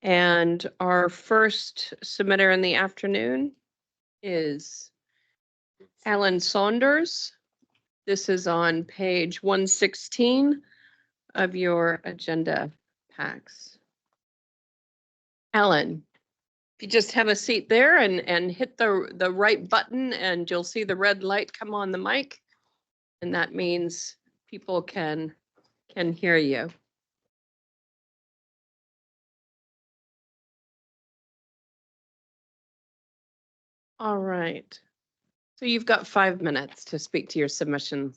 And our first submitter in the afternoon is Alan Saunders. This is on page 116 of your agenda packs. Alan, if you just have a seat there and hit the right button, and you'll see the red light come on the mic, and that means people can hear you. All right. So you've got 5 minutes to speak to your submissions.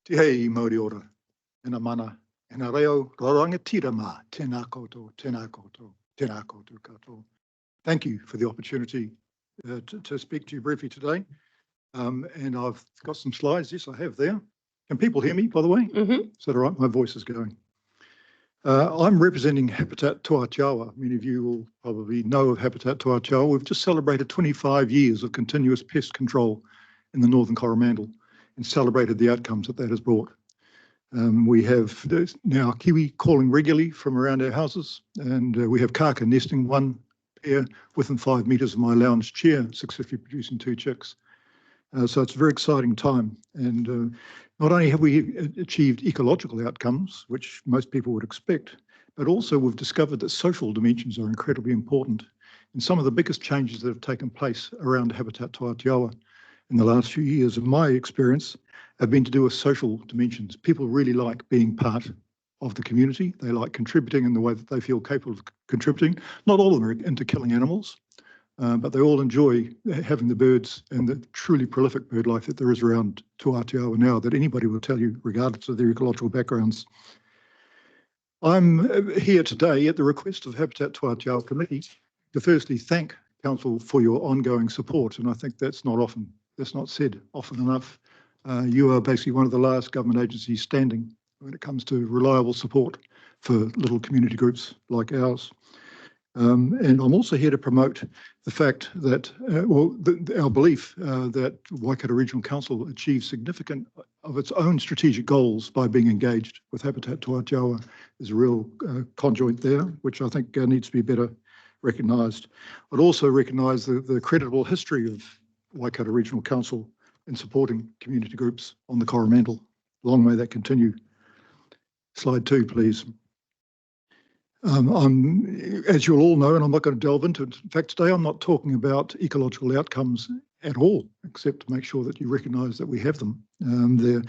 Te hei Māori ora, ena mana, ena reo, rangatira mā, tēnā koutou, tēnā koutou, tēnā koutou katoa. Thank you for the opportunity to speak to you briefly today. And I've got some slides. Yes, I have there. Can people hear me, by the way? Mm-hmm. Is that all right? My voice is going. I'm representing Habitat Tuateawa. Many of you will probably know of Habitat Tuateawa. We've just celebrated 25 years of continuous pest control in the Northern Coromandel and celebrated the outcomes that has brought. We have now kiwi calling regularly from around our houses, and we have kaka nesting one pair within 5 metres of my lounge chair, 650 producing 2 chicks. So it's a very exciting time. And not only have we achieved ecological outcomes, which most people would expect, but also we've discovered that social dimensions are incredibly important. And some of the biggest changes that have taken place around Habitat Tuateawa in the last few years, in my experience, have been to do with social dimensions. People really like being part of the community. They like contributing in the way that they feel capable of contributing. Not all of them are into killing animals, but they all enjoy having the birds and the truly prolific bird life that there is around Tuateawa now that anybody will tell you, regardless of their ecological backgrounds. I'm here today at the request of Habitat Tuateawa Committee to firstly thank Council for your ongoing support, and I think that's not said often enough. You are basically one of the last government agencies standing when it comes to reliable support for little community groups like ours. And I'm also here to promote the fact that, our belief that Waikato Regional Council achieves significant of its own strategic goals by being engaged with Habitat Tuateawa. There's a real conjoint there, which I think needs to be better recognised. I'd also recognise the creditable history of Waikato Regional Council in supporting community groups on the Coromandel. Long may that continue. Slide 2, please. As you'll all know, and I'm not going to delve into it, in fact, today I'm not talking about ecological outcomes at all, except to make sure that you recognise that we have them there.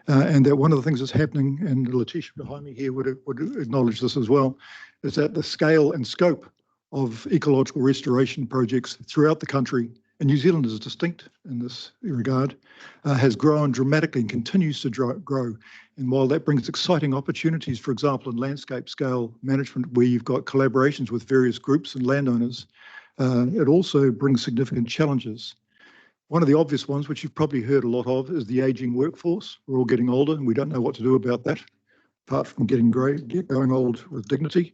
And that one of the things that's happening, and Lettecia behind me here would acknowledge this as well, is that the scale and scope of ecological restoration projects throughout the country, and New Zealand is distinct in this regard, has grown dramatically and continues to grow. And while that brings exciting opportunities, for example, in landscape scale management, where you've got collaborations with various groups and landowners, it also brings significant challenges. One of the obvious ones, which you've probably heard a lot of, is the ageing workforce. We're all getting older and we don't know what to do about that, apart from going old with dignity.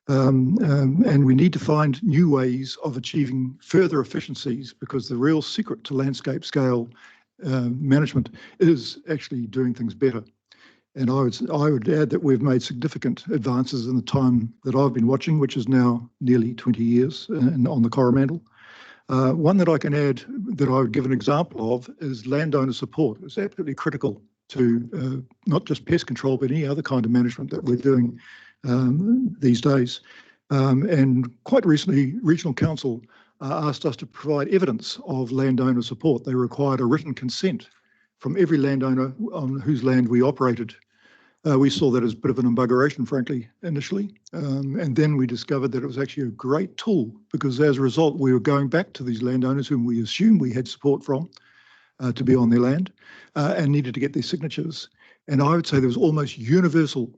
And we need to find new ways of achieving further efficiencies, because the real secret to landscape scale management is actually doing things better. And I would add that we've made significant advances in the time that I've been watching, which is now nearly 20 years on the Coromandel. One that I can add that I would give an example of is landowner support. It's absolutely critical to not just pest control, but any other kind of management that we're doing these days. And quite recently, Regional Council asked us to provide evidence of landowner support. They required a written consent from every landowner on whose land we operated. We saw that as a bit of an embuggeration, frankly, initially. And then we discovered that it was actually a great tool, because as a result, we were going back to these landowners whom we assumed we had support from to be on their land and needed to get their signatures. And I would say there was almost universal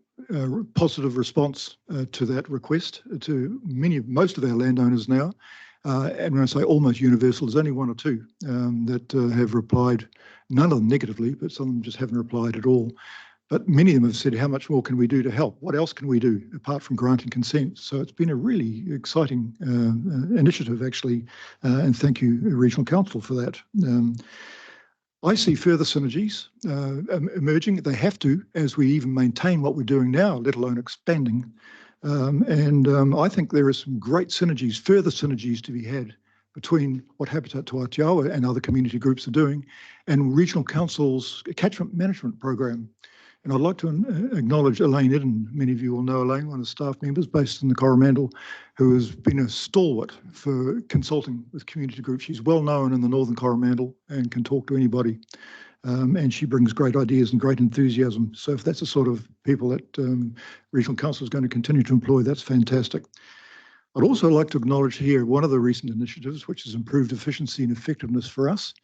positive response to that request to most of our landowners now. And when I say almost universal, there's only 1 or 2 that have replied, none of them negatively, but some of them just haven't replied at all. But many of them have said, how much more can we do to help? What else can we do apart from granting consent? So it's been a really exciting initiative, actually, and thank you, Regional Council, for that. I see further synergies emerging. They have to, as we even maintain what we're doing now, let alone expanding. I think there are some great synergies, further synergies to be had between what Habitat Tuateawa and other community groups are doing and Regional Council's catchment management program. And I'd like to acknowledge Elaine Eden. Many of you will know Elaine, one of the staff members based in the Coromandel, who has been a stalwart for consulting with community groups. She's well known in the Northern Coromandel and can talk to anybody. And she brings great ideas and great enthusiasm. So if that's the sort of people that Regional Council is going to continue to employ, that's fantastic. I'd also like to acknowledge here one of the recent initiatives, which has improved efficiency and effectiveness for us,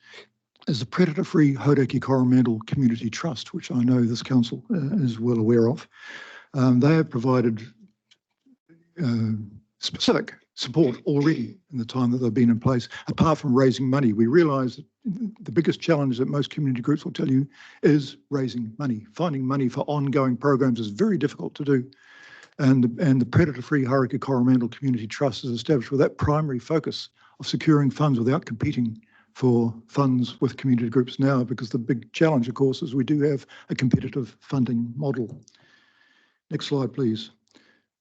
is the predator-free Hauraki Coromandel Community Trust, which I know this council is well aware of. They have provided specific support already in the time that they've been in place, apart from raising money. We realise that the biggest challenge that most community groups will tell you is raising money. Finding money for ongoing programs is very difficult to do. And the predator-free Hauraki Coromandel Community Trust is established with that primary focus of securing funds without competing for funds with community groups now, because the big challenge, of course, is we do have a competitive funding model. Next slide, please.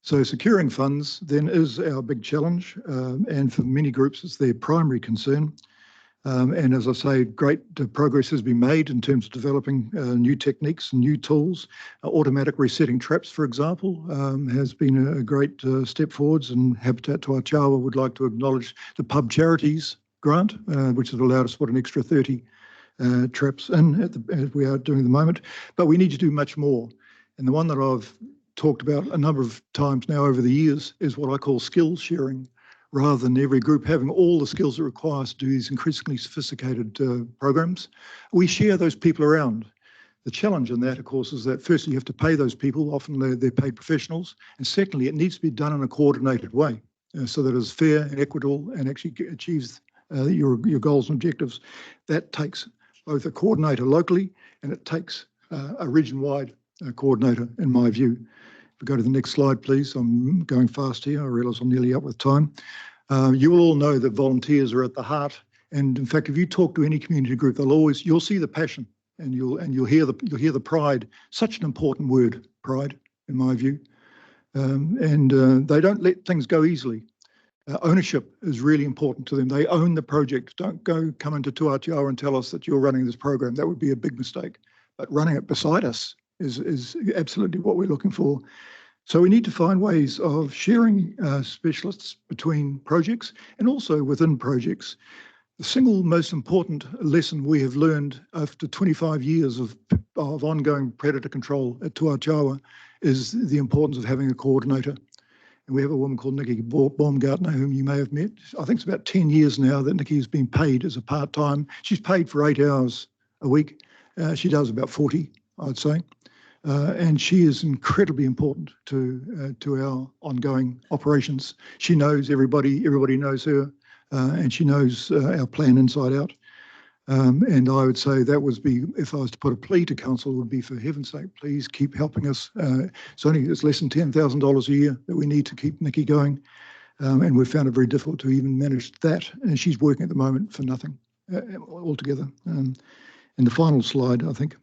So securing funds then is our big challenge, and for many groups it's their primary concern. And as I say, great progress has been made in terms of developing new techniques and new tools. Automatic resetting traps, for example, has been a great step forwards, and Habitat Tuateawa would like to acknowledge the Pub Charities grant, which has allowed us to put an extra 30 traps in as we are doing at the moment. But we need to do much more. And the one that I've talked about a number of times now over the years is what I call skills sharing, rather than every group having all the skills it requires to do these increasingly sophisticated programs. We share those people around. The challenge in that, of course, is that firstly you have to pay those people, often they're paid professionals, and secondly it needs to be done in a coordinated way so that it's fair and equitable and actually achieves your goals and objectives. That takes both a coordinator locally and it takes a region-wide coordinator, in my view. If we go to the next slide, please. I'm going fast here. I realise I'm nearly up with time. You will all know that volunteers are at the heart. And in fact, if you talk to any community group, you'll see the passion and you'll hear the pride. Such an important word, pride, in my view. They don't let things go easily. Ownership is really important to them. They own the project. Don't come into Tuateawa and tell us that you're running this program. That would be a big mistake. But running it beside us is absolutely what we're looking for. So we need to find ways of sharing specialists between projects and also within projects. The single most important lesson we have learned after 25 years of ongoing predator control at Tuateawa is the importance of having a coordinator. And we have a woman called Nikki Baumgartner, whom you may have met. I think it's about 10 years now that Nikki has been paid as a part-time. She's paid for 8 hours a week. She does about 40, I'd say. And she is incredibly important to our ongoing operations. She knows everybody knows her, and she knows our plan inside out. And I would say that would be, if I was to put a plea to council, would be, for heaven's sake, please keep helping us. It's less than $10,000 a year that we need to keep Nikki going. And we've found it very difficult to even manage that. And she's working at the moment for nothing altogether. And the final slide, I think,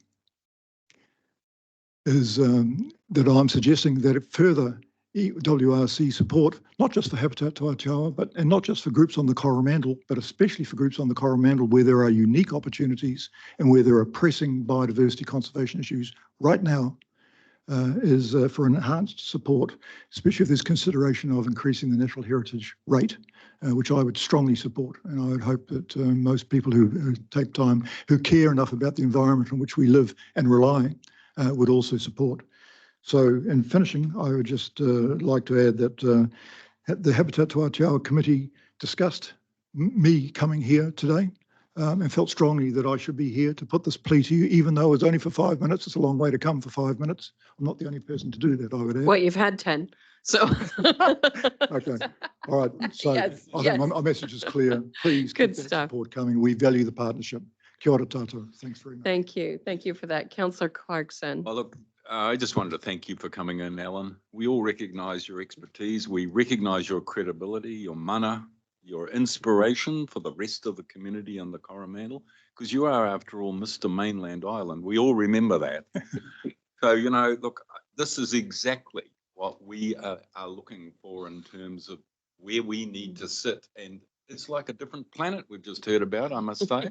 is that I'm suggesting that if further WRC support, not just for Habitat Tuateawa, and not just for groups on the Coromandel, but especially for groups on the Coromandel where there are unique opportunities and where there are pressing biodiversity conservation issues right now, is for enhanced support, especially if there's consideration of increasing the natural heritage rate, which I would strongly support. And I would hope that most people who take time, who care enough about the environment in which we live and rely, would also support. So in finishing, I would just like to add that the Habitat Tuateawa Committee discussed me coming here today and felt strongly that I should be here to put this plea to you, even though it's only for 5 minutes. It's a long way to come for 5 minutes. I'm not the only person to do that, I would add. Well, you've had 10, so. Okay, all right. So Yes, I think my message is clear. Please keep that support coming. We value the partnership. Kia ora tātou. Thanks very much. Thank you. Thank you for that. Councillor Clarkson. Well, look, I just wanted to thank you for coming in, Alan. We all recognise your expertise. We recognise your credibility, your mana, your inspiration for the rest of the community on the Coromandel, because you are, after all, Mr. Mainland Island. We all remember that. So, you know, look, this is exactly what we are looking for in terms of where we need to sit. And it's like a different planet we've just heard about, I must say.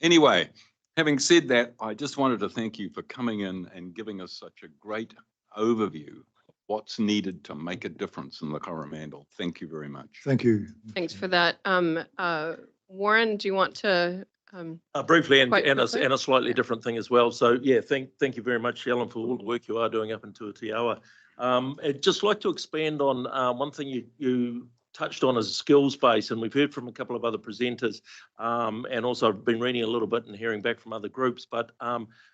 Anyway, having said that, I just wanted to thank you for coming in and giving us such a great overview of what's needed to make a difference in the Coromandel. Thank you very much. Thank you. Thanks for that. Warren, do you want to? Briefly, and Quite and quickly? a slightly Yeah. different thing as well. So yeah, thank you very much, Ellen, for all the work you are doing up in Tuateawa. I'd just like to expand on one thing you touched on as a skills base, and we've heard from a couple of other presenters, and also I've been reading a little bit and hearing back from other groups, but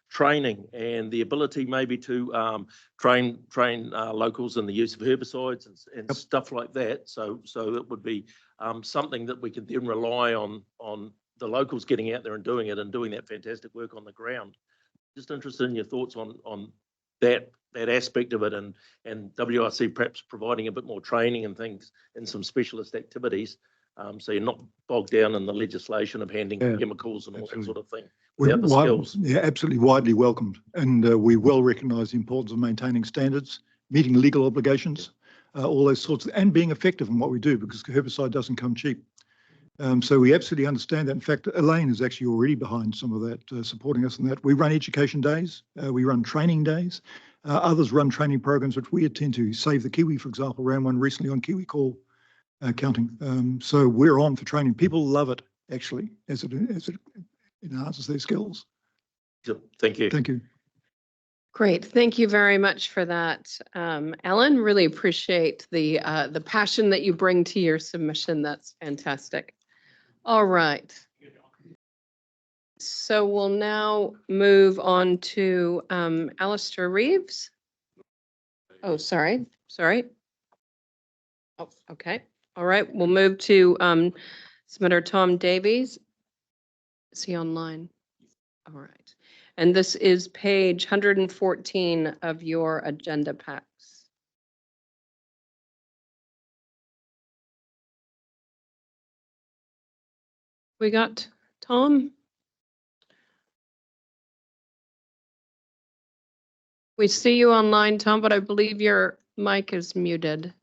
training and the ability maybe to train locals in the use of herbicides and stuff like that. So it would be something that we could then rely on the locals getting out there and doing it and doing that fantastic work on the ground. Just interested in your thoughts on that aspect of it, and WRC perhaps providing a bit more training and things and some specialist activities, so you're not bogged down in the legislation of handing chemicals and all that sort of thing without the skills. Yeah, absolutely widely welcomed, and we well recognise the importance of maintaining standards, meeting legal obligations, all those sorts, and being effective in what we do, because herbicide doesn't come cheap. So we absolutely understand that. In fact, Elaine is actually already behind some of that, supporting us in that. We run education days, we run training days. Others run training programs which we attend to. Save the Kiwi, for example, ran one recently on Kiwi call counting. So we're on for training. People love it, actually, as it enhances their skills. Thank you. Thank you. Great. Thank you very much for that, Ellen. Really appreciate the passion that you bring to your submission. That's fantastic. All right. So we'll now move on to Alistair Reeves. Oh, sorry. Oh, okay. All right. We'll move to submitter Tom Davies. Is he online? All right. And this is page 114 of your agenda packs. We got Tom. We see you online, Tom, but I believe your mic is muted.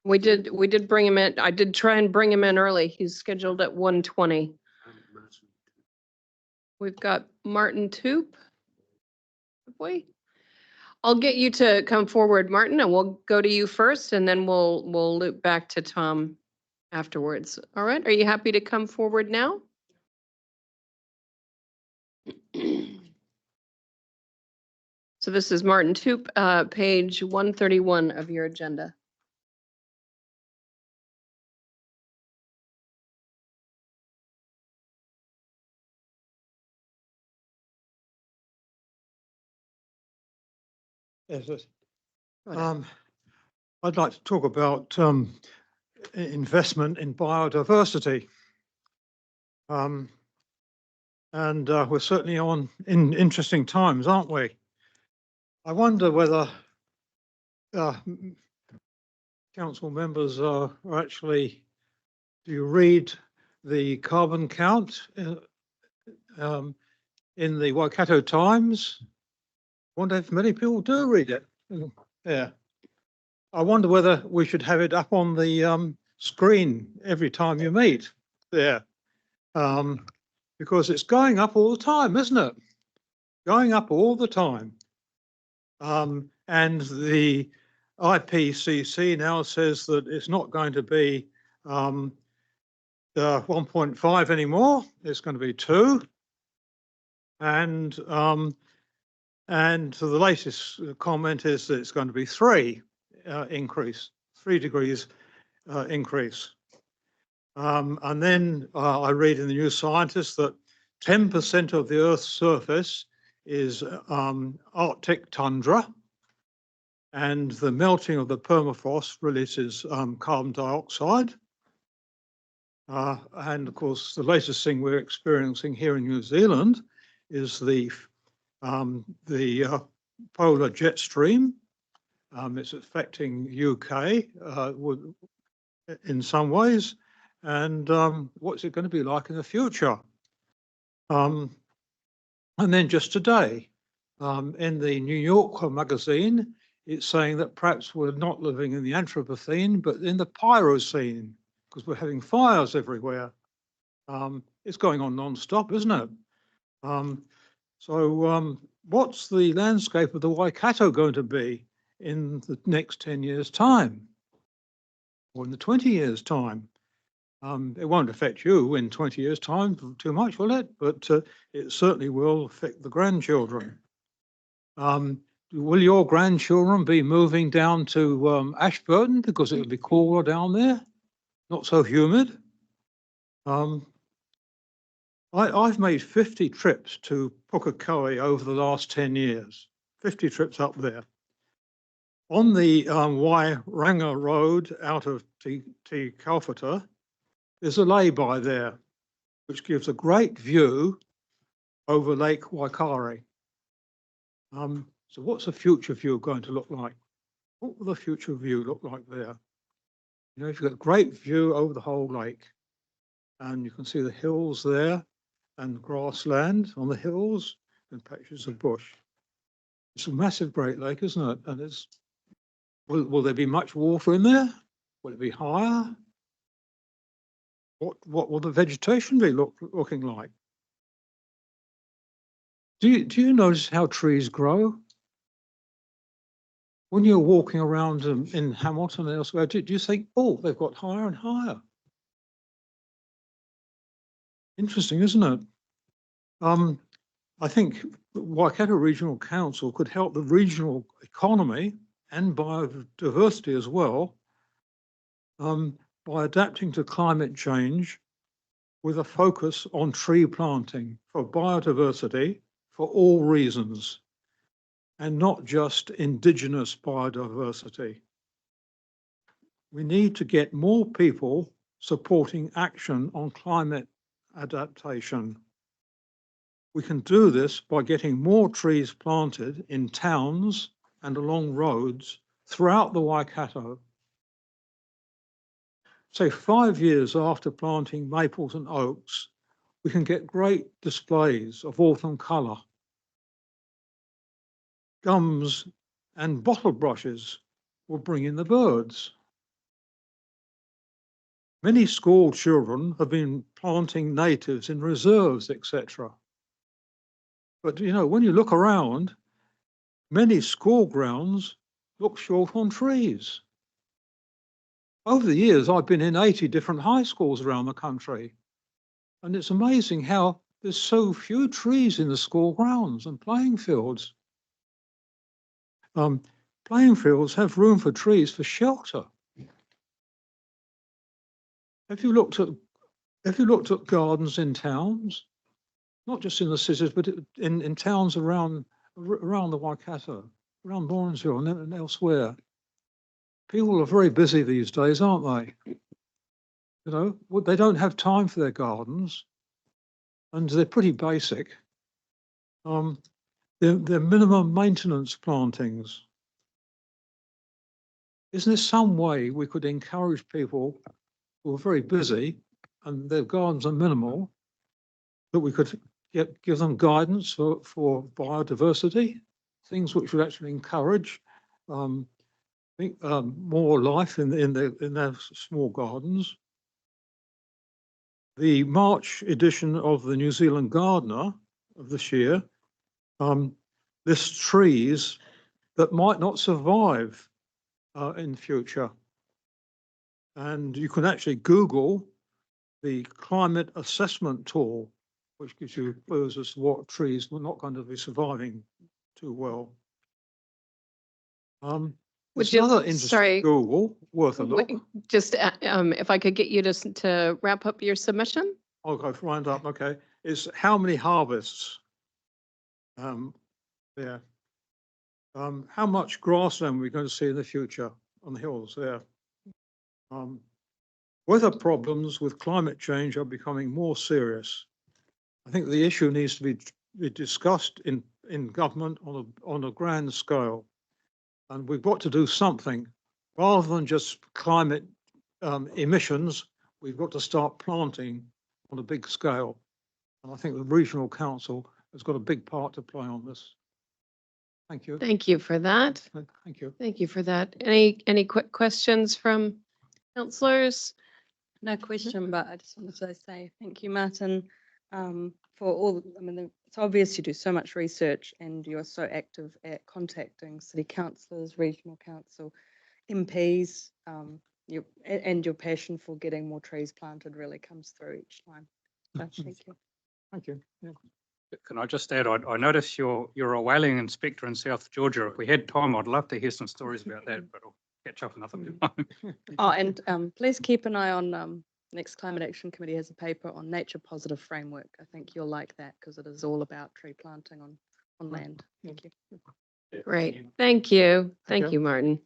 We did bring him in. I did try and bring him in early. He's scheduled at 1:20. We've got Martin Toop. I'll get you to come forward, Martin, and we'll go to you first, and then we'll loop back to Tom afterwards. All right. Are you happy to come forward now? So this is Martin Toop, page 131 of your agenda. Yes, I'd like to talk about investment in biodiversity. And we're certainly in interesting times, aren't we? I wonder whether council members are actually, do you read the carbon count in the Waikato Times? I wonder if many people do read it. Yeah. I wonder whether we should have it up on the screen every time you meet there, because it's going up all the time, isn't it? Going up all the time. And the IPCC now says that it's not going to be 1.5 anymore. It's going to be 2. And the latest comment is that it's going to be 3 increase, 3 degrees increase. And then I read in the New Scientist that 10% of the Earth's surface is Arctic tundra, and the melting of the permafrost releases carbon dioxide. And of course, the latest thing we're experiencing here in New Zealand is the polar jet stream. It's affecting UK in some ways, and what's it going to be like in the future? And then just today, in the New York magazine, it's saying that perhaps we're not living in the Anthropocene, but in the Pyrocene, because we're having fires everywhere. It's going on non-stop, isn't it? What's the landscape of the Waikato going to be in the next 10 years' time, or in the 20 years' time? It won't affect you in 20 years' time too much, will it? But it certainly will affect the grandchildren. Will your grandchildren be moving down to Ashburton because it will be cooler down there, not so humid? I've made 50 trips to Pukekohe over the last 10 years, 50 trips up there. On the Wairanga Road out of Te Kauwhata, there's a lay-by there, which gives a great view over Lake Waikare. So what's the future view going to look like? What will the future view look like there? You know, you've got a great view over the whole lake, and you can see the hills there, and grassland on the hills and patches of bush. It's a massive Great Lake, isn't it? And it's, will there be much water in there? Will it be higher? What will the vegetation be looking like? Do you notice how trees grow? When you're walking around in Hamilton and elsewhere, do you think, oh, they've got higher and higher? Interesting, isn't it? I think Waikato Regional Council could help the regional economy and biodiversity as well by adapting to climate change with a focus on tree planting for biodiversity for all reasons, and not just indigenous biodiversity. We need to get more people supporting action on climate adaptation. We can do this by getting more trees planted in towns and along roads throughout the Waikato. Say 5 years after planting maples and oaks, we can get great displays of autumn colour. Gums and bottle brushes will bring in the birds. Many school children have been planting natives in reserves, etc. But, you know, when you look around, many school grounds look short on trees. Over the years, I've been in 80 different high schools around the country, and it's amazing how there's so few trees in the school grounds and playing fields. Playing fields have room for trees for shelter. Have you looked at gardens in towns? Not just in the cities, but in towns around the Waikato, around Lawrenceville and elsewhere. People are very busy these days, aren't they? You know, they don't have time for their gardens, and they're pretty basic. They're minimum maintenance plantings. Isn't there some way we could encourage people who are very busy and their gardens are minimal, that we could give them guidance for biodiversity, things which would actually encourage more life in their small gardens. The March edition of the New Zealand Gardener of this year lists trees that might not survive in the future. And you can actually Google the climate assessment tool, which gives you clues as to what trees are not going to be surviving too well. Which another interesting Google worth a look. Just if I could get you to wrap up your submission. I'll go wind up. Okay, it's how many harvests there? How much grassland are we going to see in the future on the hills there? Weather problems with climate change are becoming more serious. I think the issue needs to be discussed in government on a grand scale. And we've got to do something rather than just climate emissions. We've got to start planting on a big scale. And I think the regional council has got a big part to play on this. Thank you. Thank you for that. Thank you. Thank you for that. Any quick questions from councillors? No question, but I just wanted to say thank you, Martin, for all, I mean, it's obvious you do so much research and you're so active at contacting city councillors, regional council, MPs, and your passion for getting more trees planted really comes through each time. So thank you. Thank you. Yeah. Can I just add, I notice you're a whaling inspector in South Georgia. If we had time, I'd love to hear some stories about that, but I'll catch up another time. Oh, and please keep an eye on next Climate Action Committee has a paper on nature positive framework. I think you'll like that because it is all about tree planting on land. Thank you. Great. Thank you. Thank you, Martin.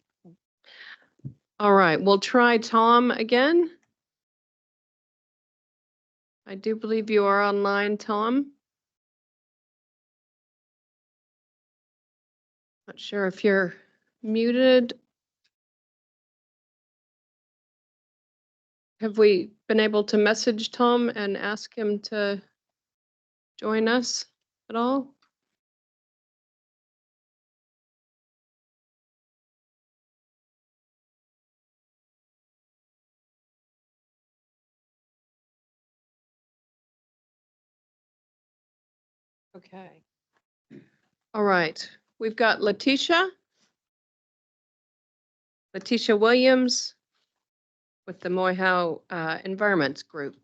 All right, we'll try Tom again. I do believe you are online, Tom. Not sure if you're muted. Have we been able to message Tom and ask him to join us at all? Okay. All right, we've got Lettecia Williams with the Moehau Environment Group.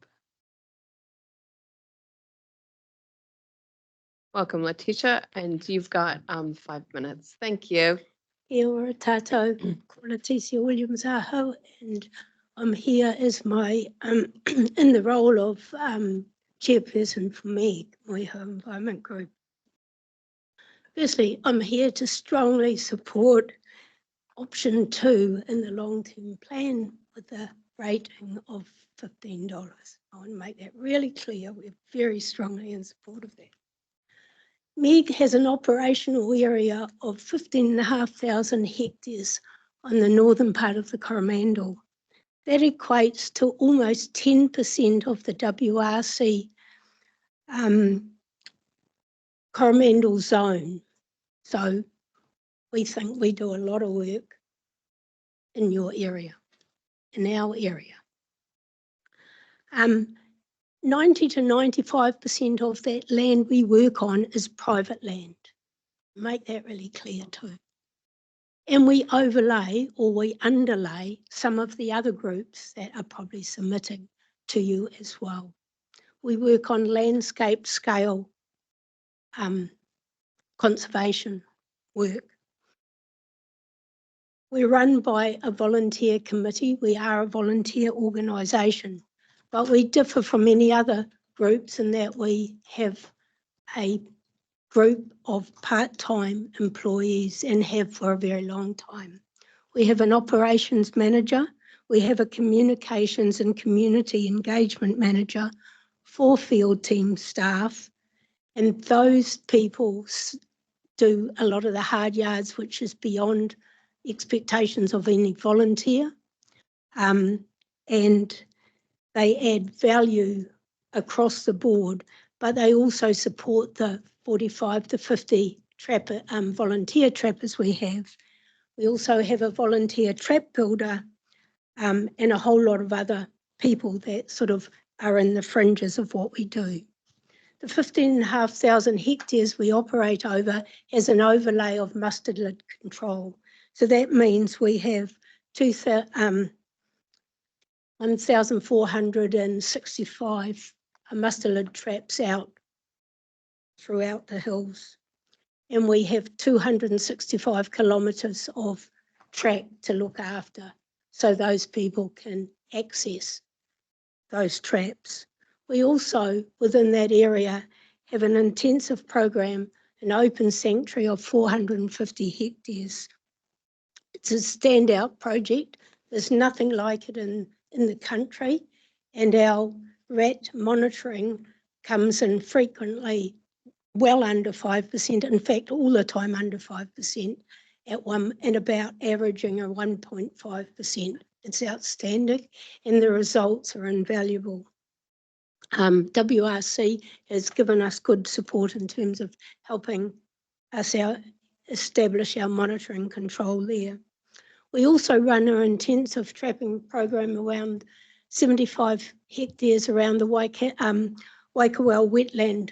Welcome, Lettecia, and you've got 5 minutes. Thank you. Kia ora tātou, ko Lettecia Williams aho, and I'm here as my, in the role of chairperson for Moehau Environment Group. Firstly, I'm here to strongly support option 2 in the long-term plan with a rating of $15. I want to make that really clear. We're very strongly in support of that. MEG has an operational area of 15,500 hectares on the northern part of the Coromandel. That equates to almost 10% of the WRC Coromandel zone. So we think we do a lot of work in your area, in our area. 90 to 95% of that land we work on is private land. Make that really clear too. And we overlay or we underlay some of the other groups that are probably submitting to you as well. We work on landscape scale conservation work. We're run by a volunteer committee. We are a volunteer organisation. But we differ from many other groups in that we have a group of part-time employees and have for a very long time. We have an operations manager, we have a communications and community engagement manager, 4 field team staff, and those people do a lot of the hard yards, which is beyond expectations of any volunteer. And they add value across the board, but they also support the 45 to 50 volunteer trappers we have. We also have a volunteer trap builder and a whole lot of other people that sort of are in the fringes of what we do. The 15,500 hectares we operate over has an overlay of mustard lid control. So that means we have 1,465 mustard lid traps out throughout the hills. And we have 265 kilometres of track to look after so those people can access those traps. We also, within that area, have an intensive program, an open sanctuary of 450 hectares. It's a standout project. There's nothing like it in the country, and our rat monitoring comes in frequently well under 5%, in fact all the time under 5%, and about averaging a 1.5%. It's outstanding and the results are invaluable. WRC has given us good support in terms of helping us establish our monitoring control there. We also run an intensive trapping program around 75 hectares around the Waikato wetland,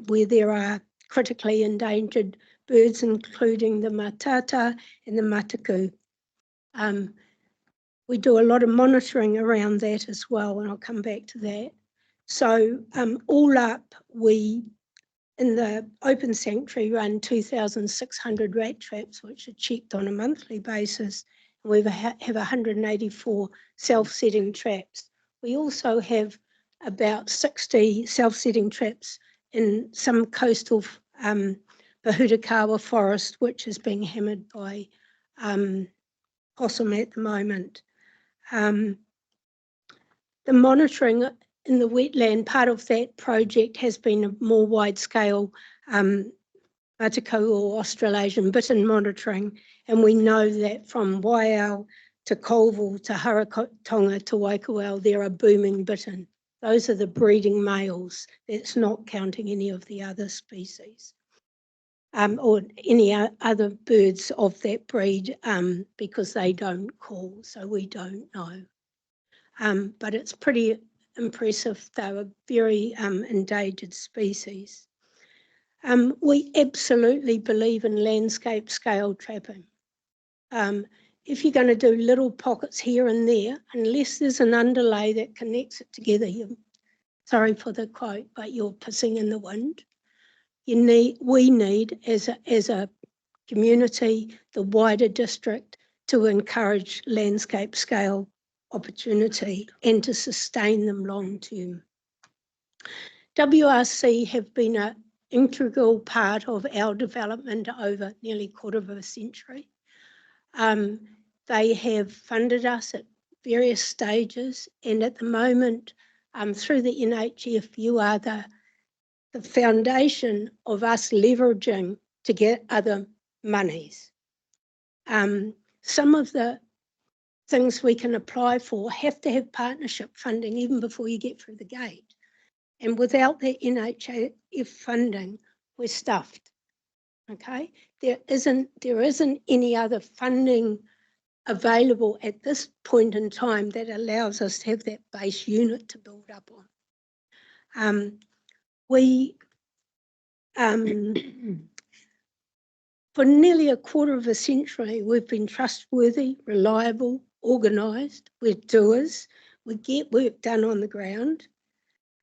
where there are critically endangered birds, including the matata and the mataku. We do a lot of monitoring around that as well, and I'll come back to that. So all up, we in the open sanctuary run 2,600 rat traps, which are checked on a monthly basis. We have 184 self-setting traps. We also have about 60 self-setting traps in some coastal Pahutakawa forest, which is being hammered by possum at the moment. The monitoring in the wetland, part of that project has been a more wide-scale Mataku or Australasian bittern monitoring, and we know that from Mayall to Colville to Haratonga to Waikato, there are booming bittern. Those are the breeding males. That's not counting any of the other species or any other birds of that breed because they don't call, so we don't know. But it's pretty impressive. They're a very endangered species. We absolutely believe in landscape scale trapping. If you're going to do little pockets here and there, unless there's an underlay that connects it together, sorry for the quote, but you're pissing in the wind. We need as a community, the wider district, to encourage landscape scale opportunity and to sustain them long term. WRC have been an integral part of our development over nearly a quarter of a century. They have funded us at various stages, and at the moment, through the NHF, you are the foundation of us leveraging to get other monies. Some of the things we can apply for have to have partnership funding even before you get through the gate. And without the NHF funding, we're stuffed, okay? There isn't any other funding available at this point in time that allows us to have that base unit to build up on. For nearly a quarter of a century, we've been trustworthy, reliable, organised, we're doers, we get work done on the ground.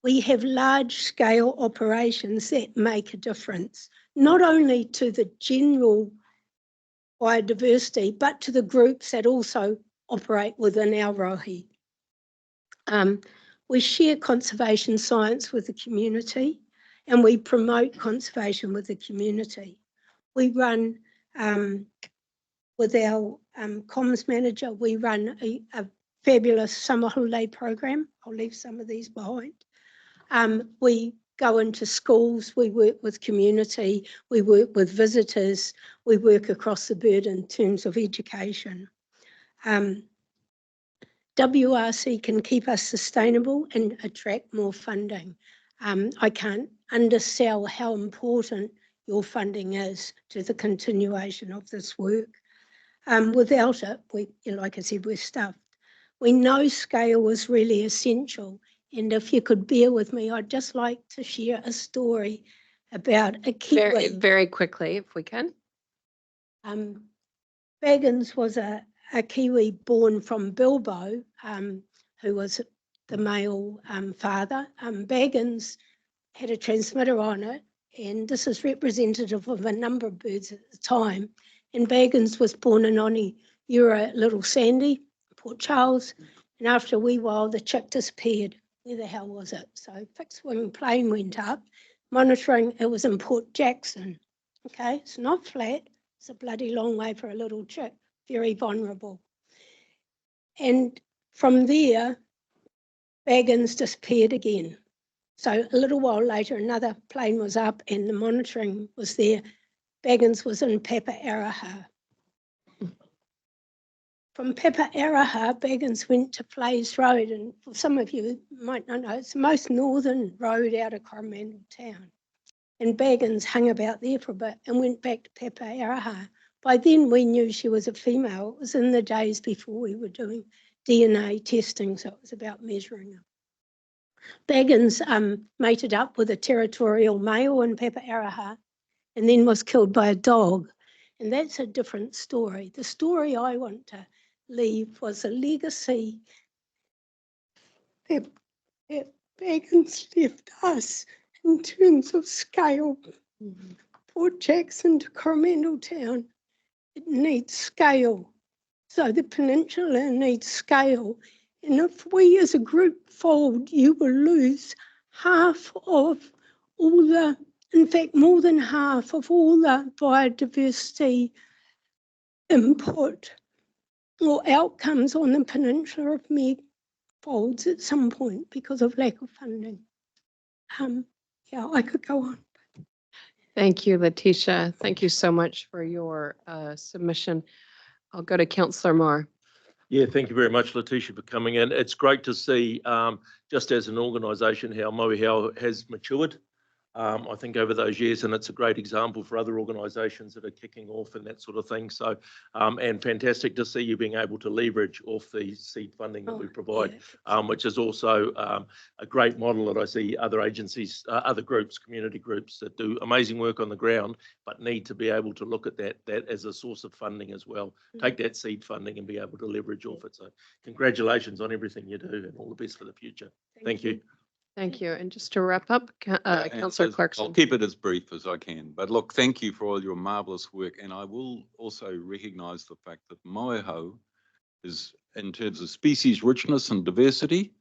We have large-scale operations that make a difference, not only to the general biodiversity, but to the groups that also operate within our rohi. We share conservation science with the community, and we promote conservation with the community. We run, with our comms manager, we run a fabulous summer holiday program. I'll leave some of these behind. We go into schools, we work with community, we work with visitors, we work across the board in terms of education. WRC can keep us sustainable and attract more funding. I can't undersell how important your funding is to the continuation of this work. Without it, like I said, we're stuffed. We know scale is really essential. And if you could bear with me, I'd just like to share a story about a Kiwi. Very, very quickly, if we can. Baggins was a Kiwi born from Bilbo, who was the male father. Baggins had a transmitter on it, and this is representative of a number of birds at the time. And Baggins was born in Oniura at Little Sandy, Port Charles, and after a wee while, the chick disappeared. Where the hell was it? So fixed-wing plane went up, monitoring. It was in Port Jackson. Okay, it's not flat. It's a bloody long way for a little chick, very vulnerable. And from there, Baggins disappeared again. So a little while later, another plane was up and the monitoring was there. Baggins was in Papa Araha. from Pepa-Araha, Baggins went to Flays Road, and for some of you might not know, it's the most northern road out of Coromandel town. And Baggins hung about there for a bit and went back to Pepa-Araha. By then we knew she was a female. It was in the days before we were doing DNA testing, so it was about measuring her. Baggins mated up with a territorial male in Pepa-Araha and then was killed by a dog. And that's a different story. The story I want to leave was a legacy that Baggins left us in terms of scale. Port Jackson to Coromandel Town, it needs scale. So the peninsula needs scale. And if we as a group fold, you will lose half of all the, in fact, more than half of all the biodiversity input or outcomes on the peninsula of Meg folds at some point because of lack of funding. Yeah, I could go on. Thank you, Lettecia. Thank you so much for your submission. I'll go to Councillor Moore. Yeah, thank you very much, Lettecia, for coming in. It's great to see, just as an organisation, how Moehau has matured. I think over those years, and it's a great example for other organisations that are kicking off and that sort of thing. So, and fantastic to see you being able to leverage off the seed funding that we provide, which is also a great model that I see other agencies, other groups, community groups that do amazing work on the ground, but need to be able to look at that as a source of funding as well. Take that seed funding and be able to leverage off it. So congratulations on everything you do and all the best for the future. Thank you. Thank you. And just to wrap up, Councillor Clarkson. I'll keep it as brief as I can. But look, thank you for all your marvellous work. And I will also recognise the fact that Moehau is, in terms of species richness and diversity,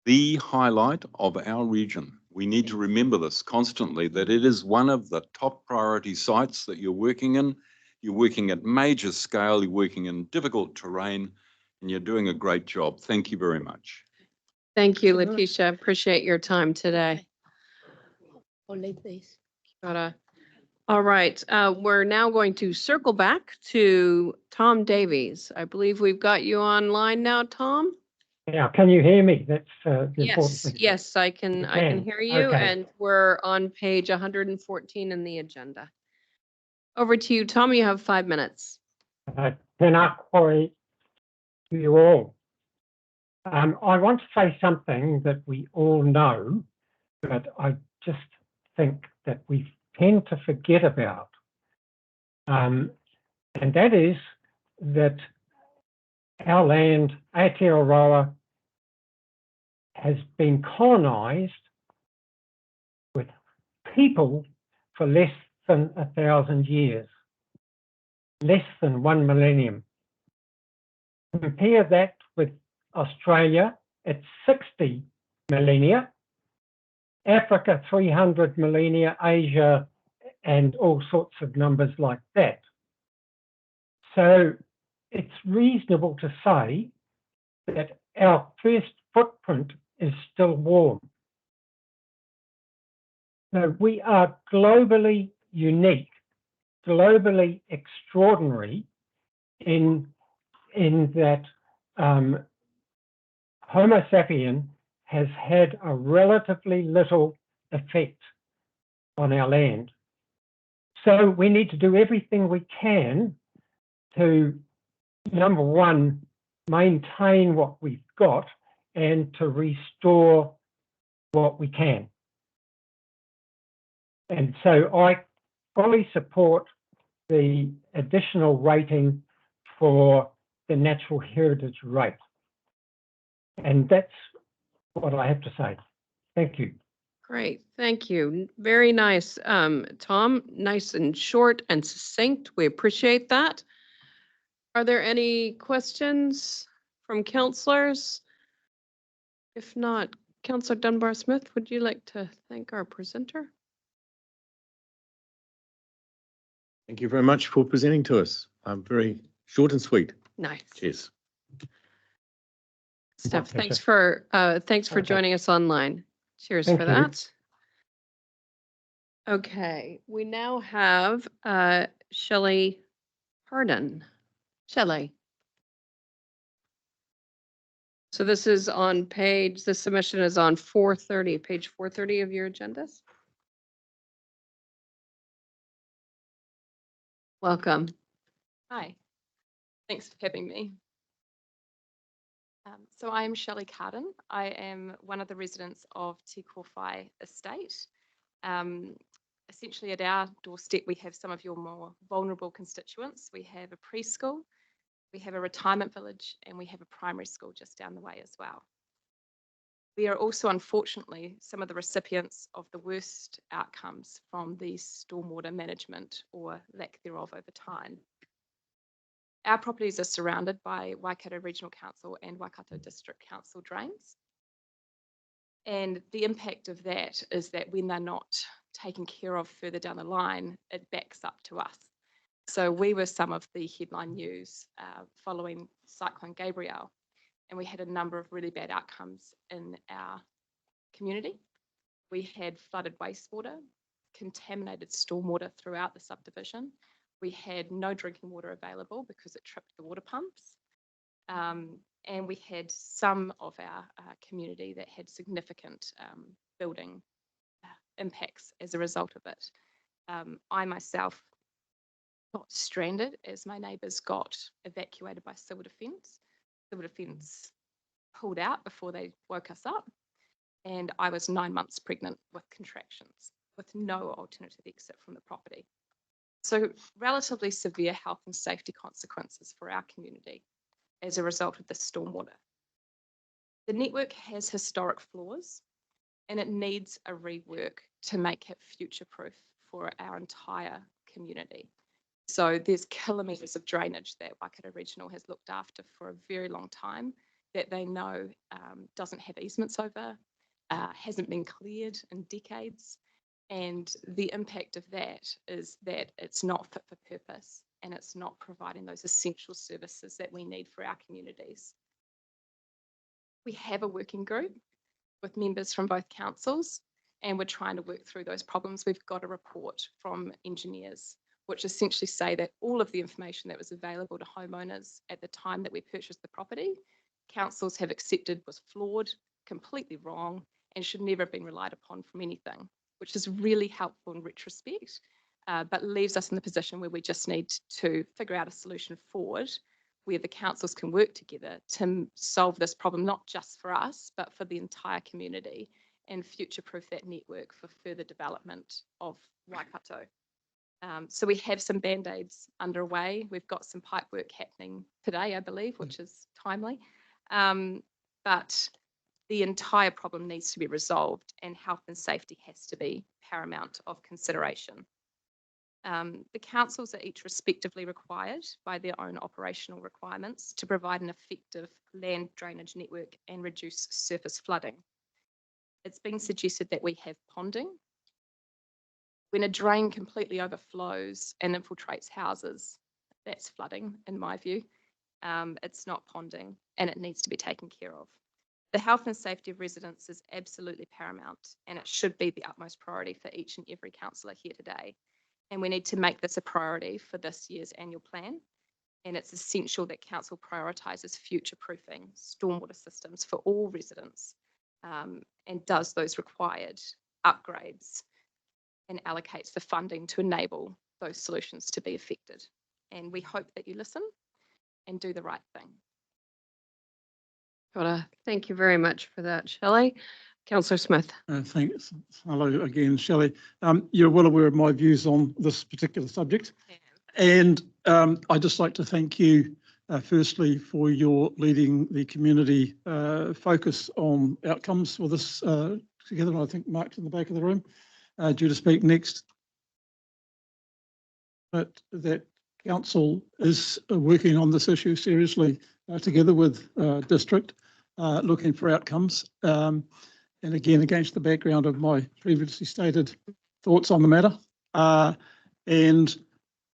the highlight of our region. We need to remember this constantly, that it is one of the top priority sites that you're working in. You're working at major scale, you're working in difficult terrain, and you're doing a great job. Thank you very much. Thank you, Lettecia. Appreciate your time today. I'll leave these. All right, we're now going to circle back to Tom Davies. I believe we've got you online now, Tom. Yeah, can you hear me? That's the important Yes, thing. yes, I can hear you, Okay. and we're on page 114 in the agenda. Over to you, Tom. You have 5 minutes. Tēnā koe to you all. I want to say something that we all know, but I just think that we tend to forget about. And that is that our land, Aotearoa, has been colonised with people for less than 1,000 years, less than 1 millennium. Compare that with Australia at 60 millennia, Africa 300 millennia, Asia, and all sorts of numbers like that. So it's reasonable to say that our first footprint is still warm. So we are globally unique, globally extraordinary in that Homo sapien has had a relatively little effect on our land. So we need to do everything we can to, number one, maintain what we've got and to restore what we can. And so I fully support the additional rating for the natural heritage rate. And that's what I have to say. Thank you. Great, thank you. Very nice, Tom. Nice and short and succinct. We appreciate that. Are there any questions from councillors? If not, Councillor Dunbar-Smith, would you like to thank our presenter? Thank you very much for presenting to us. Very short and sweet. Nice. Cheers. Steph, thanks for joining us online. Cheers for that. Okay, we now have Shelly Carden. Shelly. So this is on page, the submission is on 430, page 430 of your agendas. Welcome. Hi, thanks for having me. So I'm Shelly Carden. I am one of the residents of Te Kōwhai estate. Essentially at our doorstep, we have some of your more vulnerable constituents. We have a preschool, we have a retirement village, and we have a primary school just down the way as well. We are also, unfortunately, some of the recipients of the worst outcomes from the stormwater management or lack thereof over time. Our properties are surrounded by Waikato Regional Council and Waikato District Council drains. And the impact of that is that when they're not taken care of further down the line, it backs up to us. So we were some of the headline news following Cyclone Gabrielle, and we had a number of really bad outcomes in our community. We had flooded wastewater, contaminated stormwater throughout the subdivision. We had no drinking water available because it tripped the water pumps. And we had some of our community that had significant building impacts as a result of it. I myself got stranded as my neighbours got evacuated by civil defence. Civil defence pulled out before they woke us up. And I was 9 months pregnant with contractions with no alternative exit from the property. So relatively severe health and safety consequences for our community as a result of the stormwater. The network has historic flaws and it needs a rework to make it future-proof for our entire community. So there's kilometres of drainage that Waikato Regional has looked after for a very long time that they know doesn't have easements over, hasn't been cleared in decades. And the impact of that is that it's not fit for purpose and it's not providing those essential services that we need for our communities. We have a working group with members from both councils and we're trying to work through those problems. We've got a report from engineers which essentially say that all of the information that was available to homeowners at the time that we purchased the property, councils have accepted was flawed, completely wrong, and should never have been relied upon from anything, which is really helpful in retrospect, but leaves us in the position where we just need to figure out a solution forward where the councils can work together to solve this problem, not just for us, but for the entire community and future-proof that network for further development of Waikato. So we have some band-aids underway. We've got some pipe work happening today, I believe, which is timely. But the entire problem needs to be resolved and health and safety has to be paramount of consideration. The councils are each respectively required by their own operational requirements to provide an effective land drainage network and reduce surface flooding. It's been suggested that we have ponding. When a drain completely overflows and infiltrates houses, that's flooding in my view. It's not ponding and it needs to be taken care of. The health and safety of residents is absolutely paramount and it should be the utmost priority for each and every councillor here today. And we need to make this a priority for this year's annual plan. And it's essential that council prioritises future-proofing stormwater systems for all residents and does those required upgrades and allocates the funding to enable those solutions to be effected. And we hope that you listen and do the right thing. Thank you very much for that, Shelley. Councillor Smith. Thanks. Hello again, Shelley. You're well aware of my views on this particular subject. And I'd just like to thank you, firstly, for your leading the community focus on outcomes for this together. I think Mark's in the back of the room, due to speak next. But that council is working on this issue seriously together with district, looking for outcomes. And again, against the background of my previously stated thoughts on the matter. And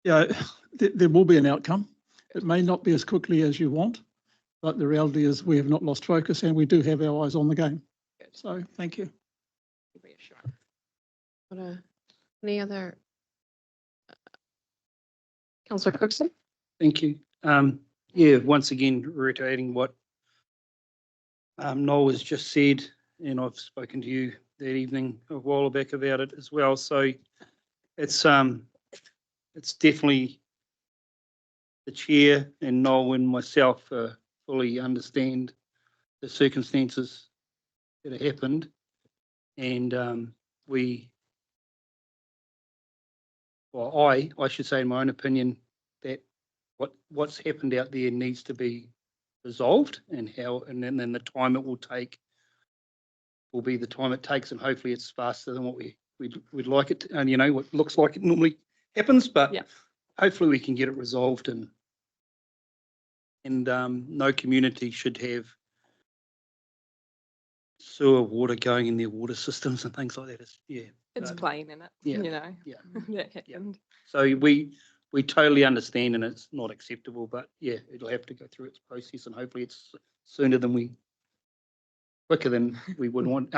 there will be an outcome. It may not be as quickly as you want, but the reality is we have not lost focus and we do have our eyes on the game. So thank you. Any other? Councillor Cookson? Thank you. Yeah, once again, reiterating what Noel has just said, and I've spoken to you that evening a while back about it as well. So it's definitely the chair and Noel and myself fully understand the circumstances that have happened, and I should say, in my own opinion, that what's happened out there needs to be resolved, and then the time it will take will be the time it takes, and hopefully it's faster than what we'd like it to, and what looks like it normally happens, but Yeah. hopefully we can get it resolved, and no community should have sewer water going in their water systems and things like that. It's plain in it, yeah, that happened. So we totally understand, and it's not acceptable, but yeah, it'll have to go through its process, and hopefully it's quicker than we would want.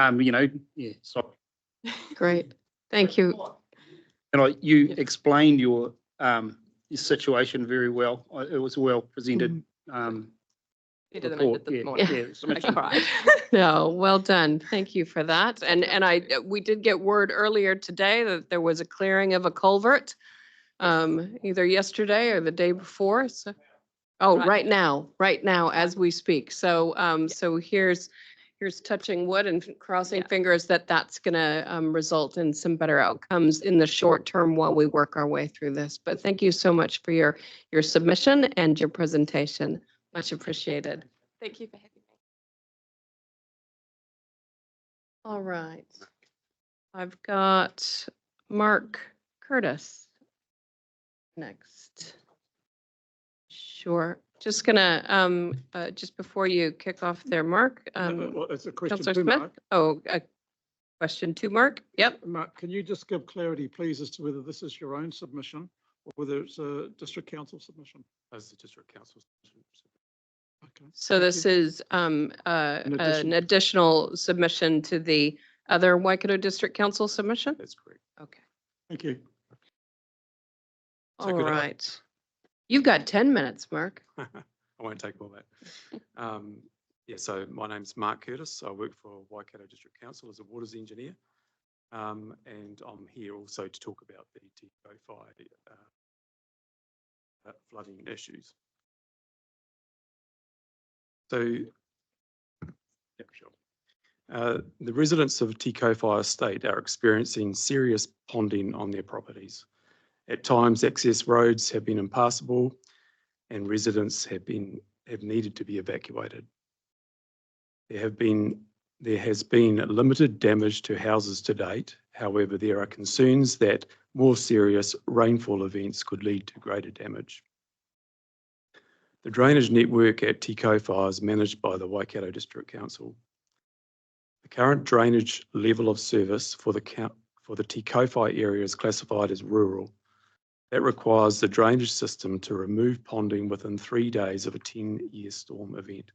So. Great. Thank you. And you explained your situation very well. It was well presented. Better than I did report. this Yeah, morning. yeah, I cried. No, well done. Thank you for that. And we did get word earlier today that there was a clearing of a culvert, either yesterday or the day before. So, right now as we speak. So, so here's touching wood and crossing fingers that that's gonna result in some better outcomes in the short term while we work our way through this. But thank you so much for your submission and your presentation. Much appreciated. Thank you for having me. All right. I've got Mark Curtis next. Sure. Just gonna, just before you kick off there, Mark. It's a question Councillor to Smith? Mark. Oh, a question to Mark? Yep. Mark, can you just give clarity, please, as to whether this is your own submission or whether it's a district council submission? As the district council submission. Okay. So this is an additional submission to the other Waikato District Council submission? That's correct. Okay. Thank you. All right. You've got 10 minutes, Mark. I won't take all that. Yeah, so my name's Mark Curtis. I work for Waikato District Council as a waters engineer. And I'm here also to talk about the Tikōwhai flooding issues. So, yeah, sure. The residents of Tikōwhai Estate are experiencing serious ponding on their properties. At times, access roads have been impassable and residents have needed to be evacuated. There has been limited damage to houses to date. However, there are concerns that more serious rainfall events could lead to greater damage. The drainage network at Tikōwhai is managed by the Waikato District Council. The current drainage level of service for the Tikōwhai area is classified as rural. That requires the drainage system to remove ponding within 3 days of a 10-year storm event.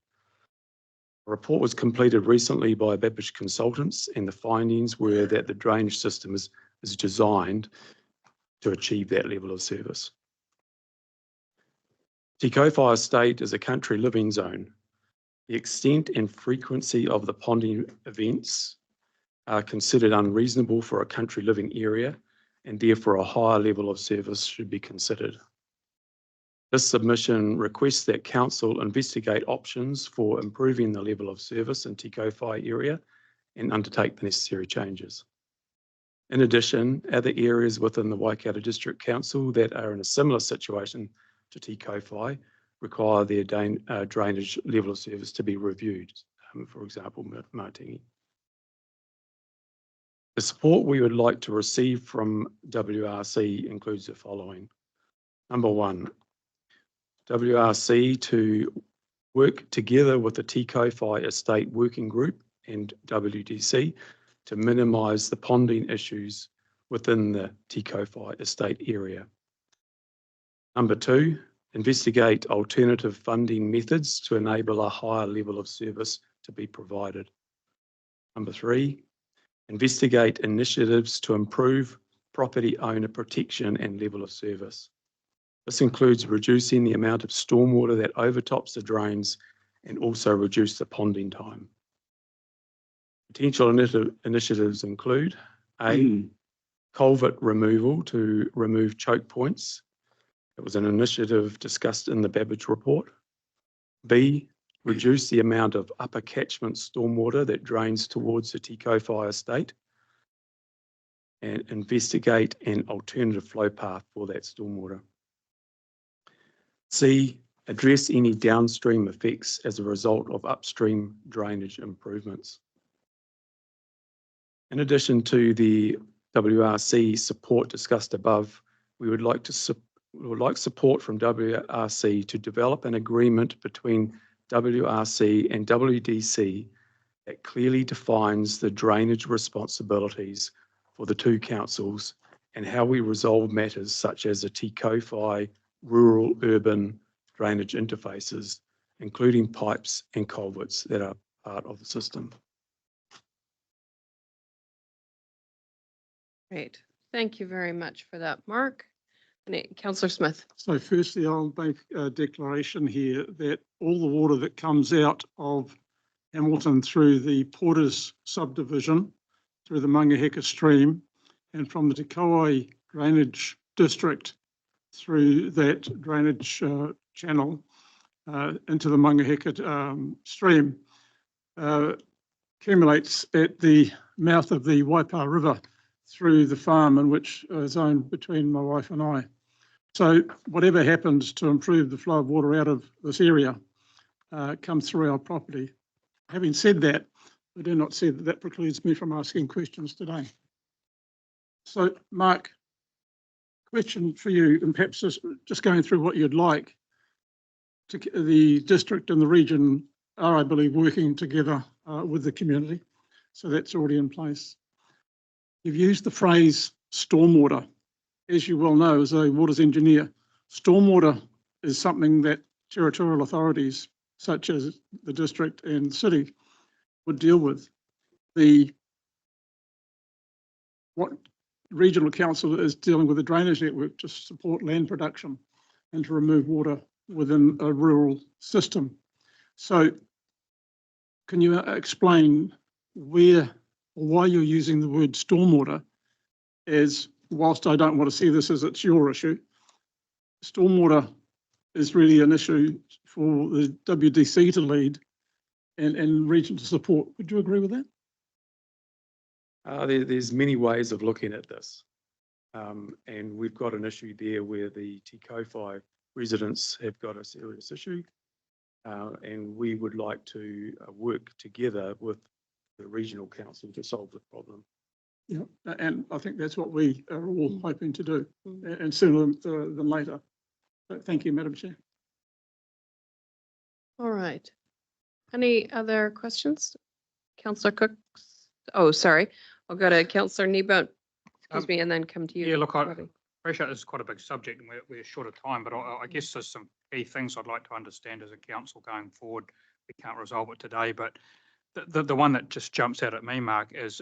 A report was completed recently by Babbage Consultants, and the findings were that the drainage system is designed to achieve that level of service. Tikōwhai Estate is a country living zone. The extent and frequency of the ponding events are considered unreasonable for a country living area, and therefore a higher level of service should be considered. This submission requests that Council investigate options for improving the level of service in Tikōwhai area and undertake the necessary changes. In addition, other areas within the Waikato District Council that are in a similar situation to Tikōwhai require their drainage level of service to be reviewed, for example, Matingi. The support we would like to receive from WRC includes the following. Number one, WRC to work together with the Tikōwhai Estate Working Group and WDC to minimise the ponding issues within the Tikōwhai Estate area. Number two, investigate alternative funding methods to enable a higher level of service to be provided. Number three, investigate initiatives to improve property owner protection and level of service. This includes reducing the amount of stormwater that overtops the drains and also reduce the ponding time. Potential initiatives include A, culvert removal to remove choke points. It was an initiative discussed in the Babbage report. B, reduce the amount of upper catchment stormwater that drains towards the Tikōwhai estate and investigate an alternative flow path for that stormwater. C, address any downstream effects as a result of upstream drainage improvements. In addition to the WRC support discussed above, we would like support from WRC to develop an agreement between WRC and WDC that clearly defines the drainage responsibilities for the two councils and how we resolve matters such as the Tikōwhai rural-urban drainage interfaces, including pipes and culverts that are part of the system. Great. Thank you very much for that, Mark. Councillor Smith. So firstly, I'll make a declaration here that all the water that comes out of Hamilton through the Porters subdivision, through the Mangaheka stream, and from the Te Kauai drainage district through that drainage channel into the Mangaheka stream, accumulates at the mouth of the Waipa River through the farm in which is owned between my wife and I. So whatever happens to improve the flow of water out of this area comes through our property. Having said that, I do not see that that precludes me from asking questions today. So Mark, question for you, and perhaps just going through what you'd like. The district and the region are, I believe, working together with the community. So that's already in place. You've used the phrase stormwater. As you well know, as a waters engineer, stormwater is something that territorial authorities, such as the district and city, would deal with. What regional council is dealing with the drainage network to support land production and to remove water within a rural system. So can you explain where or why you're using the word stormwater, as whilst I don't want to see this as it's your issue, stormwater is really an issue for the WDC to lead and region to support. Would you agree with that? There's many ways of looking at this. And we've got an issue there where the Tikōwhai residents have got a serious issue. And we would like to work together with the regional council to solve the problem. Yeah, and I think that's what we are all hoping to do, and sooner than later. But thank you, Madam Chair. All right. Any other questions? Councillor Cook? Oh, sorry. I'll go to Councillor Kneebone, excuse me, and then come to you. Yeah, look, I Robbie. appreciate this is quite a big subject and we're short of time, but I guess there's some key things I'd like to understand as a council going forward. We can't resolve it today, but the one that just jumps out at me, Mark, is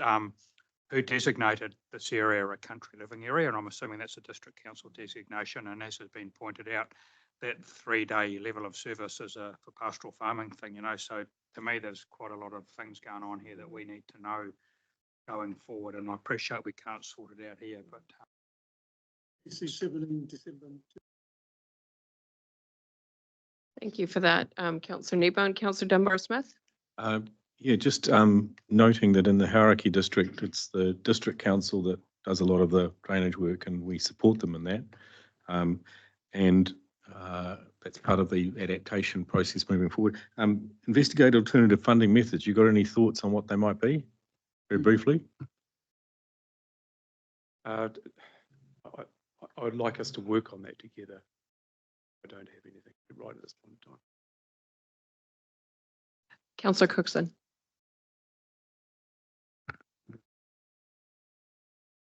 who designated this area a country living area, and I'm assuming that's a district council designation, and as has been pointed out, that 3-day level of service is for pastoral farming thing, you know, so to me there's quite a lot of things going on here that we need to know going forward, and I appreciate we can't sort it out here, but Thank you for that, Councillor Kneebone. Councillor Dunbar-Smith? Yeah, just noting that in the Karakia district, it's the district council that does a lot of the drainage work and we support them in that. And that's part of the adaptation process moving forward. Investigate alternative funding methods. You got any thoughts on what they might be? Very briefly. I would like us to work on that together. I don't have anything right at this point in time. Councillor Cookson?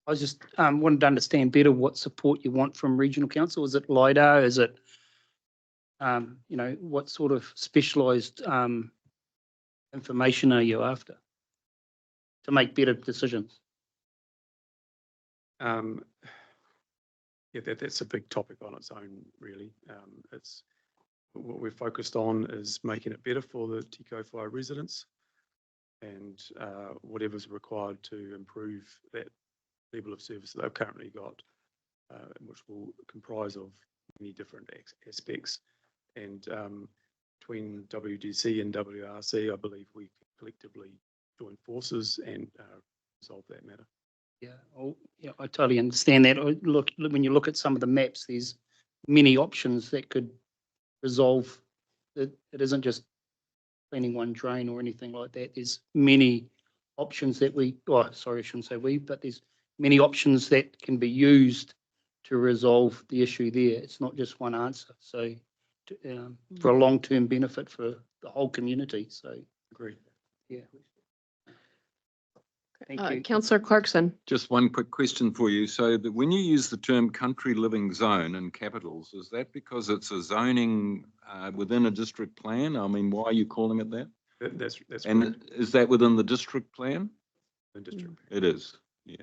I just wanted to understand better what support you want from regional council. Is it LIDAR? Is it, you know, what sort of specialised information are you after to make better decisions? Yeah, that's a big topic on its own, really. It's what we're focused on is making it better for the Tikōwhai residents. and whatever's required to improve that level of service that they've currently got, which will comprise of many different aspects. And between WDC and WRC, I believe we collectively join forces and resolve that matter. Yeah, I totally understand that. Look, when you look at some of the maps, there's many options that could resolve it. It isn't just cleaning one drain or anything like that. There's many options that sorry, I shouldn't say we, but there's many options that can be used to resolve the issue there. It's not just one answer. So for a long-term benefit for the whole community. So Agreed. Yeah. Thank you. Councillor Clarkson. Just one quick question for you. So that when you use the term country living zone in capitals, is that because it's a zoning within a district plan? I mean, why are you calling it that? That's And correct. is that within the district plan? The district. It is, yeah.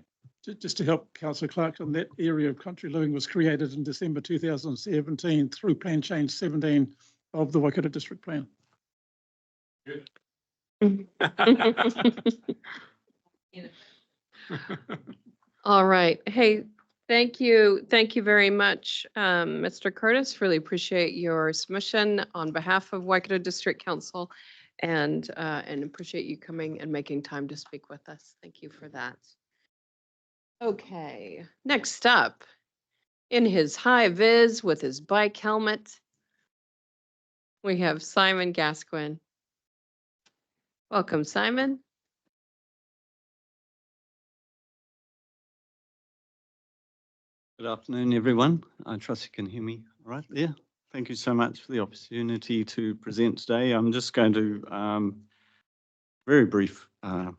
Just to help Councillor Clarkson, that area of country living was created in December 2017 through Plan Change 17 of the Waikato District Plan. All right. Hey, thank you. Thank you very much, Mr. Curtis. Really appreciate your submission on behalf of Waikato District Council and appreciate you coming and making time to speak with us. Thank you for that. Okay, next up, in his high vis with his bike helmet, we have Simon Gascoigne. Welcome, Simon. Good afternoon, everyone. I trust you can hear me right there. Thank you so much for the opportunity to present today. I'm just going to very brief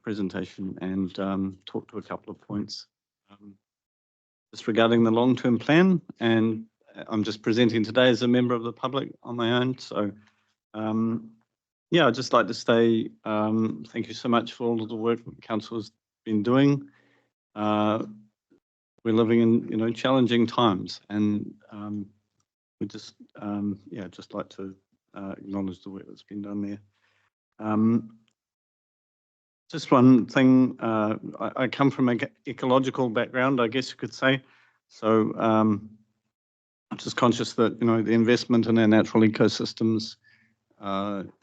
presentation and talk to a couple of points just regarding the long-term plan. And I'm just presenting today as a member of the public on my own. So yeah, I'd just like to say thank you so much for all of the work that Council has been doing. We're living in, challenging times, and we just, just like to acknowledge the work that's been done there. Just one thing, I come from an ecological background, I guess you could say. So I'm just conscious that, the investment in our natural ecosystems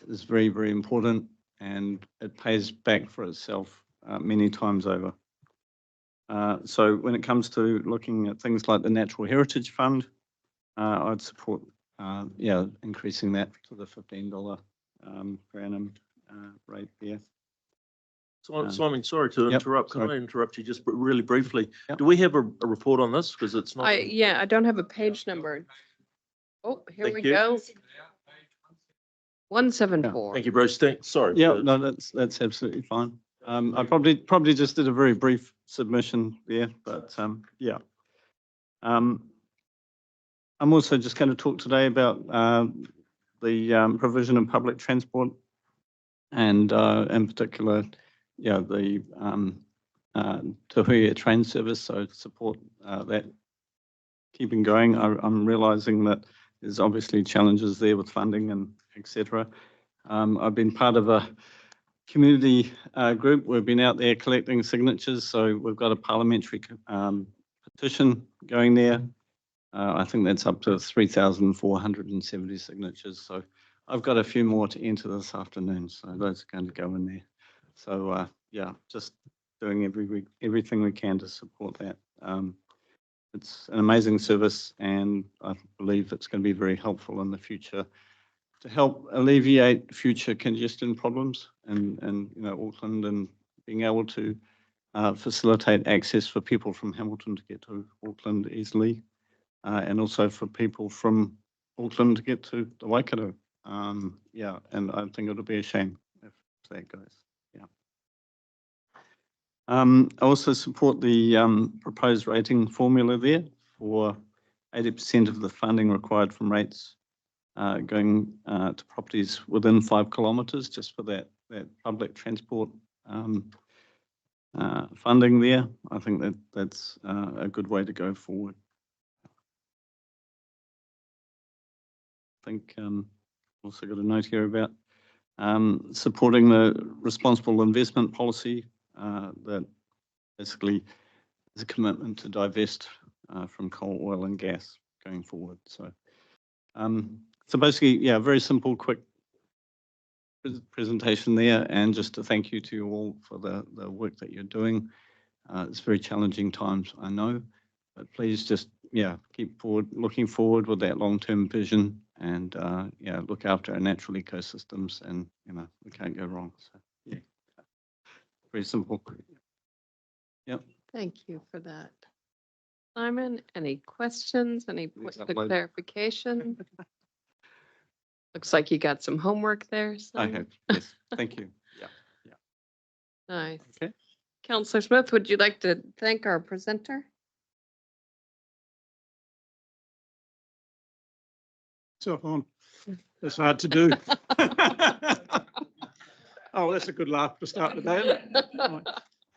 is very, very important, and it pays back for itself many times over. So when it comes to looking at things like the Natural Heritage Fund, I'd support, increasing that to the $15 per annum rate there. Simon, sorry to interrupt. Can I interrupt you just really briefly? Yep. Do we have a report on this? Because it's not. I don't have a page number. Oh, here Thank we you. go. 174. Thank you, Bruce. Sorry. Yeah, no, that's absolutely fine. I probably just did a very brief submission there, but yeah. I'm also just going to talk today about the provision of public transport, and in particular, the Tuateawa train service. So support that keeping going. I'm realising that there's obviously challenges there with funding and etc. I've been part of a community group. We've been out there collecting signatures, so we've got a parliamentary petition going there. I think that's up to 3,470 signatures. So I've got a few more to enter this afternoon, so those are going to go in there. So yeah, just doing everything we can to support that. It's an amazing service, and I believe it's going to be very helpful in the future to help alleviate future congestion problems in Auckland, and being able to facilitate access for people from Hamilton to get to Auckland easily, and also for people from Auckland to get to the Waikato. Yeah, and I think it'll be a shame if that goes. Yeah. I also support the proposed rating formula there for 80% of the funding required from rates going to properties within 5 kilometres, just for that public transport funding there. I think that's a good way to go forward. I think also got a note here about supporting the responsible investment policy that basically is a commitment to divest from coal, oil and gas going forward. So, so basically, yeah, very simple, quick presentation there, and just to thank you to you all for the work that you're doing. It's very challenging times, I know, but please just, yeah, keep looking forward with that long-term vision, and yeah, look after our natural ecosystems, and you know, we can't go wrong. So yeah, very simple. Yep. Thank you for that. Simon, any questions, any points of clarification? Looks like you got some homework there, I Simon. have, yes, thank you. Yeah, yeah. Nice. Okay. Councillor Smith, would you like to thank our presenter? Self on. That's hard to do. Oh, that's a good laugh to start the day, isn't it? Right.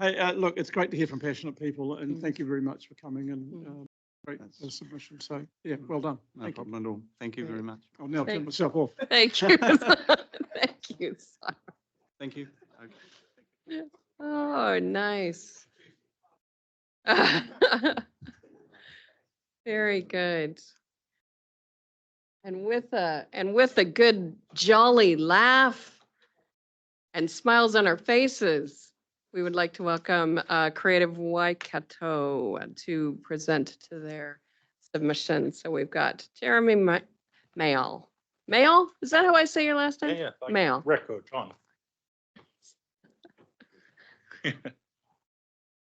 Hey, look, it's great to hear from passionate people, and thank you very much for coming, and great submission. So, yeah, well done. No problem at all. Thank you very much. I'll now turn myself off. Thank you. Thank you, Simon. Thank you. Okay. Oh, nice. Very good. And with a good jolly laugh and smiles on our faces, we would like to welcome Creative Waikato to present to their submission. So we've got Jeremy Mayall. Mayall? Is that how I say your last name? Yeah. Mayall. Record time.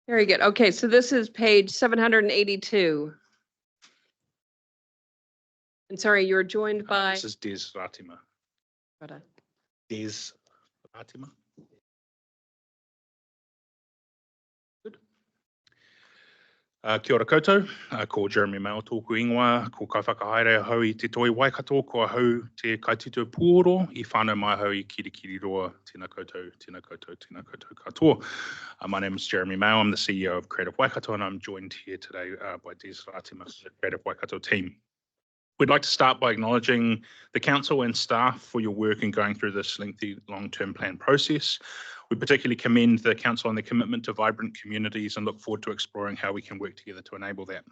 Very good. Okay, so this is page 782. And sorry, you're joined by? This is Des Ratima. Des Ratima. Good. Kia ora koutou, ko Jeremy Mayall tōku ingoa, ko kai whakahaere hau I te toi Waikato, ko hau te kaitito puoro I whānau mai hau I kirikiri roa, tēnā koutou, tēnā koutou, tēnā koutou katoa. My name is Jeremy Mayall, I'm the CEO of Creative Waikato, and I'm joined here today by Des Ratima, the Creative Waikato team. We'd like to start by acknowledging the council and staff for your work in going through this lengthy long-term plan process. We particularly commend the council on their commitment to vibrant communities and look forward to exploring how we can work together to enable that.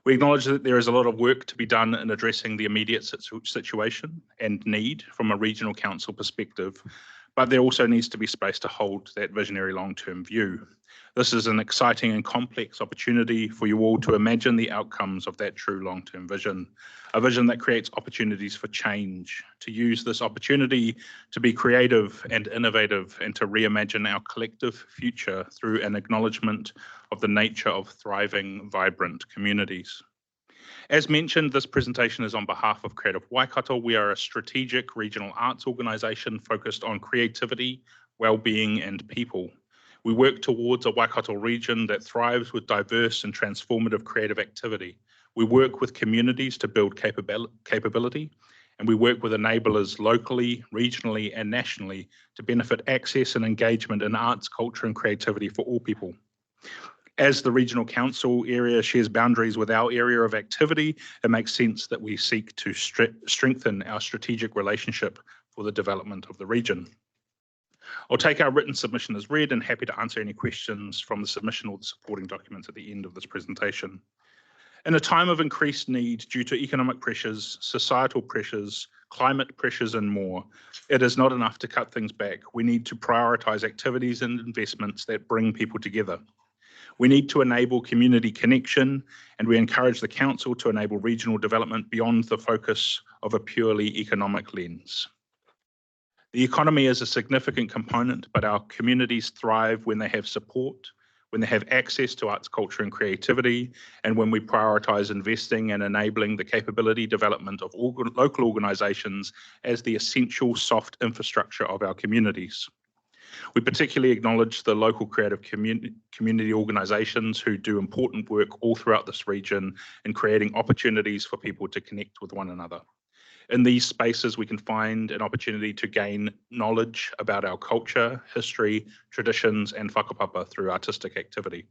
We acknowledge that there is a lot of work to be done in addressing the immediate situation and need from a regional council perspective, but there also needs to be space to hold that visionary long-term view. This is an exciting and complex opportunity for you all to imagine the outcomes of that true long-term vision, a vision that creates opportunities for change, to use this opportunity to be creative and innovative and to reimagine our collective future through an acknowledgement of the nature of thriving, vibrant communities. As mentioned, this presentation is on behalf of Creative Waikato. We are a strategic regional arts organisation focused on creativity, well-being and people. We work towards a Waikato region that thrives with diverse and transformative creative activity. We work with communities to build capability, and we work with enablers locally, regionally and nationally to benefit access and engagement in arts, culture and creativity for all people. As the regional council area shares boundaries with our area of activity, it makes sense that we seek to strengthen our strategic relationship for the development of the region. I'll take our written submission as read and happy to answer any questions from the submission or the supporting documents at the end of this presentation. In a time of increased need due to economic pressures, societal pressures, climate pressures and more, it is not enough to cut things back. We need to prioritise activities and investments that bring people together. We need to enable community connection, and we encourage the council to enable regional development beyond the focus of a purely economic lens. The economy is a significant component, but our communities thrive when they have support, when they have access to arts, culture and creativity, and when we prioritise investing and enabling the capability development of local organisations as the essential soft infrastructure of our communities. We particularly acknowledge the local creative community organisations who do important work all throughout this region in creating opportunities for people to connect with one another. In these spaces, we can find an opportunity to gain knowledge about our culture, history, traditions, and whakapapa through artistic activity.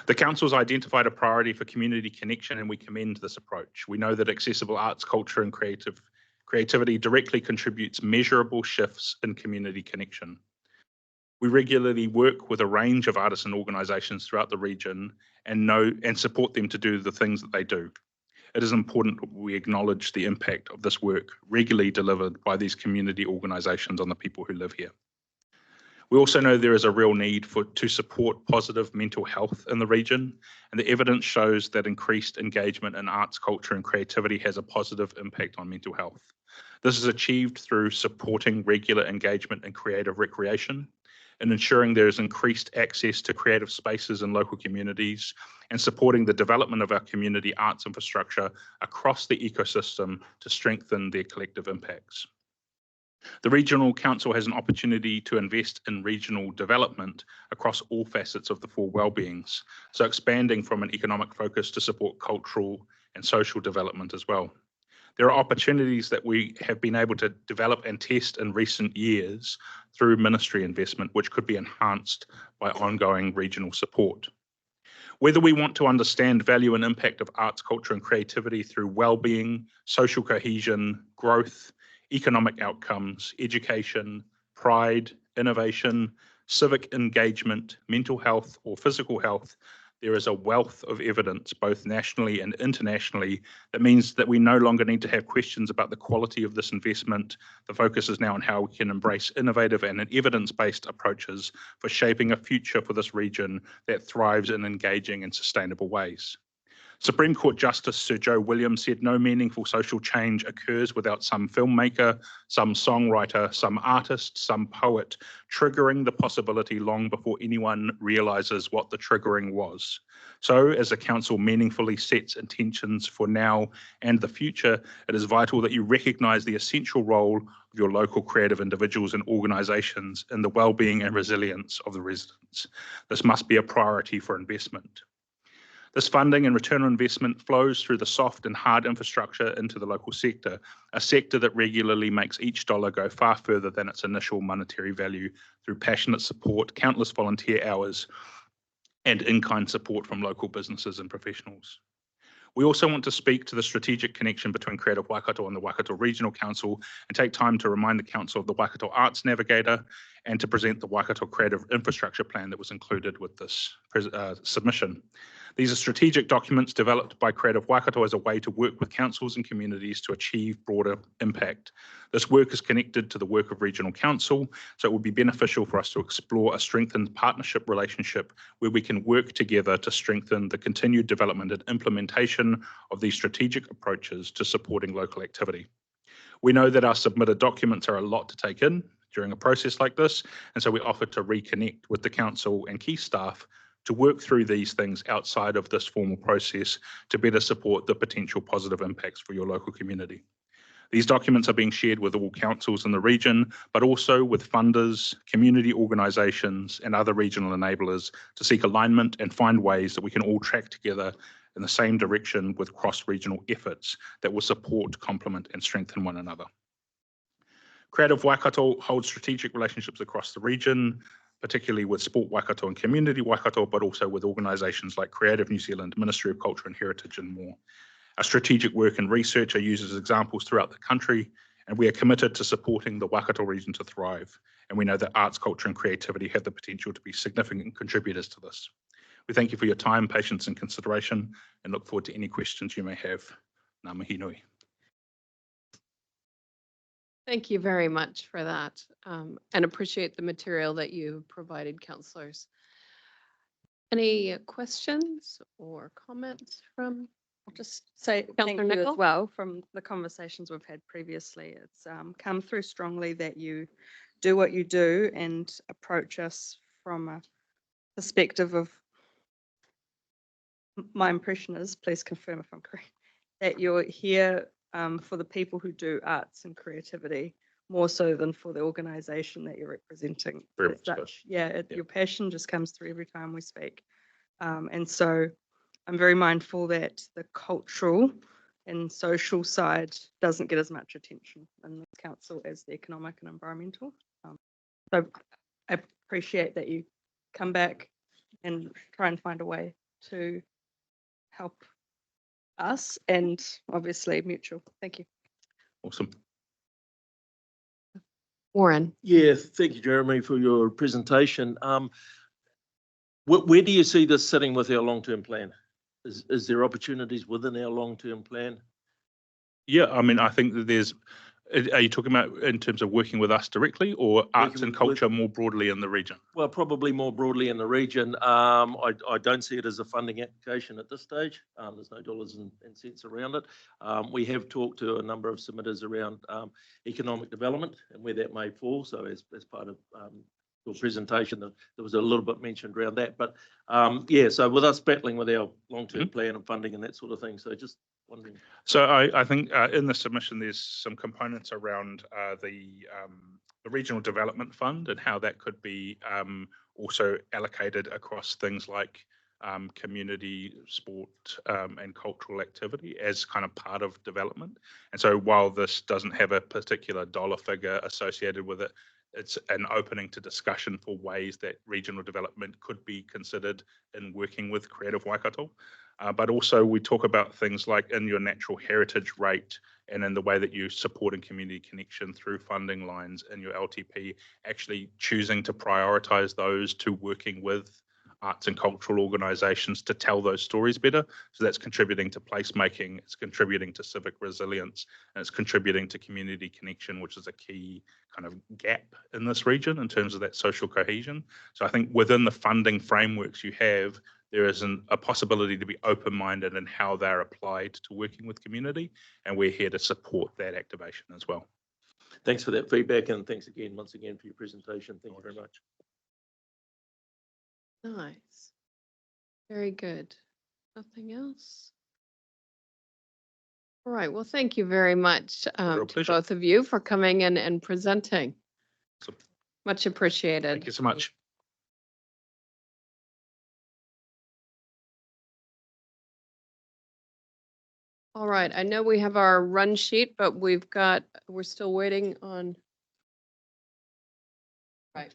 The Council's identified a priority for community connection, and we commend this approach. We know that accessible arts, culture, and creative Creativity directly contributes measurable shifts in community connection. We regularly work with a range of artisan organisations throughout the region and support them to do the things that they do. It is important that we acknowledge the impact of this work regularly delivered by these community organisations on the people who live here. We also know there is a real need to support positive mental health in the region, and the evidence shows that increased engagement in arts, culture and creativity has a positive impact on mental health. This is achieved through supporting regular engagement in creative recreation, and ensuring there is increased access to creative spaces in local communities, and supporting the development of our community arts infrastructure across the ecosystem to strengthen their collective impacts. The Regional Council has an opportunity to invest in regional development across all facets of the four wellbeings, so expanding from an economic focus to support cultural and social development as well. There are opportunities that we have been able to develop and test in recent years through ministry investment, which could be enhanced by ongoing regional support. Whether we want to understand value and impact of arts, culture and creativity through well-being, social cohesion, growth, economic outcomes, education, pride, innovation, civic engagement, mental health or physical health, there is a wealth of evidence, both nationally and internationally, that means that we no longer need to have questions about the quality of this investment. The focus is now on how we can embrace innovative and evidence-based approaches for shaping a future for this region that thrives in engaging and sustainable ways. Supreme Court Justice Sir Joe Williams said no meaningful social change occurs without some filmmaker, some songwriter, some artist, some poet triggering the possibility long before anyone realises what the triggering was. So as the Council meaningfully sets intentions for now and the future, it is vital that you recognise the essential role of your local creative individuals and organisations in the wellbeing and resilience of the residents. This must be a priority for investment. This funding and return on investment flows through the soft and hard infrastructure into the local sector, a sector that regularly makes each dollar go far further than its initial monetary value through passionate support, countless volunteer hours, and in-kind support from local businesses and professionals. We also want to speak to the strategic connection between Creative Waikato and the Waikato Regional Council and take time to remind the Council of the Waikato Arts Navigator and to present the Waikato Creative Infrastructure Plan that was included with this submission. These are strategic documents developed by Creative Waikato as a way to work with councils and communities to achieve broader impact. This work is connected to the work of Regional Council, so it would be beneficial for us to explore a strengthened partnership relationship where we can work together to strengthen the continued development and implementation of these strategic approaches to supporting local activity. We know that our submitted documents are a lot to take in during a process like this, and so we offer to reconnect with the Council and key staff to work through these things outside of this formal process to better support the potential positive impacts for your local community. These documents are being shared with all councils in the region, but also with funders, community organisations and other regional enablers to seek alignment and find ways that we can all track together in the same direction with cross-regional efforts that will support, complement and strengthen one another. Creative Waikato holds strategic relationships across the region, particularly with Sport Waikato and Community Waikato, but also with organisations like Creative New Zealand, Ministry of Culture and Heritage and more. Our strategic work and research are used as examples throughout the country, and we are committed to supporting the Waikato region to thrive. And we know that arts, culture and creativity have the potential to be significant contributors to this. We thank you for your time, patience and consideration, and look forward to any questions you may have. Ngā mihi nui. Thank you very much for that, and appreciate the material that you provided, councillors. Any questions or comments from? I'll just say thank you as well. From the conversations we've had previously, it's come through strongly that you do what you do and approach us from a perspective of, my impression is, please confirm if I'm correct, that you're here for the people who do arts and creativity more so than for the organisation that you're representing. Very much so. Your passion just comes through every time we speak. And so I'm very mindful that the cultural and social side doesn't get as much attention in the council as the economic and environmental. So I appreciate that you come back and try and find a way to help us and obviously mutual. Thank you. Awesome. Warren. Yeah, thank you, Jeremy, for your presentation. Where do you see this sitting with our long-term plan? Is there opportunities within our long-term plan? Yeah, I mean, I think that are you talking about in terms of working with us directly or arts and culture more broadly in the region? Well, probably more broadly in the region. I don't see it as a funding application at this stage. There's no dollars and cents around it. We have talked to a number of submitters around economic development and where that may fall. So as part of your presentation, there was a little bit mentioned around that. But yeah, so with us battling with our long-term plan and funding and that sort of thing. So just wondering. So I think in the submission, there's some components around the Regional Development Fund and how that could be also allocated across things like community, sport and cultural activity as kind of part of development. And so while this doesn't have a particular dollar figure associated with it, it's an opening to discussion for ways that regional development could be considered in working with Creative Waikato. But also we talk about things like in your natural heritage rate and in the way that you support in community connection through funding lines in your LTP, actually choosing to prioritize those to working with arts and cultural organisations to tell those stories better. So that's contributing to placemaking, it's contributing to civic resilience, and it's contributing to community connection, which is a key kind of gap in this region in terms of that social cohesion. So I think within the funding frameworks you have, there is a possibility to be open-minded in how they're applied to working with community, and we're here to support that activation as well. Thanks for that feedback, and thanks again, once again, for your presentation. Thank you very much. Nice. Very good. Nothing else? All right. Well, thank you very much to both of you for coming in and presenting. Awesome. Much appreciated. Thank you so much. All right. I know we have our run sheet, but we're still waiting on. Right.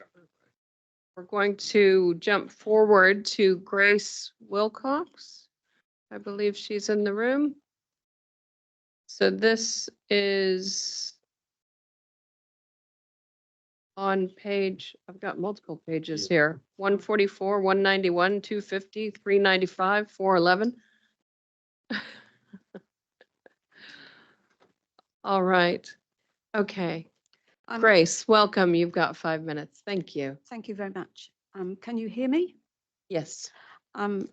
We're going to jump forward to Grace Wilcox. I believe she's in the room. So this is on page, I've got multiple pages here. 144, 191, 250, 395, 411. All right. Okay. Grace, welcome. You've got 5 minutes. Thank you. Thank you very much. Can you hear me? Yes. I'm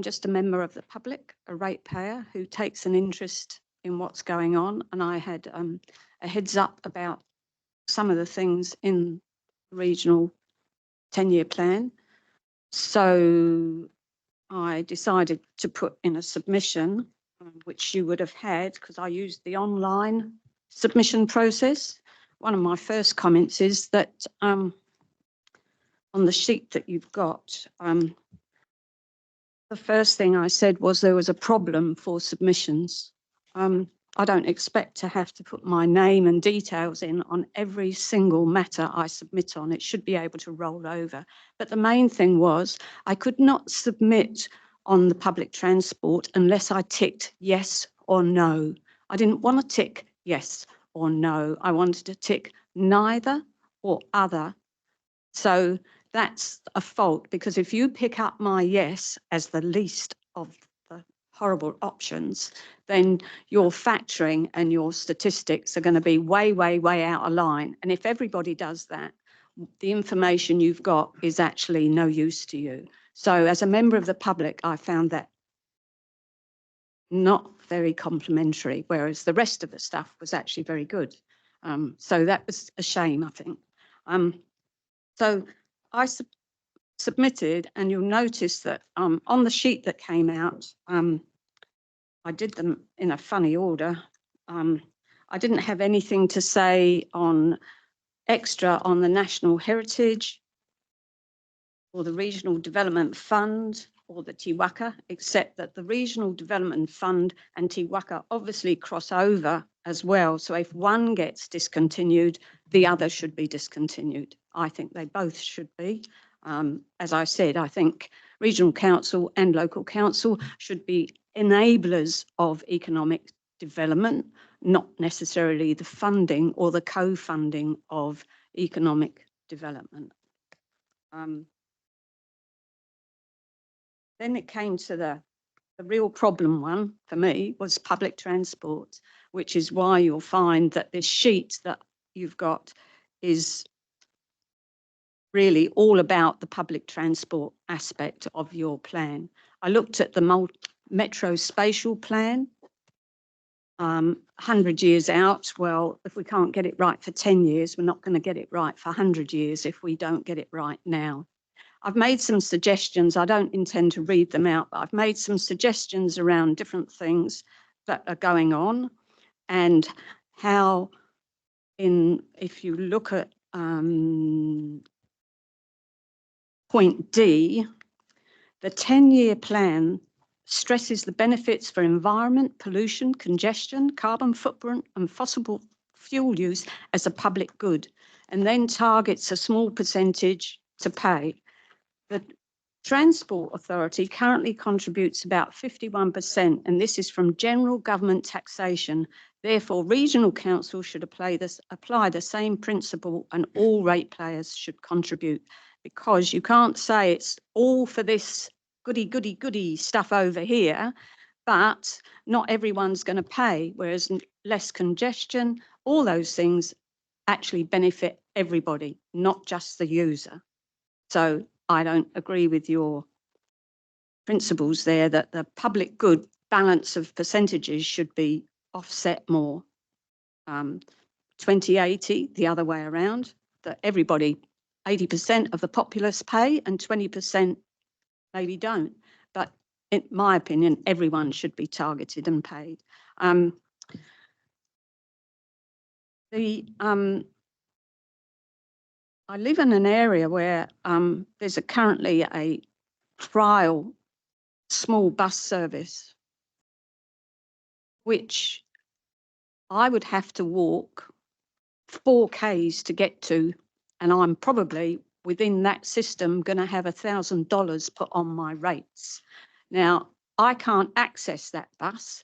just a member of the public, a ratepayer who takes an interest in what's going on. And I had a heads up about some of the things in the regional 10-year plan. So I decided to put in a submission, which you would have had because I used the online submission process. One of my first comments is that on the sheet that you've got, the first thing I said was there was a problem for submissions. I don't expect to have to put my name and details in on every single matter I submit on. It should be able to roll over. But the main thing was I could not submit on the public transport unless I ticked yes or no. I didn't want to tick yes or no. I wanted to tick neither or other. So that's a fault because if you pick up my yes as the least of the horrible options, then your factoring and your statistics are going to be way, way, way out of line. And if everybody does that, the information you've got is actually no use to you. So as a member of the public, I found that not very complimentary, whereas the rest of the stuff was actually very good. So that was a shame, I think. So I submitted, and you'll notice that on the sheet that came out, I did them in a funny order. I didn't have anything to say on extra on the National Heritage or the Regional Development Fund or the Tiwaka, except that the Regional Development Fund and Tiwaka obviously cross over as well. So if one gets discontinued, the other should be discontinued. I think they both should be. As I said, I think regional council and local council should be enablers of economic development, not necessarily the funding or the co-funding of economic development. Then it came to the real problem one for me was public transport, which is why you'll find that this sheet that you've got is really all about the public transport aspect of your plan. I looked at the Metro Spatial Plan, 100 years out. Well, if we can't get it right for 10 years, we're not going to get it right for 100 years if we don't get it right now. I've made some suggestions. I don't intend to read them out, but I've made some suggestions around different things that are going on and how if you look at point D, the 10-year plan stresses the benefits for environment, pollution, congestion, carbon footprint and fossil fuel use as a public good, and then targets a small percentage to pay. The Transport Authority currently contributes about 51%, and this is from general government taxation. Therefore, regional councils should apply the same principle and all ratepayers should contribute, because you can't say it's all for this goody stuff over here, but not everyone's going to pay, whereas less congestion, all those things actually benefit everybody, not just the user. So I don't agree with your principles there that the public good balance of percentages should be offset more. 2080, the other way around, that everybody, 80% of the populace pay and 20% maybe don't. But in my opinion, everyone should be targeted and paid. I live in an area where there's currently a trial small bus service, which I would have to walk 4 k's to get to, and I'm probably within that system going to have $1,000 put on my rates. Now, I can't access that bus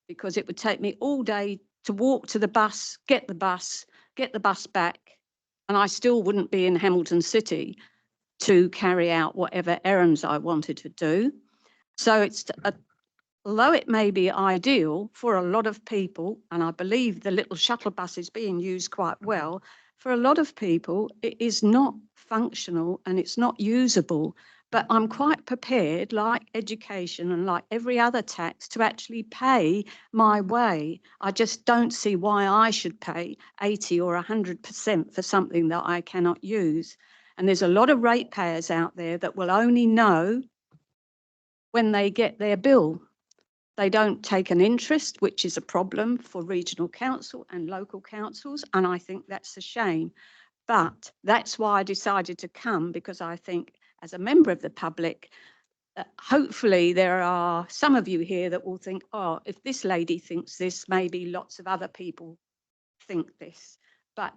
because it would take me all day to walk to the bus, get the bus back, and I still wouldn't be in Hamilton City to carry out whatever errands I wanted to do. So although it may be ideal for a lot of people, and I believe the little shuttle bus is being used quite well, for a lot of people, it is not functional and it's not usable. But I'm quite prepared, like education and like every other tax, to actually pay my way. I just don't see why I should pay 80 or 100% for something that I cannot use. And there's a lot of ratepayers out there that will only know when they get their bill. They don't take an interest, which is a problem for regional council and local councils, and I think that's a shame. But that's why I decided to come, because I think as a member of the public, hopefully there are some of you here that will think, oh, if this lady thinks this, maybe lots of other people think this. But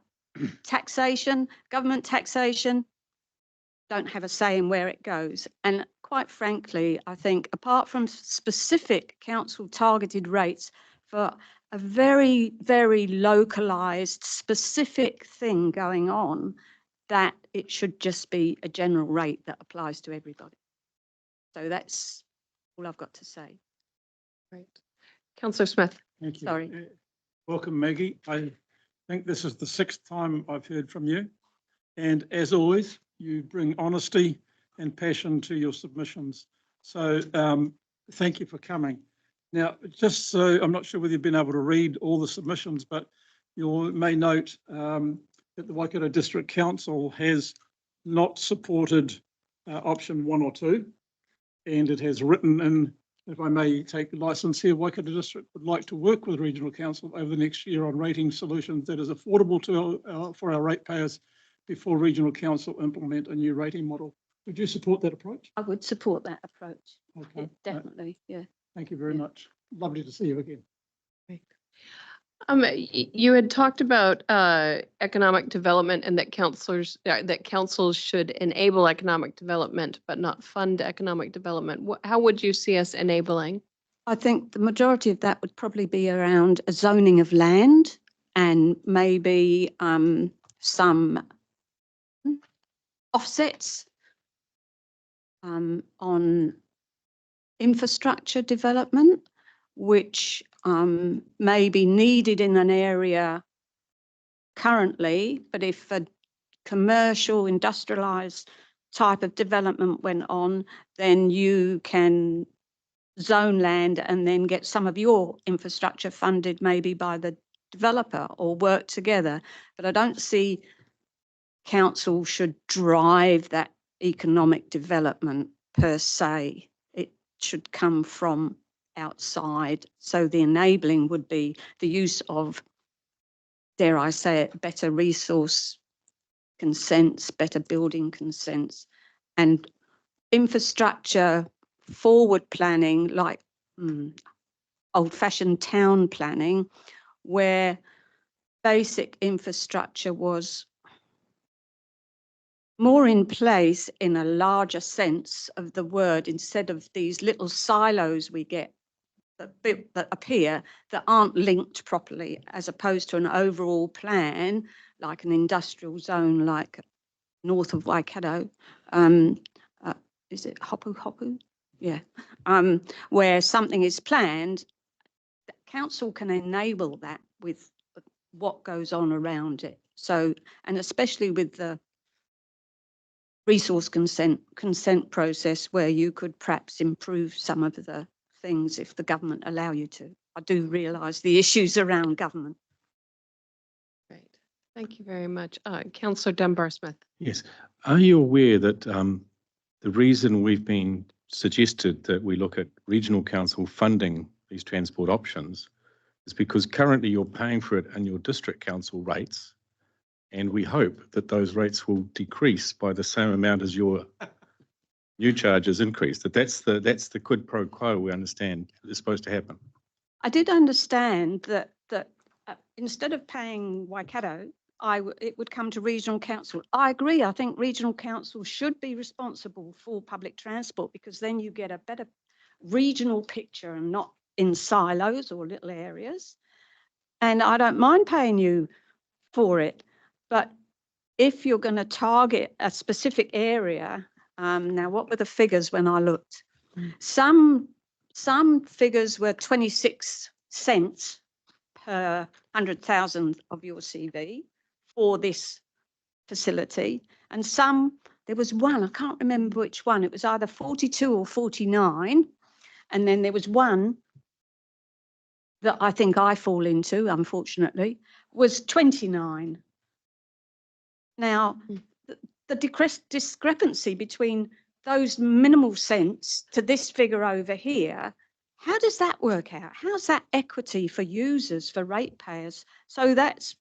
taxation, government taxation, don't have a say in where it goes. And quite frankly, I think apart from specific council targeted rates for a very, very localised, specific thing going on, that it should just be a general rate that applies to everybody. So that's all I've got to say. Right. Councillor Smith. Thank you. Sorry. Welcome, Maggie. I think this is the 6th time I've heard from you. And as always, you bring honesty and passion to your submissions. So thank you for coming. Now, just so I'm not sure whether you've been able to read all the submissions, but you may note that the Waikato District Council has not supported option 1 or 2, and it has written in, if I may take license here, Waikato District would like to work with Regional Council over the next year on rating solutions that is affordable to for our ratepayers before Regional Council implement a new rating model. Would you support that approach? I would support that approach. Okay. Yeah, definitely, yeah. Thank you very much. Lovely to see you again. You had talked about economic development and that councils should enable economic development but not fund economic development. How would you see us enabling? I think the majority of that would probably be around a zoning of land and maybe some offsets on infrastructure development, which may be needed in an area currently, but if a commercial industrialized type of development went on, then you can zone land and then get some of your infrastructure funded maybe by the developer or work together. But I don't see council should drive that economic development per se. It should come from outside. So the enabling would be the use of, dare I say it, better resource consents, better building consents, and infrastructure forward planning, like old-fashioned town planning, where basic infrastructure was more in place in a larger sense of the word, instead of these little silos we get that appear that aren't linked properly, as opposed to an overall plan like an industrial zone like north of Waikato. Is it Hopu? Yeah. Where something is planned, the council can enable that with what goes on around it. So, and especially with the resource consent process, where you could perhaps improve some of the things if the government allow you to. I do realise the issues around government. Great. Thank you very much. Councillor Dunbar-Smith. Yes. Are you aware that the reason we've been suggested that we look at regional council funding these transport options is because currently you're paying for it in your district council rates, and we hope that those rates will decrease by the same amount as your new charges increase. That's the quid pro quo we understand is supposed to happen. I did understand that instead of paying Waikato, it would come to regional council. I agree. I think regional council should be responsible for public transport, because then you get a better regional picture and not in silos or little areas. And I don't mind paying you for it, but if you're going to target a specific area, now what were the figures when I looked? Some figures were 26 cents per 100,000 of your CV for this facility, and there was one, I can't remember which one, it was either 42 or 49, and then there was one that I think I fall into, unfortunately, was 29. Now, the discrepancy between those minimal cents to this figure over here, how does that work out? How's that equity for users, for ratepayers? So that's,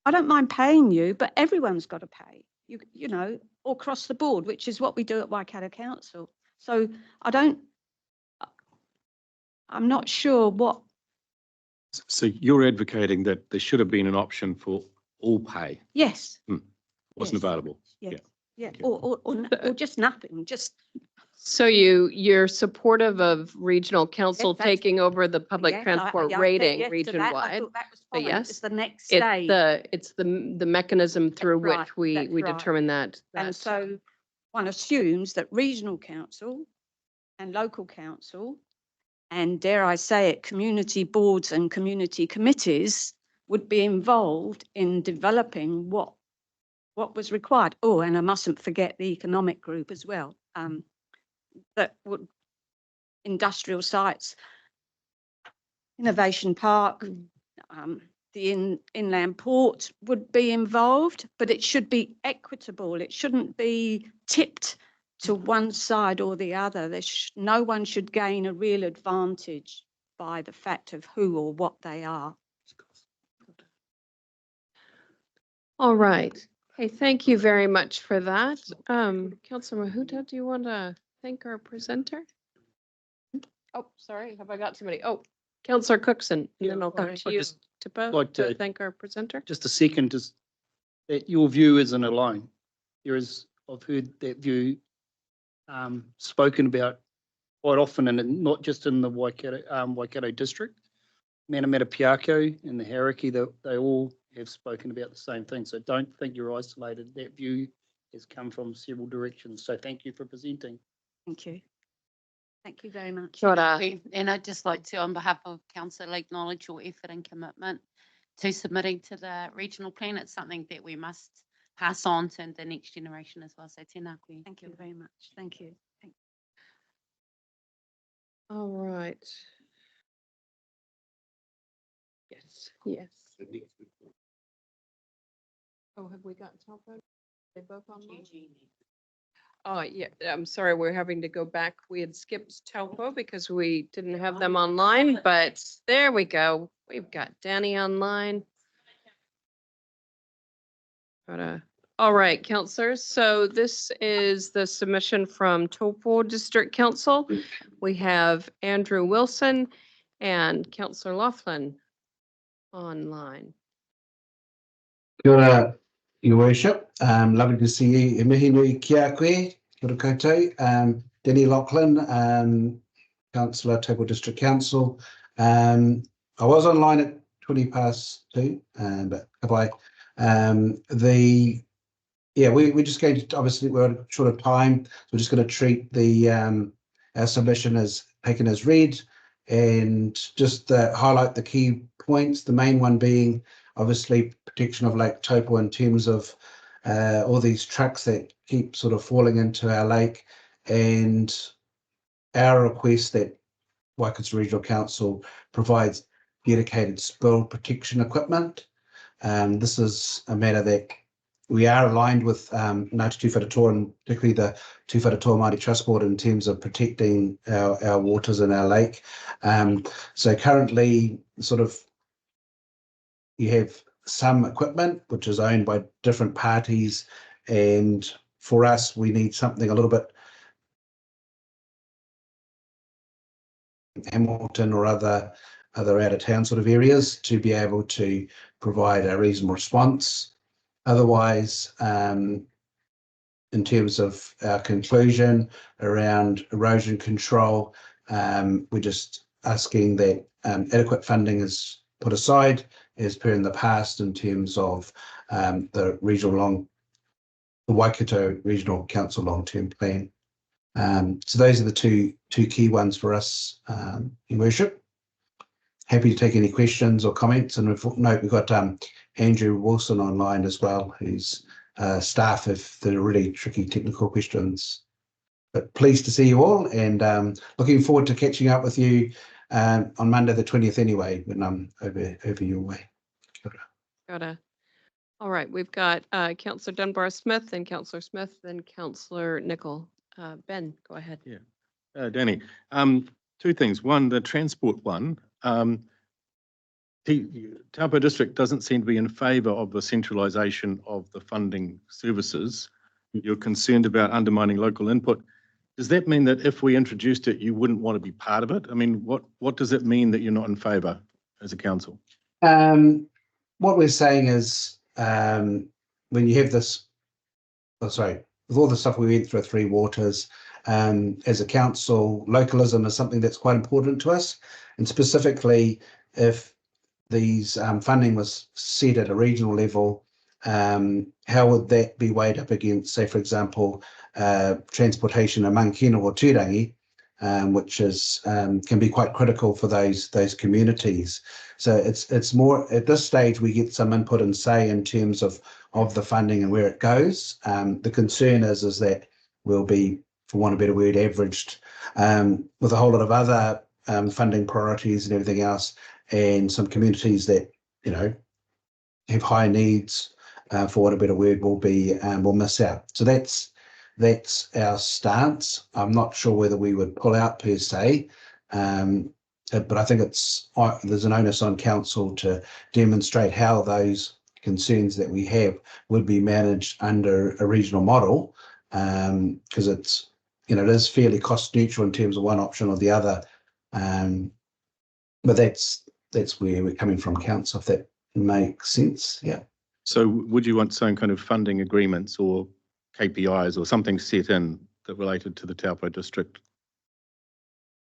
I don't mind paying you, but everyone's got to pay, you know, all across the board, which is what we do at Waikato Council. So I'm not sure what. So you're advocating that there should have been an option for all pay? Yes. Wasn't available? Yeah. Yeah. Or just nothing, just. So you're supportive of regional council taking over the public transport rating region-wide? But yes, it's the next stage. It's the mechanism through which we determine that. And so one assumes that regional council and local council, and dare I say it, community boards and community committees would be involved in developing what was required. Oh, and I mustn't forget the economic group as well. That would, industrial sites, innovation park, the inland port would be involved, but it should be equitable. It shouldn't be tipped to one side or the other. No one should gain a real advantage by the fact of who or what they are. All right. Hey, thank you very much for that. Councillor Mahuta, do you want to thank our presenter? Oh, sorry, have I got somebody? Oh, Councillor Cookson, and then I'll come to you to thank our presenter. Just a second, just that your view isn't alone. I've heard that view spoken about quite often, and not just in the Waikato district. Manamata Piako and the Hauraki, they all have spoken about the same thing. So don't think you're isolated. That view has come from several directions. So thank you for presenting. Thank you. Thank you very much. Kia ora. And I'd just like to, on behalf of council, acknowledge your effort and commitment to submitting to the regional plan. It's something that we must pass on to the next generation as well. So tēnā koe. Thank you very much. Thank you. All right. Yes, yes. Oh, have we got Taupō? They both online? Oh, yeah, I'm sorry, we're having to go back. We had skipped Taupō because we didn't have them online, but there we go. We've got Danny online. All right, councillors. So this is the submission from Taupō District Council. We have Andrew Wilson and Councillor Loughlin online. Kia ora, Your Worship. Lovely to see you. E mihi nui kia koe. Kia ora koutou. Denis Loughlin, Councillor, Taupō District Council. I was online at 2:20, but goodbye. We're just going to, obviously we're short of time, so we're just going to treat the our submission as taken as read and just highlight the key points. The main one being obviously protection of Lake Taupō in terms of all these trucks that keep sort of falling into our lake, and our request that Waikato Regional Council provides dedicated spill protection equipment. This is a matter that we are aligned with Ngāti Tuwhatatoa, and particularly the Tuwhatatoa Māori Trust Board, in terms of protecting our waters and our lake. So currently, sort of, you have some equipment which is owned by different parties, and for us, we need something a little bit Hamilton or other out of town sort of areas to be able to provide a reasonable response. Otherwise, in terms of our conclusion around erosion control, we're just asking that adequate funding is put aside as per in the past in terms of the Waikato Regional Council long-term plan. So those are the two key ones for us, Your Worship. Happy to take any questions or comments, and we've got Andrew Wilson online as well, who's staff if there are really tricky technical questions. But pleased to see you all, and looking forward to catching up with you on Monday the 20th anyway, when I'm over your way. Got it. All right, we've got Councillor Dunbar Smith, and Councillor Smith, then Councillor Nicol. Ben, go ahead. Yeah, Danny, two things. One, the transport one. Taupō District doesn't seem to be in favour of the centralisation of the funding services. You're concerned about undermining local input. Does that mean that if we introduced it, you wouldn't want to be part of it? I mean, what does it mean that you're not in favour as a council? What we're saying is, when you have this, with all the stuff we went through Three Waters, as a council, localism is something that's quite important to us. And specifically, if these funding was set at a regional level, how would that be weighed up against, say, for example, transportation among kino or tūrangi, which is can be quite critical for those communities. So it's more at this stage we get some input and say in terms of the funding and where it goes. The concern is that we'll be, for want of a better word, averaged with a whole lot of other funding priorities and everything else, and some communities that have high needs, for want of a better word, will miss out. So that's our stance. I'm not sure whether we would pull out per se, but I think there's an onus on council to demonstrate how those concerns that we have would be managed under a regional model, because it is fairly cost neutral in terms of one option or the other. But that's where we're coming from, council, if that makes sense. Yeah. So would you want some kind of funding agreements or KPIs or something set in that related to the Taupō District?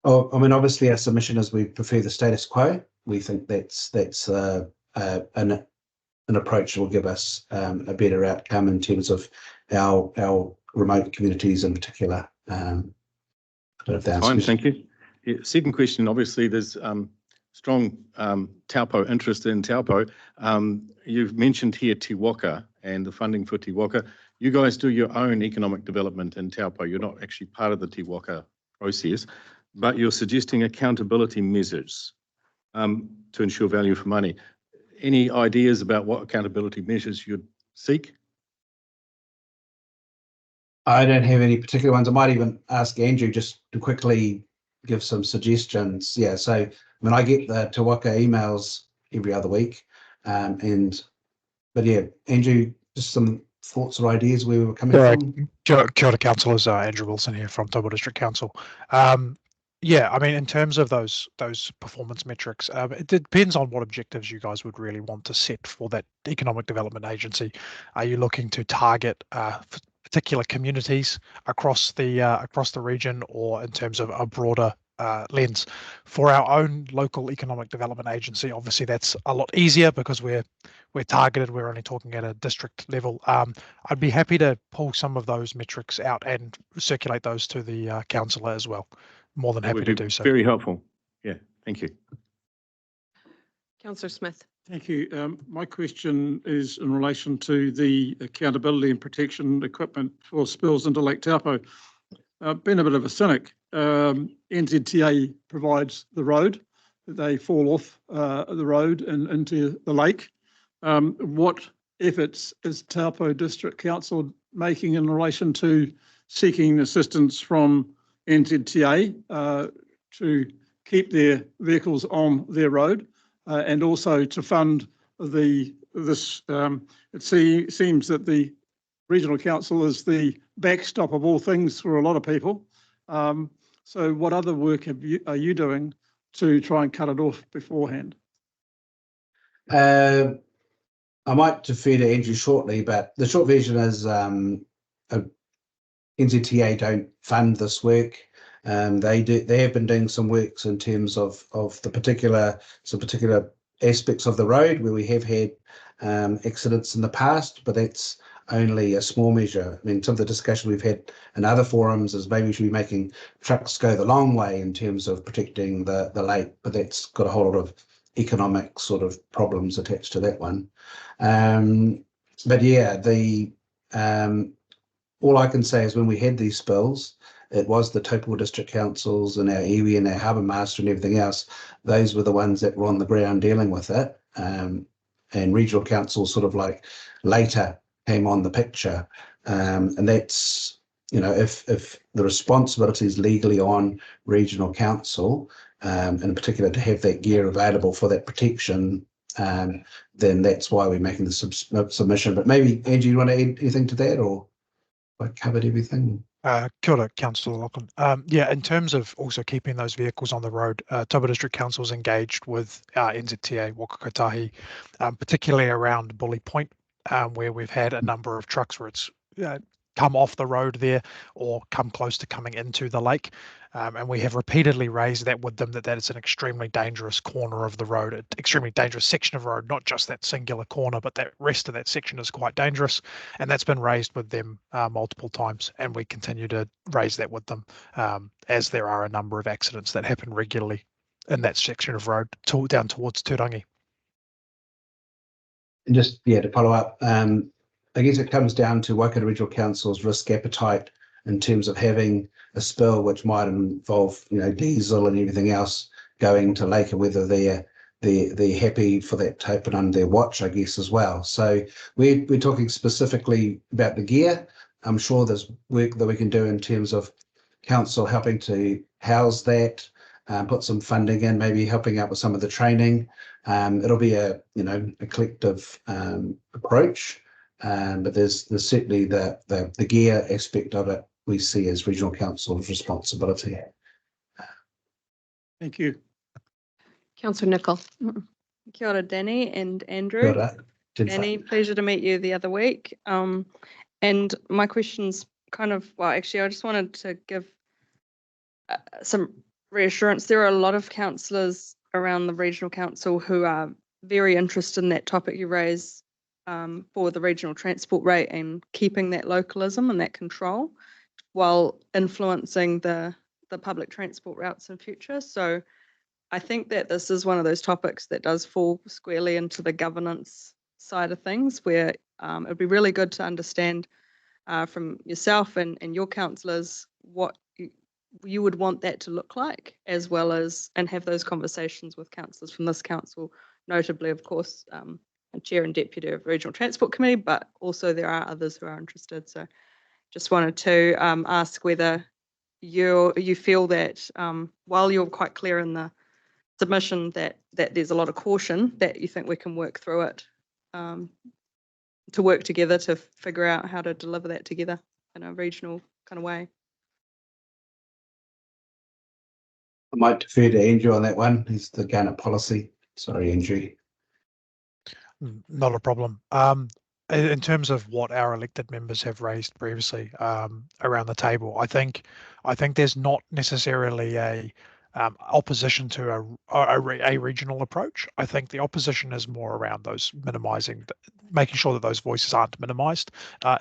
Oh, I mean, obviously our submission is we prefer the status quo. We think that's an an approach that will give us a better outcome in terms of our remote communities in particular. I don't know if that answers Fine, your thank you. Yeah, second question, obviously there's strong Taupō interest in Taupō. You've mentioned here Te Waka and the funding for Te Waka. You guys do your own economic development in Taupō. You're not actually part of the Te Waka process, but you're suggesting accountability measures to ensure value for money. Any ideas about what accountability measures you'd seek? I don't have any particular ones. I might even ask Andrew just to quickly give some suggestions. Yeah, so I mean, I get the Te Waka emails every other week, but yeah, Andrew, just some thoughts or ideas where we were coming from. Kia ora, councillors. Andrew Wilson here from Taupō District Council. Yeah, I mean, in terms of those performance metrics, it depends on what objectives you guys would really want to set for that economic development agency. Are you looking to target particular communities across the region, or in terms of a broader lens? For our own local economic development agency, obviously that's a lot easier because we're targeted. We're only talking at a district level. I'd be happy to pull some of those metrics out and circulate those to the councillor as well. More than happy to do so. Very helpful. Yeah, thank you. Councillor Smith. Thank you. My question is in relation to the accountability and protection equipment for spills into Lake Taupō. Been a bit of a cynic. NZTA provides the road. They fall off the road and into the lake. What efforts is Taupō District Council making in relation to seeking assistance from NZTA to keep their vehicles on their road, and also to fund this? It seems that the regional council is the backstop of all things for a lot of people. So what other work are you doing to try and cut it off beforehand? I might defer to Andrew shortly, but the short version is NZTA don't fund this work. They have been doing some works in terms of some particular aspects of the road where we have had accidents in the past, but that's only a small measure. I mean, some of the discussion we've had in other forums is maybe we should be making trucks go the long way in terms of protecting the lake, but that's got a whole lot of economic sort of problems attached to that one. But yeah, all I can say is when we had these spills, it was the Taupō District Councils and our iwi and our harbour master and everything else. Those were the ones that were on the ground dealing with it. And regional council sort of like later came on the picture. And that's, you know, if the responsibility is legally on regional council, in particular to have that gear available for that protection, then that's why we're making the submission. But maybe, Andrew, you want to add anything to that, or I covered everything? Kia ora, Councillor Loughlin. Yeah, in terms of also keeping those vehicles on the road, Taupō District Council is engaged with NZTA Wakakotahi, particularly around Bully Point, where we've had a number of trucks where it's come off the road there or come close to coming into the lake. And we have repeatedly raised that with them, that is an extremely dangerous corner of the road, an extremely dangerous section of road, not just that singular corner, but that rest of that section is quite dangerous. And that's been raised with them multiple times. And we continue to raise that with them as there are a number of accidents that happen regularly in that section of road down towards Turangi. And just, yeah, to follow up, I guess it comes down to Waikato Regional Council's risk appetite in terms of having a spill which might involve, you know, diesel and everything else going to lake, and whether they're happy for that to happen under their watch, I guess, as well. So we're talking specifically about the gear. I'm sure there's work that we can do in terms of council helping to house that, put some funding in, maybe helping out with some of the training. It'll be a collective approach. But there's certainly the gear aspect of it we see as regional council's responsibility. Thank you. Councillor Nicol. Kia ora, Danny and Andrew. Kia ora. Danny, pleasure to meet you the other week. And my question's kind of, well, actually, I just wanted to give some reassurance. There are a lot of councillors around the regional council who are very interested in that topic you raised, for the regional transport rate and keeping that localism and that control while influencing the public transport routes in future. So I think that this is one of those topics that does fall squarely into the governance side of things, where it'd be really good to understand from yourself and your councillors what you would want that to look like, as well as, and have those conversations with councillors from this council, notably, of course, a chair and deputy of Regional Transport Committee, but also there are others who are interested. So just wanted to ask whether you feel that while you're quite clear in the submission that there's a lot of caution, that you think we can work through it to work together to figure out how to deliver that together in a regional kind of way. I might defer to Andrew on that one. He's the Garnet policy. Sorry, Andrew. Not a problem. In terms of what our elected members have raised previously around the table, I think there's not necessarily a opposition to a regional approach. I think the opposition is more around those making sure that those voices aren't minimised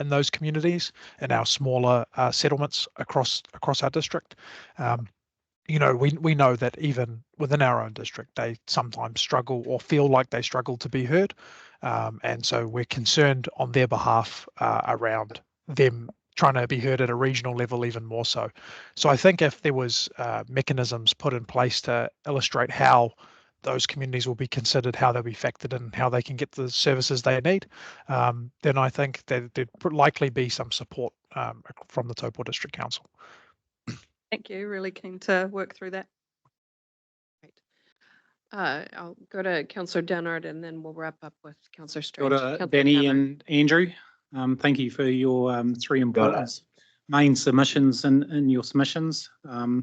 in those communities, in our smaller settlements across our district. You know, we know that even within our own district, they sometimes struggle or feel like they struggle to be heard. And so we're concerned on their behalf around them trying to be heard at a regional level even more so. So I think if there was mechanisms put in place to illustrate how those communities will be considered, how they'll be factored in, how they can get the services they need, then I think that there'd likely be some support from the Taupō District Council. Thank you. Really keen to work through that. I'll go to Councillor Dennard and then we'll wrap up with Councillor Strange. Councillor Danny Dennard. and Andrew, thank you for your three important main submissions in your submissions. I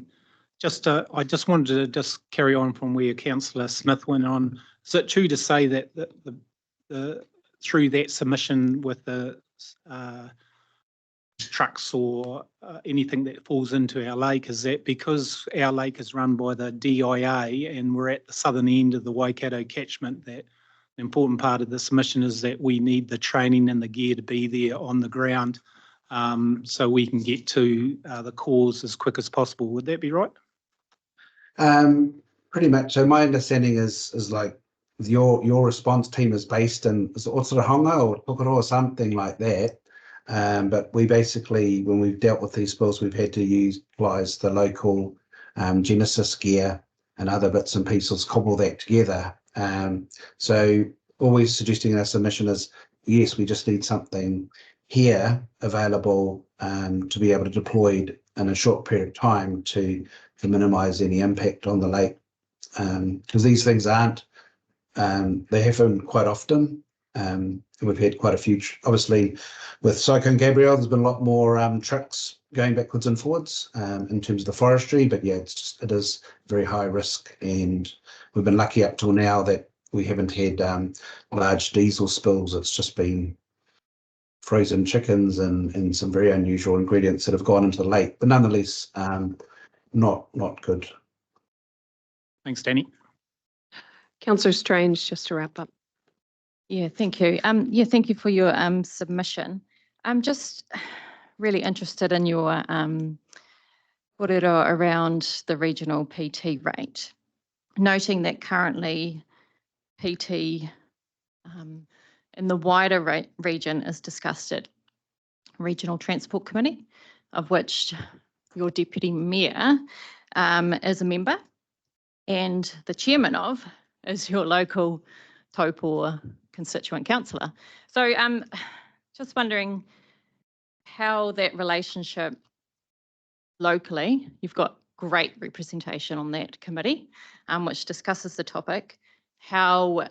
just wanted to carry on from where Councillor Smith went on. Is it true to say that through that submission with the trucks or anything that falls into our lake, is that because our lake is run by the DIA and we're at the southern end of the Waikato catchment, that the important part of the submission is that we need the training and the gear to be there on the ground so we can get to the cause as quick as possible. Would that be right? Pretty much. So my understanding is like your response team is based in Otorohanga or Tokoro or something like that. But we basically, when we've dealt with these spills, we've had to utilize the local Genesis gear and other bits and pieces, cobble that together. So all we're suggesting in our submission is, yes, we just need something here available to be able to deploy in a short period of time to minimise any impact on the lake. Because these things they happen quite often. We've had quite a few, obviously with Cyclone Gabrielle, there's been a lot more trucks going backwards and forwards in terms of the forestry, but yeah, it is very high risk, and we've been lucky up till now that we haven't had large diesel spills. It's just been frozen chickens and some very unusual ingredients that have gone into the lake, but nonetheless, not good. Thanks, Danny. Councillor Strange, just to wrap up. Yeah, thank you. Thank you for your submission. I'm just really interested in your kōrero around the regional PT rate, noting that currently PT in the wider region is discussed at Regional Transport Committee, of which your Deputy Mayor is a member, and the chairman of is your local Taupō constituent councillor. So just wondering how that relationship locally, you've got great representation on that committee, which discusses the topic, how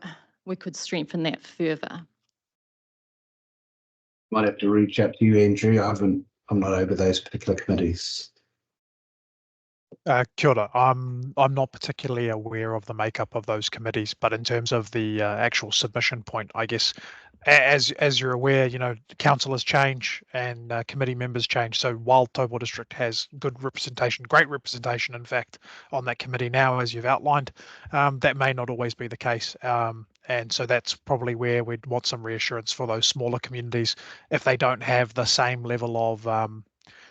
we could strengthen that further. Might have to reach out to you, Andrew. I'm not over those particular committees. Kia ora. I'm not particularly aware of the makeup of those committees, but in terms of the actual submission point, I guess, as you're aware, councillors change and committee members change. So while Taupō District has good representation, great representation, in fact, on that committee now, as you've outlined, that may not always be the case. And so that's probably where we'd want some reassurance for those smaller communities if they don't have the same level of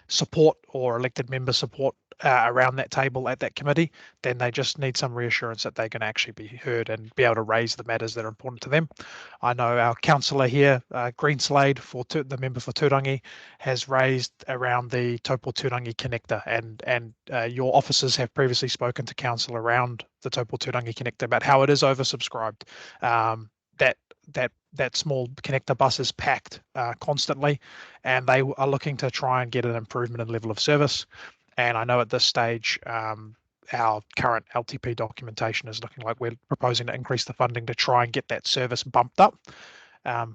support or elected member support around that table at that committee, then they just need some reassurance that they can actually be heard and be able to raise the matters that are important to them. I know our councillor here, Greenslade, the member for Turangi, has raised around the Taupō Turangi connector, and your officers have previously spoken to council around the Taupō Turangi connector about how it is oversubscribed. That small connector bus is packed constantly, and they are looking to try and get an improvement in level of service. And I know at this stage, our current LTP documentation is looking like we're proposing to increase the funding to try and get that service bumped up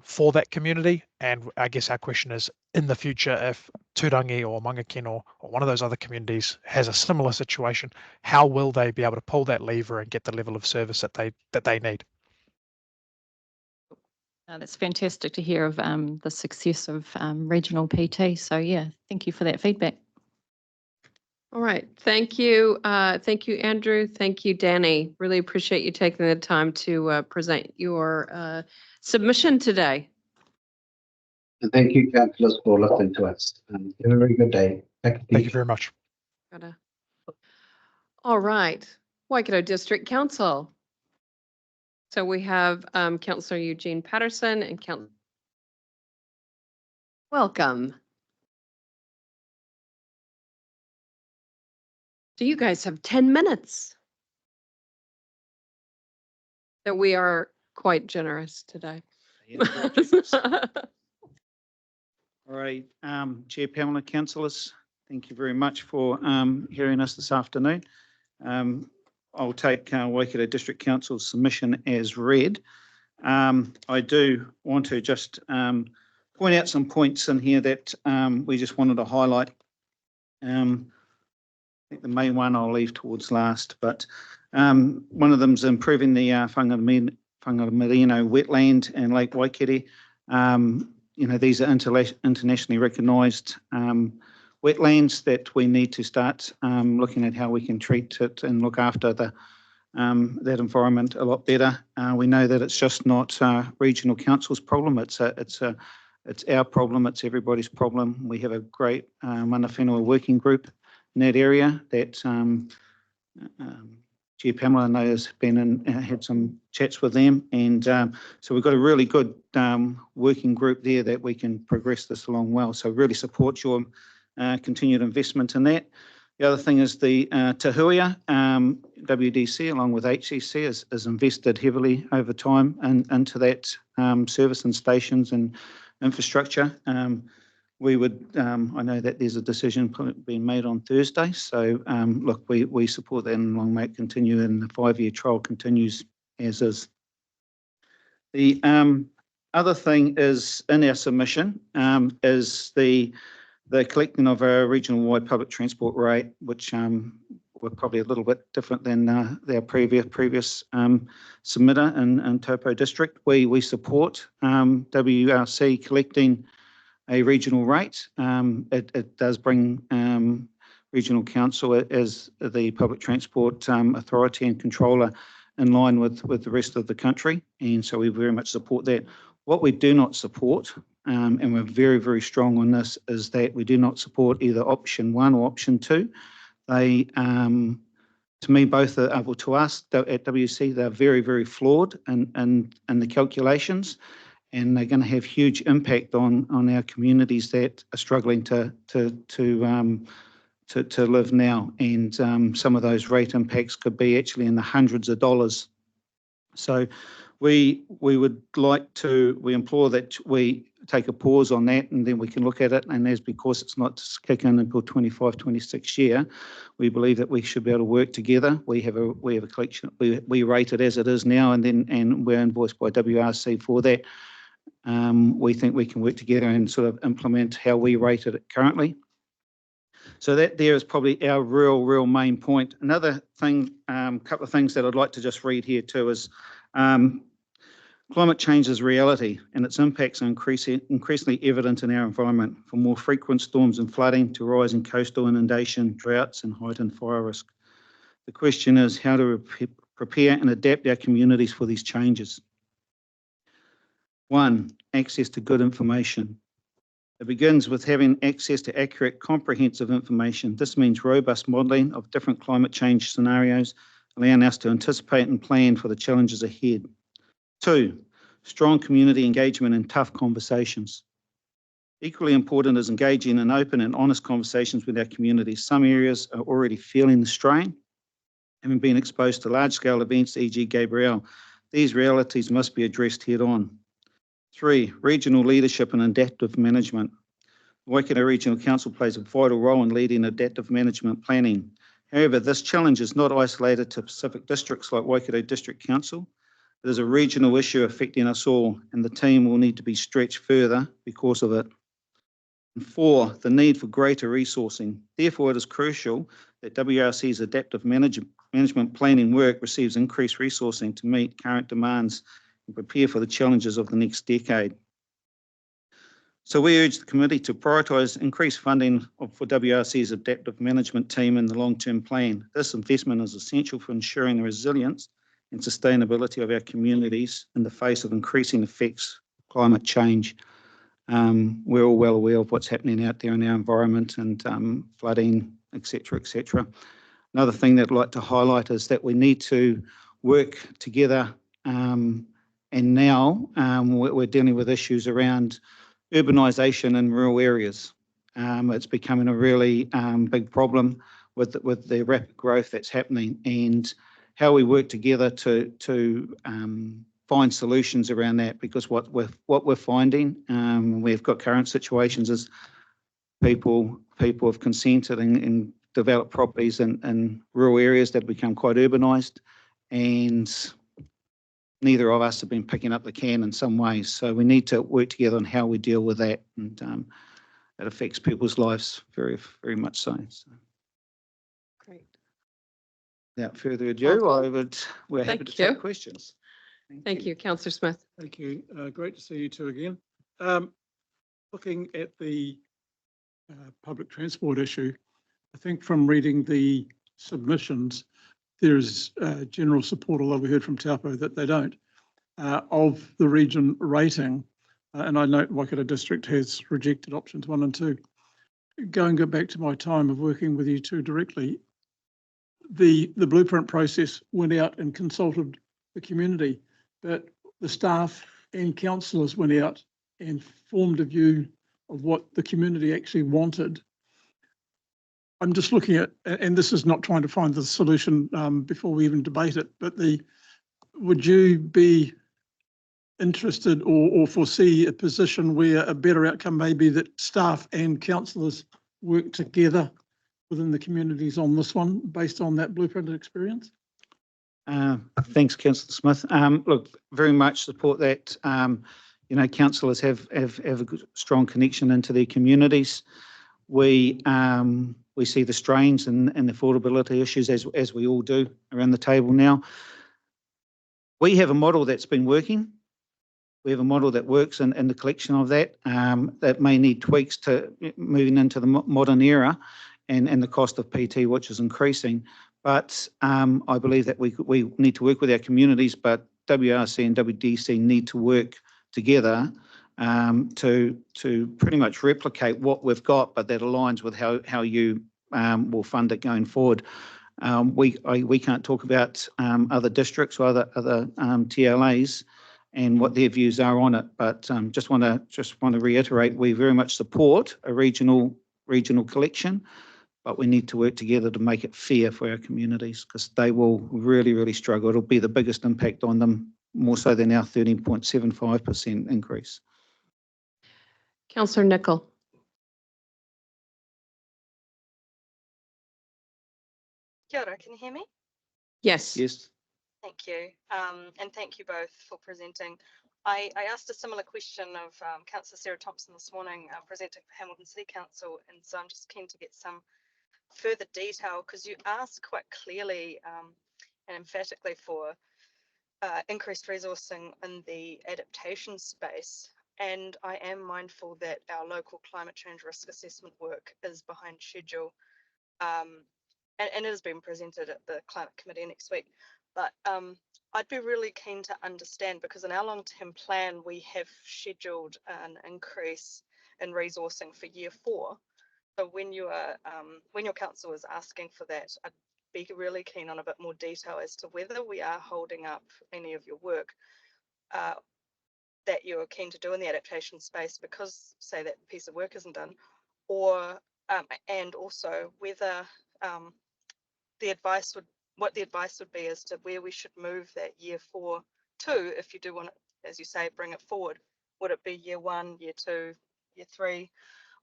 for that community. And I guess our question is, in the future, if Turangi or Mangaken or one of those other communities has a similar situation, how will they be able to pull that lever and get the level of service that they need? That's fantastic to hear of the success of regional PT. So yeah, thank you for that feedback. All right. Thank you. Thank you, Andrew. Thank you, Danny. Really appreciate you taking the time to present your submission today. And thank you, councillors, for listening to us. Have a very good day. Thank you very much. All right. Waikato District Council. So we have Councillor Eugene Paterson and welcome. So you guys have 10 minutes. That we are quite generous today. All right, Chair, Pamela, councillors, thank you very much for hearing us this afternoon. I'll take Waikato District Council's submission as read. I do want to just point out some points in here that we just wanted to highlight. I think the main one I'll leave towards last, but one of them is improving the Whangamarino wetland and Lake Waikere. These are internationally recognised wetlands that we need to start looking at how we can treat it and look after that environment a lot better. We know that it's just not regional council's problem. It's our problem. It's everybody's problem. We have a great mana whenua working group in that area that Chair Pamela knows has been and had some chats with them, and so we've got a really good working group there that we can progress this along well. So really support your continued investment in that. The other thing is the Tahuia WDC along with HCC has invested heavily over time into that service and stations and infrastructure. We would, I know that there's a decision being made on Thursday, so look, we support that and long may it continue, and the 5-year trial continues as is. The other thing is in our submission is the collecting of a regional-wide public transport rate, which were probably a little bit different than their previous submitter in Taupō District. We support WRC collecting a regional rate. It does bring regional council as the public transport authority and controller in line with the rest of the country, and so we very much support that. What we do not support, and we're very, very strong on this, is that we do not support either option 1 or option 2. They, to me, both are, well, to us at WC, they're very, very flawed in the calculations, and they're going to have huge impact on our communities that are struggling to live now. And some of those rate impacts could be actually in the hundreds of dollars. So we would like to, we implore that we take a pause on that, and then we can look at it. And as because it's not to kick in until 25, 26 year, we believe that we should be able to work together. We have a collection. We rate it as it is now, and we're invoiced by WRC for that. We think we can work together and sort of implement how we rate it currently. So that there is probably our real main point. Another thing, couple of things that I'd like to just read here too is climate change is reality, and its impacts are increasingly evident in our environment, from more frequent storms and flooding to rising coastal inundation, droughts and heightened fire risk. The question is how to prepare and adapt our communities for these changes. One, access to good information. It begins with having access to accurate, comprehensive information. This means robust modelling of different climate change scenarios, allowing us to anticipate and plan for the challenges ahead. Two, strong community engagement and tough conversations. Equally important is engaging in open and honest conversations with our communities. Some areas are already feeling the strain, having been exposed to large-scale events, e.g. Gabrielle. These realities must be addressed head-on. Three, regional leadership and adaptive management. The Waikato Regional Council plays a vital role in leading adaptive management planning. However, this challenge is not isolated to Pacific districts like Waikato District Council. It is a regional issue affecting us all, and the team will need to be stretched further because of it. And four, the need for greater resourcing. Therefore, it is crucial that WRC's adaptive management planning work receives increased resourcing to meet current demands and prepare for the challenges of the next decade. So we urge the committee to prioritise increased funding for WRC's adaptive management team in the long-term plan. This investment is essential for ensuring the resilience and sustainability of our communities in the face of increasing effects of climate change. We're all well aware of what's happening out there in our environment and flooding, etc., etc. Another thing that I'd like to highlight is that we need to work together, and now we're dealing with issues around urbanisation in rural areas. It's becoming a really big problem with the rapid growth that's happening, and how we work together to find solutions around that, because what we're finding, we've got current situations is people have consented and developed properties in rural areas that become quite urbanised, and neither of us have been picking up the can in some ways. So we need to work together on how we deal with that, and it affects people's lives very, very much so. Great. Without further ado, we're happy to take questions. Thank you, Councillor Smith. Thank you. Great to see you two again. Looking at the public transport issue, I think from reading the submissions, there is general support, although we heard from Taupō that they don't, of the region rating. And I note Waikato District has rejected options 1 and 2. Going back to my time of working with you two directly, the blueprint process went out and consulted the community, but the staff and councillors went out and formed a view of what the community actually wanted. I'm just looking at, and this is not trying to find the solution before we even debate it, but would you be interested or foresee a position where a better outcome may be that staff and councillors work together within the communities on this one based on that blueprint experience? Thanks, Councillor Smith. Look, very much support that. Councillors have a good, strong connection into their communities. We see the strains and affordability issues as we all do around the table now. We have a model that's been working. We have a model that works in the collection of that. That may need tweaks to moving into the modern era and the cost of PT, which is increasing. But I believe that we need to work with our communities, but WRC and WDC need to work together to pretty much replicate what we've got, but that aligns with how you will fund it going forward. We can't talk about other districts or other TLAs and what their views are on it, but just want to reiterate, we very much support a regional collection, but we need to work together to make it fair for our communities, because they will really, really struggle. It'll be the biggest impact on them, more so than our 13.75% increase. Councillor Nicol. Kia ora, can you hear me? Yes. Yes. Thank you. And thank you both for presenting. I asked a similar question of Councillor Sarah Thomson this morning, presenting for Hamilton City Council, and so I'm just keen to get some further detail, because you asked quite clearly and emphatically for increased resourcing in the adaptation space. And I am mindful that our local climate change risk assessment work is behind schedule, and it has been presented at the Climate Committee next week. But I'd be really keen to understand, because in our long-term plan, we have scheduled an increase in resourcing for year 4. So when you are, when your council is asking for that, I'd be really keen on a bit more detail as to whether we are holding up any of your work that you're keen to do in the adaptation space because, say, that piece of work isn't done, or and also whether what the advice would be as to where we should move that year 4 to, if you do want to, as you say, bring it forward. Would it be year 1, year 2, year 3,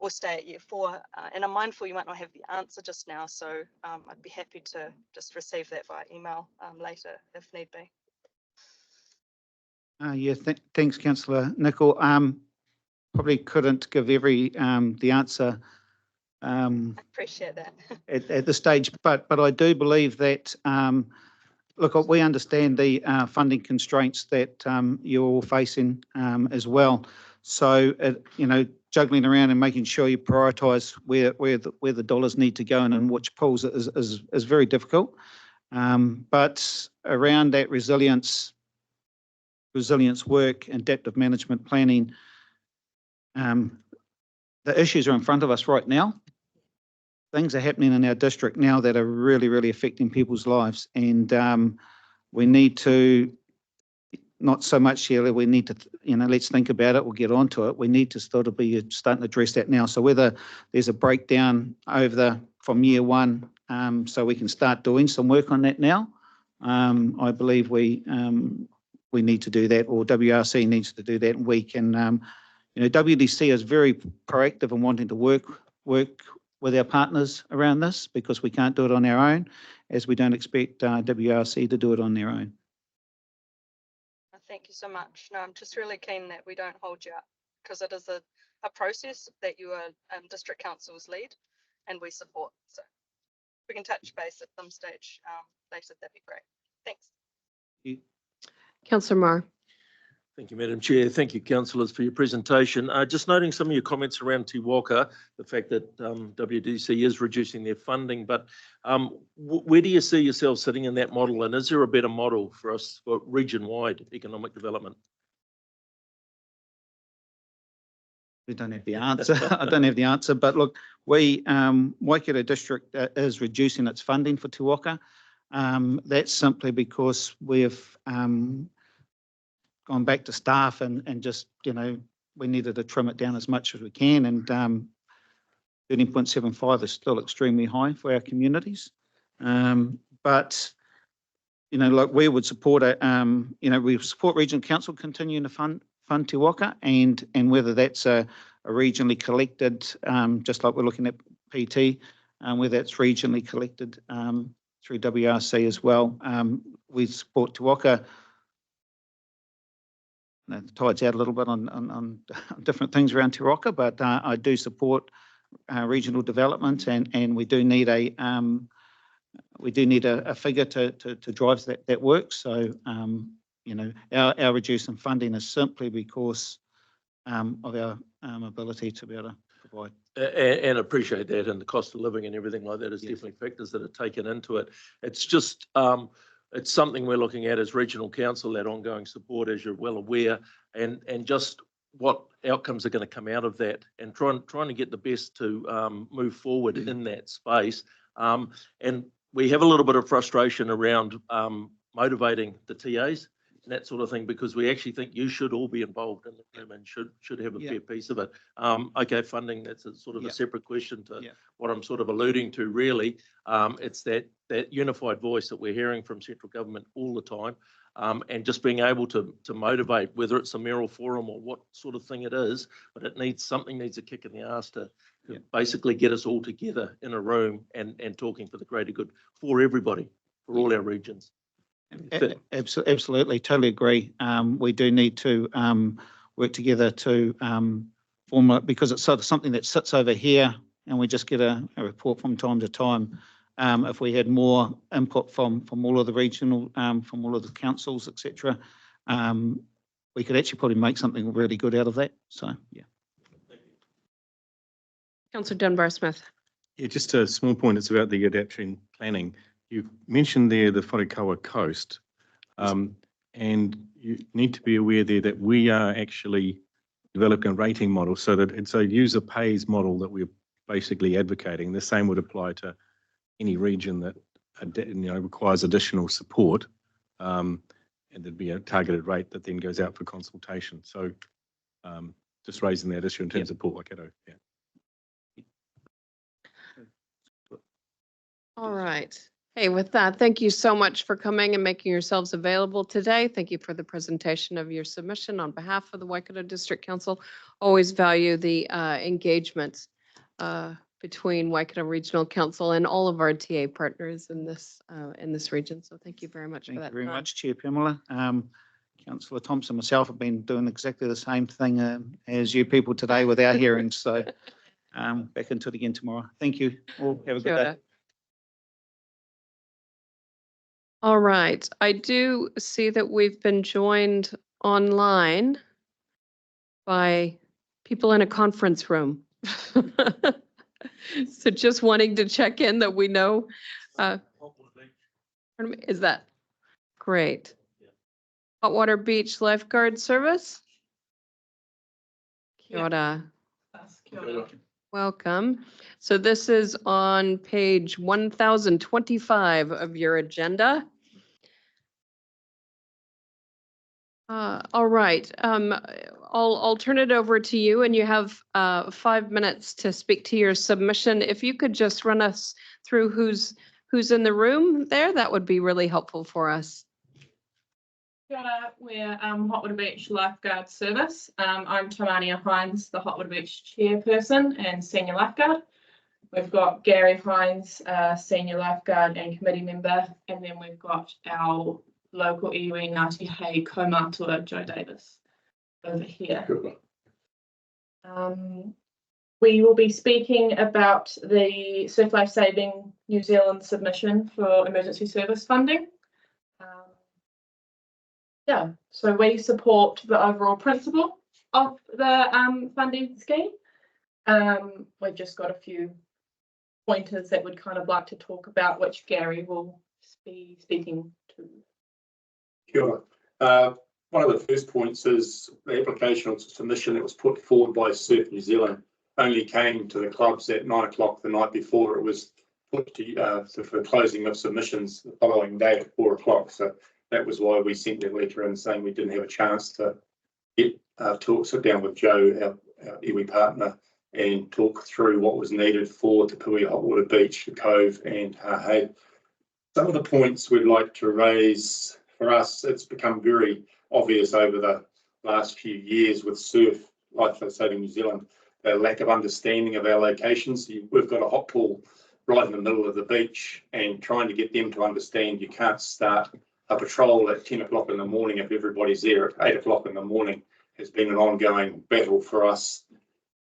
or stay at year 4? And I'm mindful you might not have the answer just now, so I'd be happy to just receive that via email later if need be. Thanks, Councillor Nicol. Probably couldn't give the answer I appreciate that. at this stage, but I do believe that look, we understand the funding constraints that you're all facing as well. So juggling around and making sure you prioritise where the dollars need to go and in which pools is very difficult. But around that resilience work, adaptive management planning, the issues are in front of us right now. Things are happening in our district now that are really, really affecting people's lives. And we need to, not so much, Shelley, we need to, let's think about it, we'll get onto it. We need to starting to address that now. So whether there's a breakdown from year 1, so we can start doing some work on that now, I believe we need to do that, or WRC needs to do that, and we can, WDC is very proactive in wanting to work with our partners around this, because we can't do it on our own, as we don't expect WRC to do it on their own. Thank you so much. No, I'm just really keen that we don't hold you up, because it is a process that your district councils lead and we support. So if we can touch base at some stage later, that'd be great. Thanks. Councillor Marr. Thank you, Madam Chair. Thank you, councillors, for your presentation. Just noting some of your comments around Te Waka, the fact that WDC is reducing their funding, but where do you see yourself sitting in that model, and is there a better model for us for region-wide economic development? We don't have the answer. I don't have the answer, but look, Waikato District is reducing its funding for Te Waka. That's simply because we've gone back to staff and just, we needed to trim it down as much as we can, and 13.75 is still extremely high for our communities. But, like we would support we support Regional Council continuing to fund Te Waka, and whether that's a regionally collected, just like we're looking at PT, whether that's regionally collected through WRC as well. We support Te Waka. The tide's out a little bit on different things around Te Waka, but I do support regional development, and we do need a figure to drive that work. So our reducing funding is simply because of our ability to be able to provide. And appreciate that, and the cost of living and everything like that is definitely factors that are taken into it. It's just it's something we're looking at as regional council, that ongoing support, as you're well aware, and just what outcomes are going to come out of that, and trying to get the best to move forward in that space. And we have a little bit of frustration around motivating the TAs and that sort of thing, because we actually think you should all be involved in the room and should have a fair piece of it. Okay, funding, that's a sort of a separate question to what I'm sort of alluding to, really. It's that unified voice that we're hearing from central government all the time, and just being able to motivate, whether it's a mayoral forum or what sort of thing it is, but something needs a kick in the arse to basically get us all together in a room and talking for the greater good for everybody, for all our regions. Absolutely, totally agree. We do need to work together to formulate, because it's sort of something that sits over here and we just get a report from time to time. If we had more input from all of the regional, from all of the councils, etc., we could actually probably make something really good out of that. So, yeah. Councillor Dunbar-Smith. Yeah, just a small point. It's about the adaptation planning. You've mentioned there the Wharekawa coast. And you need to be aware there that we are actually developing a rating model so that it's a user pays model that we're basically advocating. The same would apply to any region that requires additional support. And there'd be a targeted rate that then goes out for consultation. So just raising that issue in terms of Port Waikato. Yeah. All right. Hey, with that, thank you so much for coming and making yourselves available today. Thank you for the presentation of your submission on behalf of the Waikato District Council. Always value the engagement between Waikato Regional Council and all of our TA partners in this region. So thank you very much for that. Thank you very much, Chair Pamela. Councillor Thomson, myself have been doing exactly the same thing as you people today with our hearings. So back into it again tomorrow. Thank you all. Have a good day. All right, I do see that we've been joined online by people in a conference room. So just wanting to check in that we know, is that great? Hot Water Beach Lifeguard Service? Kia ora. Welcome. So this is on page 1025 of your agenda. All right, I'll turn it over to you, and you have 5 minutes to speak to your submission. If you could just run us through who's in the room there, that would be really helpful for us. Kia ora, we're Hot Water Beach Lifeguard Service. I'm Taimania Hinds, the Hot Water Beach chairperson and senior lifeguard. We've got Gary Hinds, senior lifeguard and committee member, and then we've got our local iwi Ngāti Hei kaumātua Joe Davis over here. We will be speaking about the Surf Life Saving New Zealand submission for emergency service funding. So we support the overall principle of the funding scheme. We've just got a few pointers that we'd kind of like to talk about, which Gary will be speaking to. Sure. One of the first points is the application of submission that was put forward by Surf New Zealand only came to the clubs at 9 o'clock the night before it was put to for closing of submissions the following day at 4 o'clock. So that was why we sent that letter in saying we didn't have a chance to get sit down with Joe, our iwi partner, and talk through what was needed for Te Puhi Hot Water Beach, the Cove, and Hahei. Some of the points we'd like to raise. For us, it's become very obvious over the last few years with Surf Life Saving New Zealand, the lack of understanding of our locations. We've got a hot pool right in the middle of the beach, and trying to get them to understand you can't start a patrol at 10 o'clock in the morning if everybody's there at 8 o'clock in the morning has been an ongoing battle for us.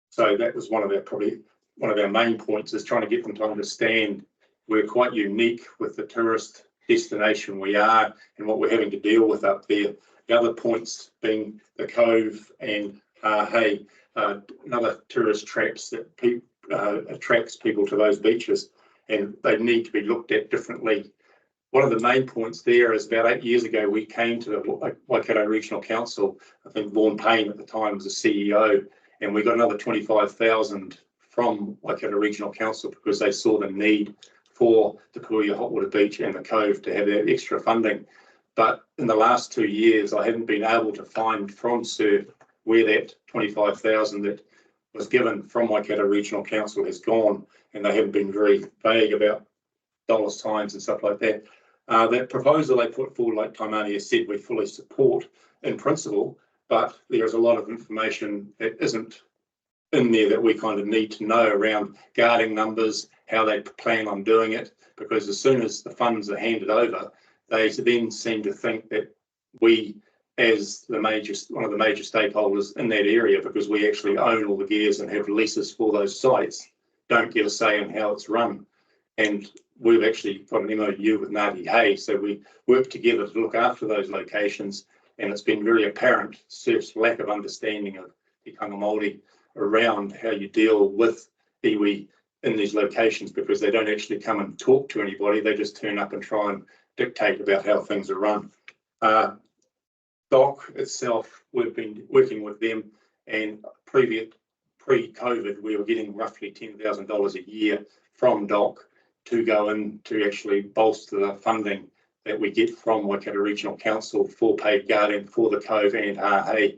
So that was probably one of our main points, is trying to get them to understand we're quite unique with the tourist destination we are and what we're having to deal with up there. The other points being the Cove and Hahei, another tourist traps that attracts people to those beaches, and they need to be looked at differently. One of the main points there is about 8 years ago, we came to the Waikato Regional Council. I think Vaughan Payne at the time was the CEO, and we got another 25,000 from Waikato Regional Council because they saw the need for Te Puhi Hot Water Beach and the Cove to have that extra funding. But in the last 2 years, I haven't been able to find from Surf where that 25,000 that was given from Waikato Regional Council has gone, and they haven't been very vague about dollar signs and stuff like that. That proposal they put forward, like Taimania said, we fully support in principle, but there's a lot of information that isn't in there that we kind of need to know around guarding numbers, how they plan on doing it, because as soon as the funds are handed over, they then seem to think that we, as one of the major stakeholders in that area, because we actually own all the gears and have leases for those sites, don't get a say in how it's run. And we've actually got an MOU with Ngāti Hei, so we work together to look after those locations, and it's been very apparent Surf's lack of understanding of the Tikanga Māori around how you deal with iwi in these locations, because they don't actually come and talk to anybody, they just turn up and try and dictate about how things are run. Dock itself, we've been working with them, and pre-COVID, we were getting roughly $10,000 a year from Dock to go in to actually bolster the funding that we get from Waikato Regional Council for paid guarding for the Cove and Hahei.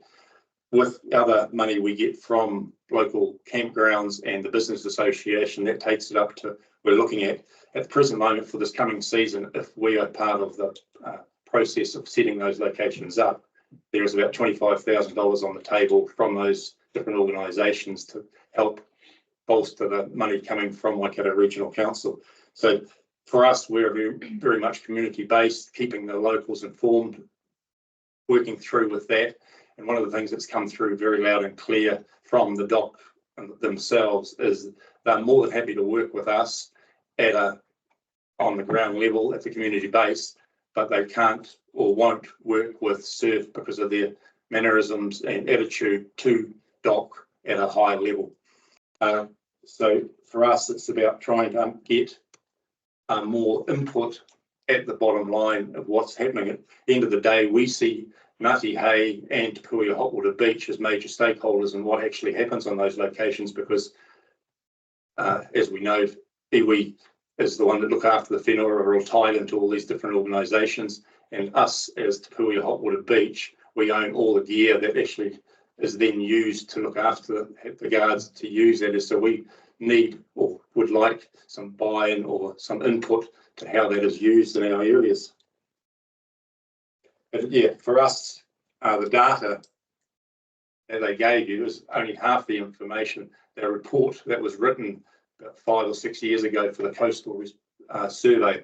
With other money we get from local campgrounds and the business association, that takes it up to, we're looking at the present moment for this coming season, if we are part of the process of setting those locations up, there is about $25,000 on the table from those different organisations to help bolster the money coming from Waikato Regional Council. So for us, we're very much community based, keeping the locals informed, working through with that. And one of the things that's come through very loud and clear from the Dock themselves is they're more than happy to work with us at on the ground level at the community base, but they can't or won't work with surf because of their mannerisms and attitude to Dock at a high level. So for us, it's about trying to get more input at the bottom line of what's happening. At the end of the day, we see Ngāti Hei and Te Puia Hotwater Beach as major stakeholders in what actually happens on those locations, because as we know, iwi is the one that look after the whenua, are all tied into all these different organisations, and us as Te Puia Hotwater Beach, we own all the gear that actually is then used to look after the guards to use that. So we need or would like some buy-in or some input to how that is used in our areas. But yeah, for us, the data that they gave you is only half the information. Their report that was written about 5 or 6 years ago for the coastal survey,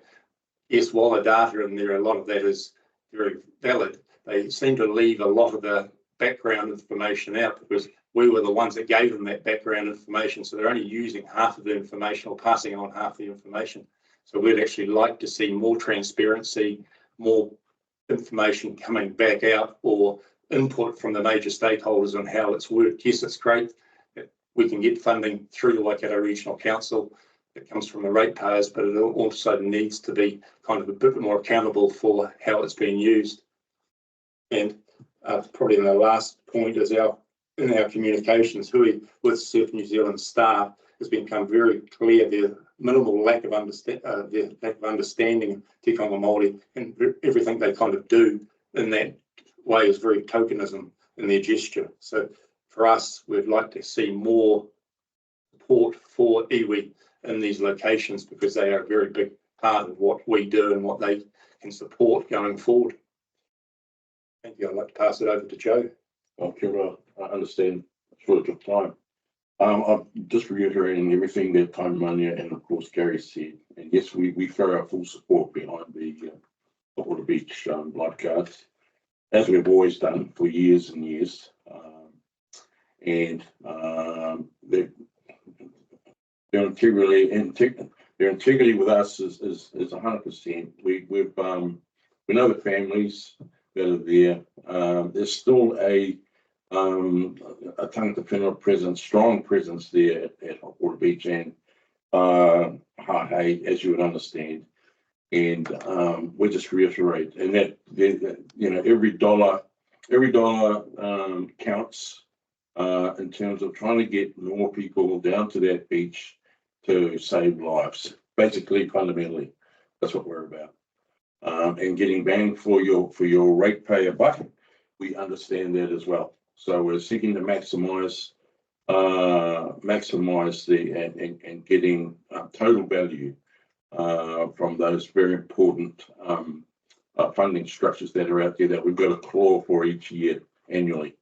yes, while the data in there, a lot of that is very valid, they seem to leave a lot of the background information out because we were the ones that gave them that background information. So they're only using half of the information or passing on half the information. So we'd actually like to see more transparency, more information coming back out, or input from the major stakeholders on how it's worked. Yes, it's great that we can get funding through the Waikato Regional Council that comes from the ratepayers, but it also needs to be kind of a bit more accountable for how it's being used. And probably the last point is in our communications, with Surf New Zealand staff, has become very clear their minimal lack of understanding of Tikanga Māori, and everything they kind of do in that way is very tokenism in their gesture. So for us, we'd like to see more support for iwi in these locations, because they are a very big part of what we do and what they can support going forward. Thank you. I'd like to pass it over to Joe. Well, kia ora. I understand it's short of time. I'm just reiterating everything that Taimania and of course Gary said. And yes, we throw our full support behind the Hotwater Beach lifeguards, as we've always done for years and years. Their integrity with us is 100%. We know the families that are there. There's still a tangata whenua presence, strong presence there at Hotwater Beach and Hahei, as you would understand. And we just reiterate, and that you know, every dollar counts in terms of trying to get more people down to that beach to save lives. Basically, fundamentally, that's what we're about. And getting bang for your ratepayer buck, we understand that as well. So we're seeking to maximize the and getting total value from those very important funding structures that are out there that we've got to claw for each year annually.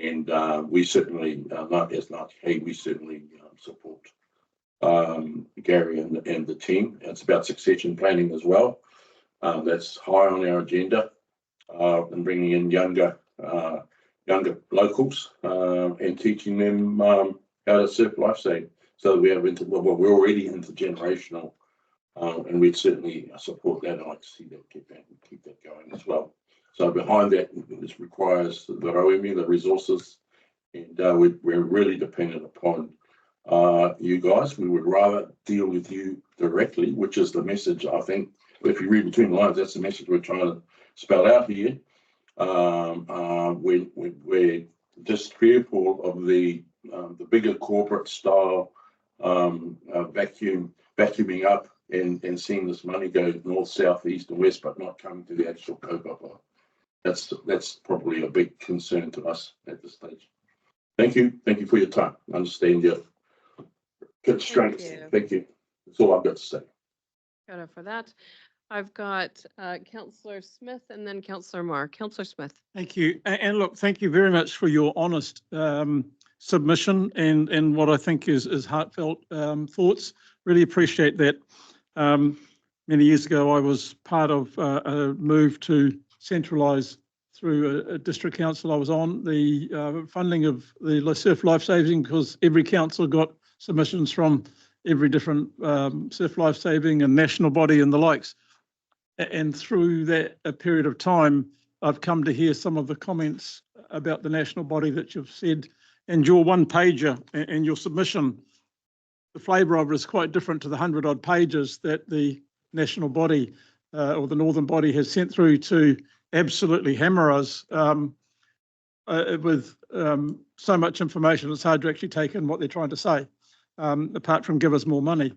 And we certainly, not as Ngāti Hei, we certainly support Gary and the team. It's about succession planning as well. That's high on our agenda, and bringing in younger locals and teaching them how to surf lifesaving, so that we have we're already intergenerational, and we'd certainly support that. I'd like to see that keep that going as well. So behind that, this requires the roemi, the resources, and we're really dependent upon you guys. We would rather deal with you directly, which is the message. I think if you read between the lines, that's the message we're trying to spell out here. We're just fearful of the bigger corporate style vacuuming up and seeing this money go north, south, east, and west, but not coming to the actual kaupapa. That's probably a big concern to us at this stage. Thank you for your time. I understand your constraints. Thank you. That's all I've got to say. Got for that. I've got Councillor Smith and then Councillor Marr. Councillor Smith. Thank you. And look, thank you very much for your honest submission and what I think is heartfelt thoughts. Really appreciate that. Many years ago, I was part of a move to centralise through a district council I was on the funding of the surf lifesaving, because every council got submissions from every different surf lifesaving and national body and the likes. And through that a period of time, I've come to hear some of the comments about the national body that you've said, and your one pager and your submission, the flavour of it is quite different to the 100-odd pages that the national body or the northern body has sent through to absolutely hammer us with so much information. It's hard to actually take in what they're trying to say, apart from give us more money.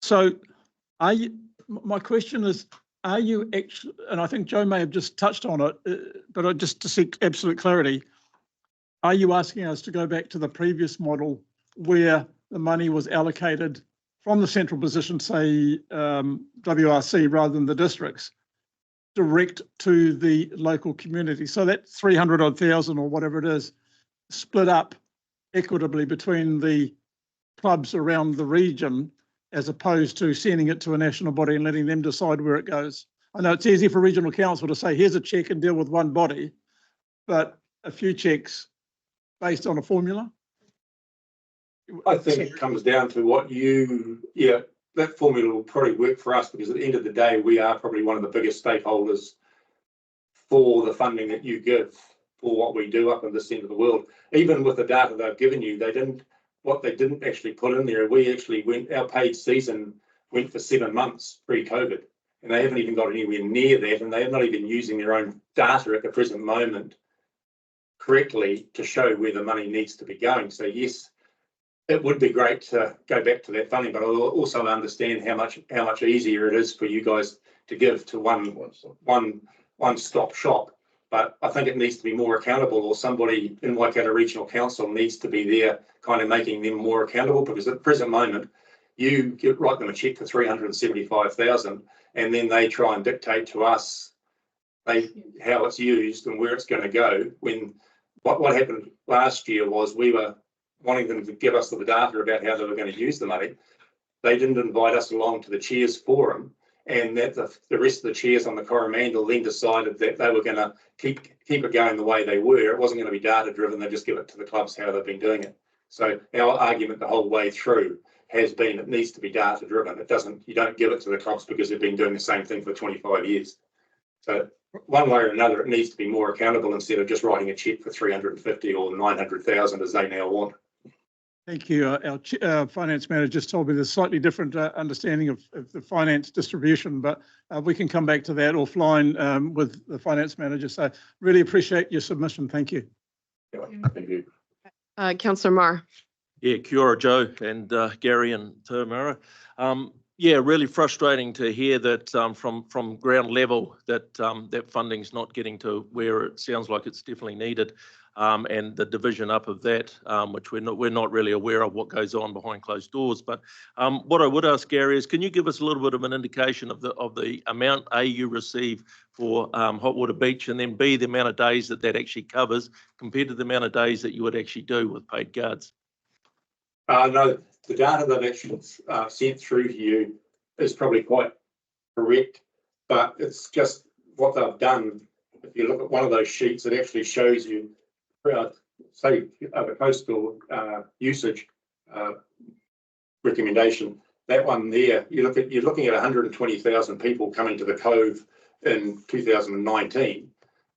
So my question is, are you actually, and I think Joe may have just touched on it, but just to seek absolute clarity, are you asking us to go back to the previous model where the money was allocated from the central position, say WRC, rather than the districts, direct to the local community? So that 300-odd thousand or whatever it is, split up equitably between the clubs around the region, as opposed to sending it to a national body and letting them decide where it goes. I know it's easy for regional council to say, here's a check and deal with one body, but a few checks based on a formula? I think it comes down to what that formula will probably work for us, because at the end of the day, we are probably one of the biggest stakeholders for the funding that you give for what we do up in this end of the world. Even with the data they've given you, what they didn't actually put in there, our paid season went for 7 months pre-COVID, and they haven't even got anywhere near that, and they have not even using their own data at the present moment correctly to show where the money needs to be going. So yes, it would be great to go back to that funding, but I also understand how much easier it is for you guys to give to one-stop shop. But I think it needs to be more accountable, or somebody in Waikato Regional Council needs to be there kind of making them more accountable, because at the present moment, you write them a cheque for 375,000 and then they try and dictate to us how it's used and where it's going to go. When what happened last year was we were wanting them to give us the data about how they were going to use the money. They didn't invite us along to the Chairs Forum, and that the rest of the chairs on the Coromandel then decided that they were going to keep it going the way they were. It wasn't going to be data driven. They just give it to the clubs how they've been doing it. So our argument the whole way through has been it needs to be data driven. You don't give it to the clubs because they've been doing the same thing for 25 years. So one way or another, it needs to be more accountable instead of just writing a cheque for 350 or 900,000 as they now want. Thank you. Our finance manager just told me there's slightly different understanding of the finance distribution, but we can come back to that offline with the finance manager. So really appreciate your submission. Thank you. Thank you. Councillor Marr. Yeah, kia ora, Joe and Gary and Tamara. Yeah, really frustrating to hear that from ground level that that funding's not getting to where it sounds like it's definitely needed, and the division up of that, which we're not really aware of what goes on behind closed doors. But what I would ask Gary is, can you give us a little bit of an indication of the amount you receive for Hot Water Beach, and then B, the amount of days that actually covers compared to the amount of days that you would actually do with paid guards? No, the data they've actually sent through to you is probably quite correct, but it's just what they've done. If you look at one of those sheets, it actually shows you, say, the coastal usage recommendation. That one there, you're looking at 120,000 people coming to the Cove in 2019,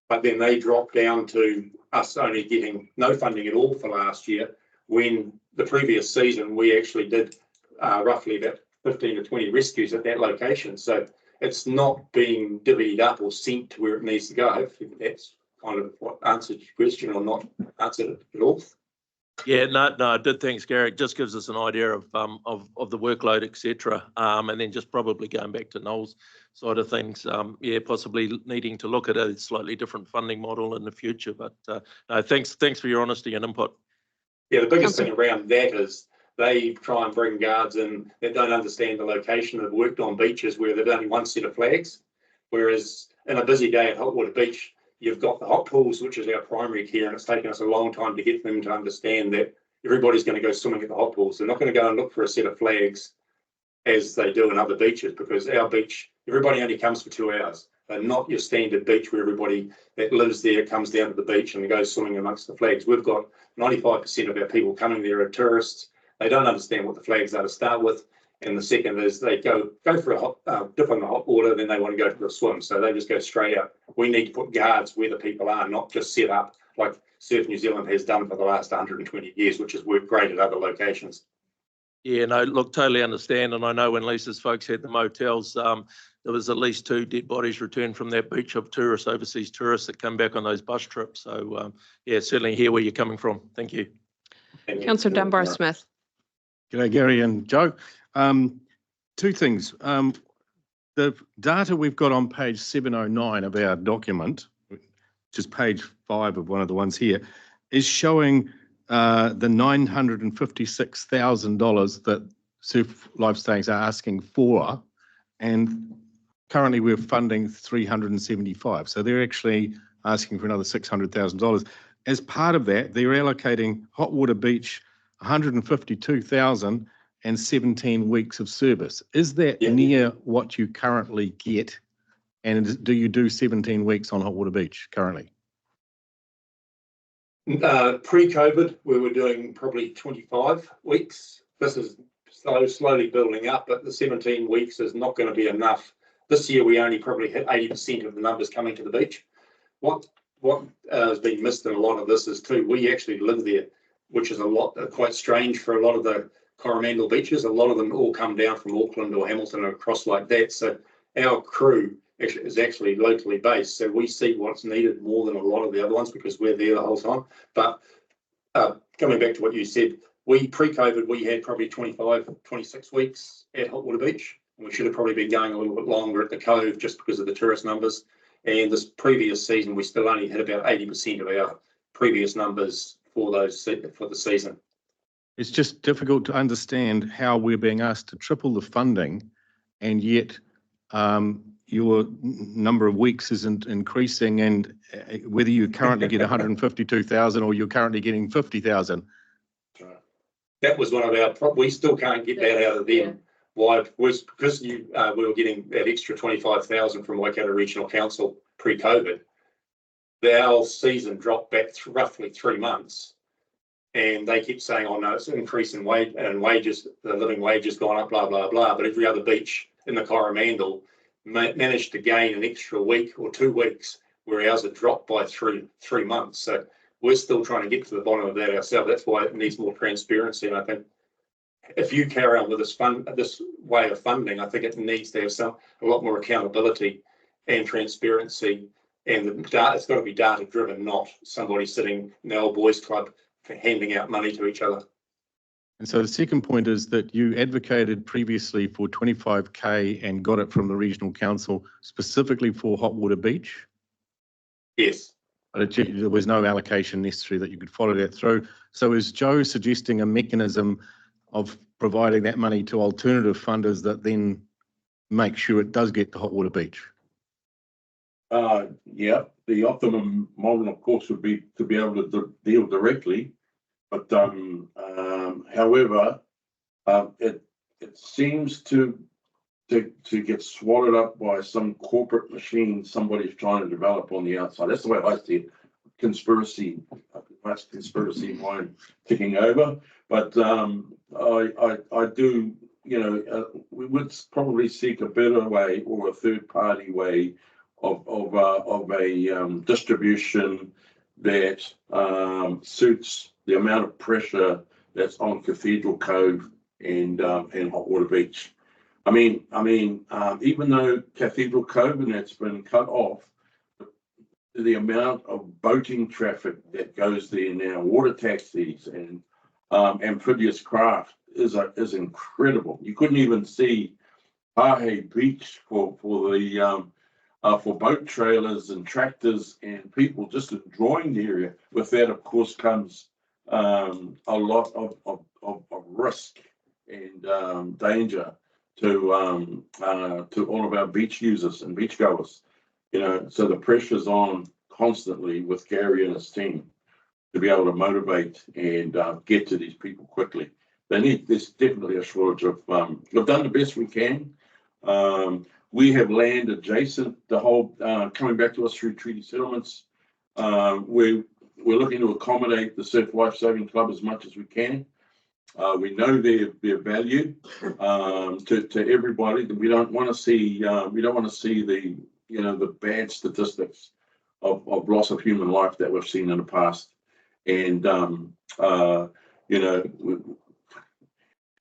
but then they dropped down to us only getting no funding at all for last year, when the previous season we actually did roughly about 15 to 20 rescues at that location. So it's not being divvied up or sent to where it needs to go. Hopefully that's kind of what answered your question or not answered it at all. Yeah, no, I did. Thanks, Gary. It just gives us an idea of the workload, etc. And then just probably going back to Noel's side of things, yeah, possibly needing to look at a slightly different funding model in the future. But no, thanks for your honesty and input. Yeah, the biggest thing around that is they try and bring guards in that don't understand the location. They've worked on beaches where there's only one set of flags, whereas in a busy day at Hotwater Beach, you've got the hot pools, which is our primary care, and it's taken us a long time to get them to understand that everybody's going to go swimming at the hot pools. They're not going to go and look for a set of flags as they do in other beaches, because our beach, everybody only comes for 2 hours. They're not your standard beach where everybody that lives there comes down to the beach and goes swimming amongst the flags. We've got 95% of our people coming there are tourists. They don't understand what the flags are to start with. And the second is they go for a hot, dip in the hot water, then they want to go for a swim. So they just go straight out. We need to put guards where the people are, not just set up like Surf New Zealand has done for the last 120 years, which has worked great at other locations. Yeah, no, look, totally understand. And I know when Lisa's folks had the motels, there was at least 2 dead bodies returned from that beach of tourists, overseas tourists that come back on those bus trips. So yeah, certainly hear where you're coming from. Thank you. Councillor Dunbar-Smith. G'day, Gary and Joe. 2 things. The data we've got on page 709 of our document, which is page 5 of one of the ones here, is showing the $956,000 that Surf Lifestays are asking for, and currently we're funding 375. So they're actually asking for another $600,000. As part of that, they're allocating Hotwater Beach 152,000 and 17 weeks of service. Is that near what you currently get? And do you do 17 weeks on Hotwater Beach currently? Pre-COVID, we were doing probably 25 weeks. This is slowly building up, but the 17 weeks is not going to be enough. This year, we only probably hit 80% of the numbers coming to the beach. What has been missed in a lot of this is too, we actually live there, which is quite strange for a lot of the Coromandel beaches. A lot of them all come down from Auckland or Hamilton and across like that. So our crew is actually locally based. So we see what's needed more than a lot of the other ones because we're there the whole time. But coming back to what you said, pre-COVID, we had probably 25, 26 weeks at Hotwater Beach. And we should have probably been going a little bit longer at the Cove just because of the tourist numbers. And this previous season, we still only hit about 80% of our previous numbers for the season. It's just difficult to understand how we're being asked to triple the funding, and yet your number of weeks isn't increasing, and whether you currently get 152,000 or you're currently getting 50,000. That was one of our, we still can't get that out of them. Why? Was because we were getting that extra 25,000 from Waikato Regional Council pre-COVID. Our season dropped back roughly 3 months. And they keep saying, oh no, it's an increase in wages, the living wage has gone up, blah, blah, blah. But every other beach in the Coromandel managed to gain an extra week or 2 weeks, where ours had dropped by three months. So we're still trying to get to the bottom of that ourselves. That's why it needs more transparency. And I think if you carry on with this way of funding, I think it needs to have a lot more accountability and transparency. And the data, it's got to be data driven, not somebody sitting in the old boys club for handing out money to each other. And so the second point is that you advocated previously for 25K and got it from the Regional Council specifically for Hotwater Beach? Yes. But there was no allocation necessary that you could follow that through. So is Joe suggesting a mechanism of providing that money to alternative funders that then make sure it does get to Hotwater Beach? Yeah, the optimum model, of course, would be to be able to deal directly. But however, it seems to get swallowed up by some corporate machine somebody's trying to develop on the outside. That's the way I see it. Conspiracy mind ticking over. But I do, we would probably seek a better way or a third-party way of a distribution that suits the amount of pressure that's on Cathedral Cove and Hotwater Beach. Even though Cathedral Cove and that's been cut off, the amount of boating traffic that goes there now, water taxis and amphibious craft is incredible. You couldn't even see Pahe Beach for boat trailers and tractors and people just enjoying the area. With that, of course, comes a lot of risk and danger to all of our beach users and beachgoers. So the pressure's on constantly with Gary and his team to be able to motivate and get to these people quickly. There's definitely a shortage of, we've done the best we can. We have land adjacent, the whole, coming back to us through treaty settlements. We're looking to accommodate the Surf Lifesaving Club as much as we can. We know their value to everybody. We don't want to see the bad statistics of loss of human life that we've seen in the past. And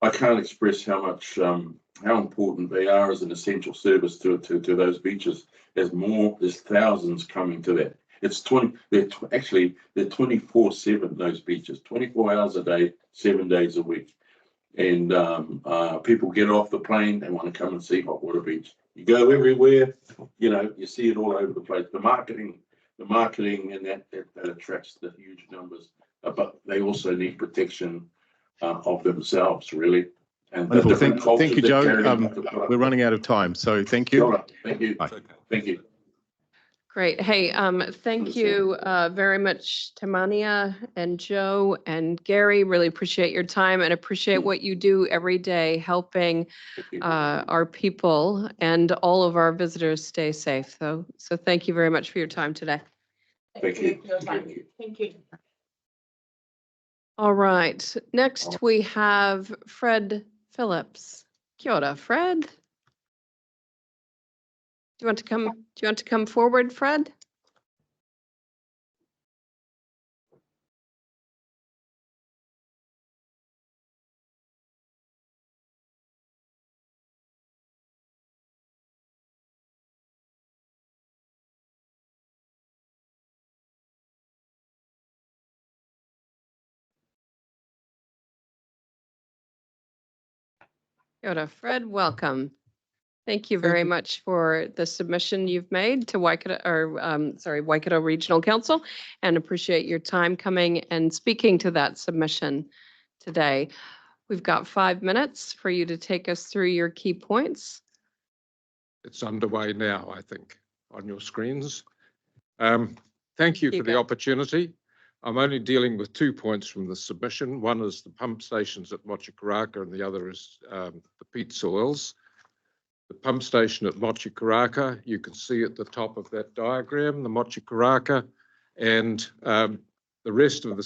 I can't express how important they are as an essential service to those beaches. There's thousands coming to that. They're 24/7, those beaches, 24 hours a day, 7 days a week. And people get off the plane, they want to come and see Hot Water Beach. You go everywhere, you see it all over the place. The marketing and that attracts the huge numbers, but they also need protection of themselves, really. And Wonderful. Thank you, Joe. We're running out of time, so thank you. Sure. Thank you. Bye. Thank you. Great. Hey, thank you very much, Taimania and Joe and Gary. Really appreciate your time and appreciate what you do every day helping our people and all of our visitors stay safe. So thank you very much for your time today. Thank you. Thank you. All right. Next, we have Fred Phillips. Kia ora, Fred. Do you want to come forward, Fred? Kia ora, Fred, welcome. Thank you very much for the submission you've made to Waikato Regional Council, and appreciate your time coming and speaking to that submission today. We've got 5 minutes for you to take us through your key points. It's underway now, I think, on your screens. Thank you for the opportunity. I'm only dealing with 2 points from the submission. One is the pump stations at Mochi Karaka and the other is the peat soils. The pump station at Mochi Karaka, you can see at the top of that diagram, the Mochi Karaka, and the rest of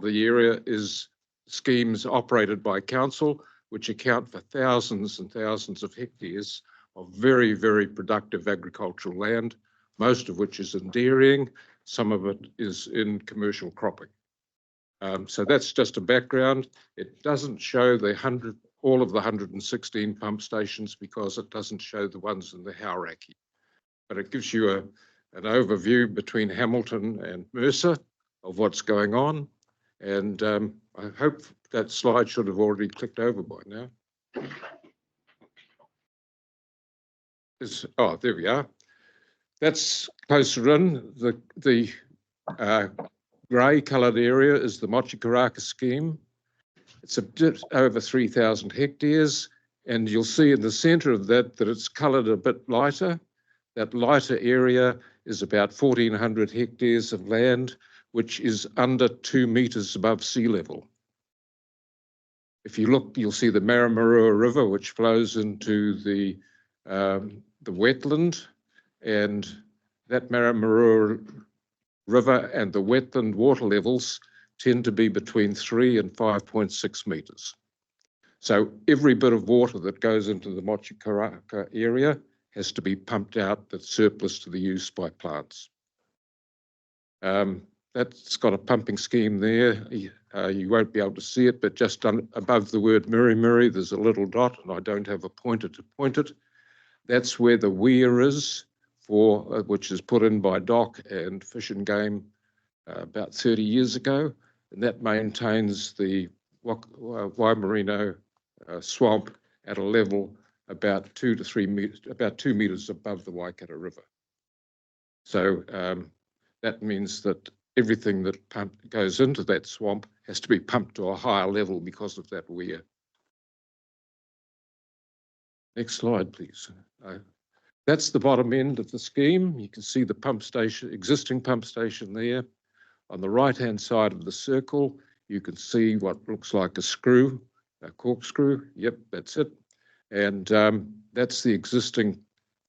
the area is schemes operated by council, which account for thousands and thousands of hectares of very, very productive agricultural land, most of which is in dairying, some of it is in commercial cropping. So that's just a background. It doesn't show all of the 116 pump stations because it doesn't show the ones in the Hauraki. But it gives you an overview between Hamilton and Mercer of what's going on. And I hope that slide should have already clicked over by now. There we are. That's closer in. The grey coloured area is the Mochi Karaka scheme. It's a bit over 3,000 hectares, and you'll see in the centre of that it's coloured a bit lighter. That lighter area is about 1,400 hectares of land, which is under 2 metres above sea level. If you look, you'll see the Maramarua River, which flows into the wetland, and that Maramarua River and the wetland water levels tend to be between 3 and 5.6 metres. So every bit of water that goes into the Mochi Karaka area has to be pumped out that's surplus to the use by plants. That's got a pumping scheme there. you won't be able to see it, but just above the word Miri, there's a little dot, and I don't have a pointer to point it. That's where the weir is, which is put in by Doc and Fish and Game about 30 years ago, and that maintains the Waimarino swamp at a level about 2 to 3 meters, about 2 meters above the Waikato River. So that means that everything that goes into that swamp has to be pumped to a higher level because of that weir. Next slide, please. That's the bottom end of the scheme. You can see the pump station, existing pump station there. On the right-hand side of the circle, you can see what looks like a screw, a corkscrew. Yep, that's it. And that's the existing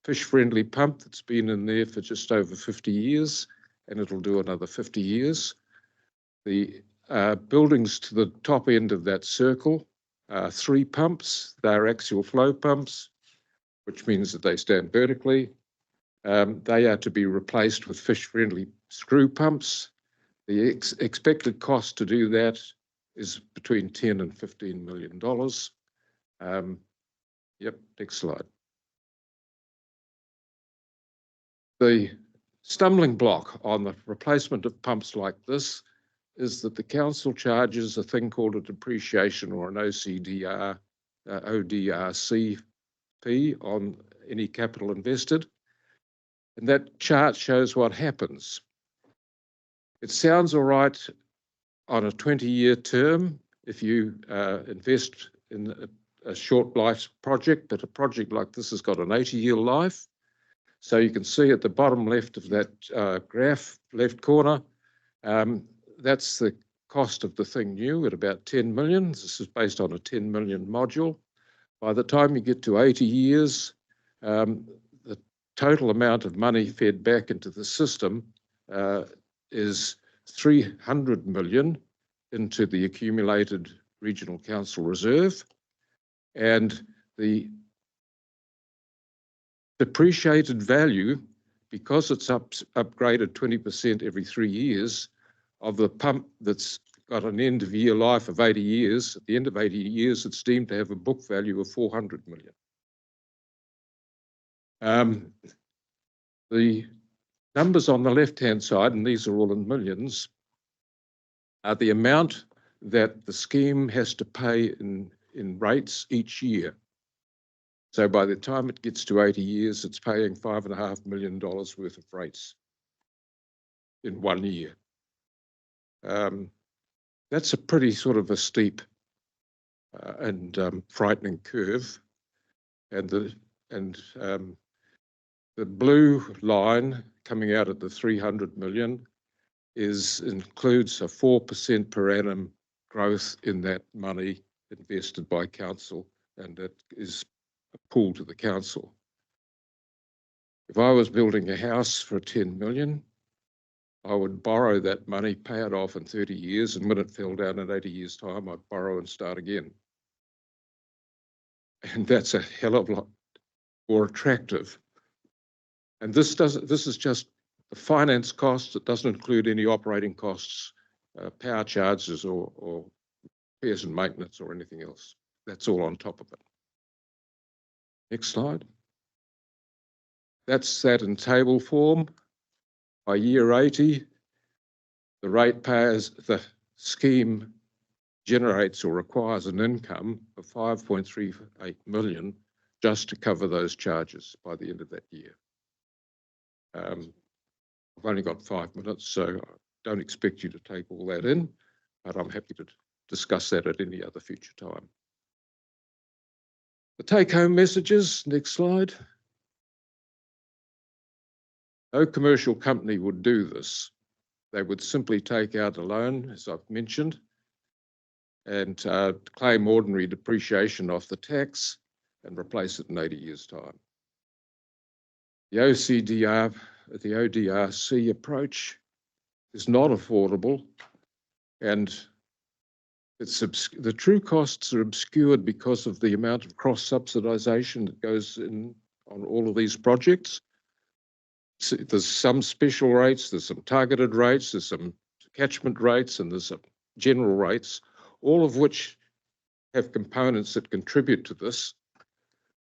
fish-friendly pump that's been in there for just over 50 years, and it'll do another 50 years. The buildings to the top end of that circle are 3 pumps. They're axial flow pumps, which means that they stand vertically. They are to be replaced with fish-friendly screw pumps. The expected cost to do that is between $10 and $15 million. Yep, next slide. The stumbling block on the replacement of pumps like this is that the council charges a thing called a depreciation or an ODRC fee on any capital invested. And that chart shows what happens. It sounds all right on a 20-year term if you invest in a short life project, but a project like this has got an 80-year life. So you can see at the bottom left of that graph, left corner, that's the cost of the thing new at about 10 million. This is based on a 10 million module. By the time you get to 80 years, the total amount of money fed back into the system is 300 million into the accumulated regional council reserve. And the depreciated value, because it's upgraded 20% every 3 years, of the pump that's got an end of year life of 80 years, at the end of 80 years, it's deemed to have a book value of 400 million. The numbers on the left-hand side, and these are all in millions, are the amount that the scheme has to pay in rates each year. So by the time it gets to 80 years, it's paying $5.5 million worth of rates in 1 year. That's a pretty sort of a steep and frightening curve. And the blue line coming out at the 300 million includes a 4% per annum growth in that money invested by council, and that is a pool to the council. If I was building a house for 10 million, I would borrow that money, pay it off in 30 years, and when it fell down in 80 years' time, I'd borrow and start again. And that's a hell of a lot more attractive. And this is just the finance costs. It doesn't include any operating costs, power charges or repairs and maintenance or anything else. That's all on top of it. Next slide. That's that in table form. By year 80, the ratepayers, the scheme generates or requires an income of 5.38 million just to cover those charges by the end of that year. I've only got 5 minutes, so I don't expect you to take all that in, but I'm happy to discuss that at any other future time. The take-home messages, next slide. No commercial company would do this. They would simply take out a loan, as I've mentioned, and claim ordinary depreciation off the tax and replace it in 80 years' time. The ODRC approach is not affordable, and the true costs are obscured because of the amount of cross-subsidisation that goes in on all of these projects. So there's some special rates, there's some targeted rates, there's some catchment rates, and there's general rates, all of which have components that contribute to this.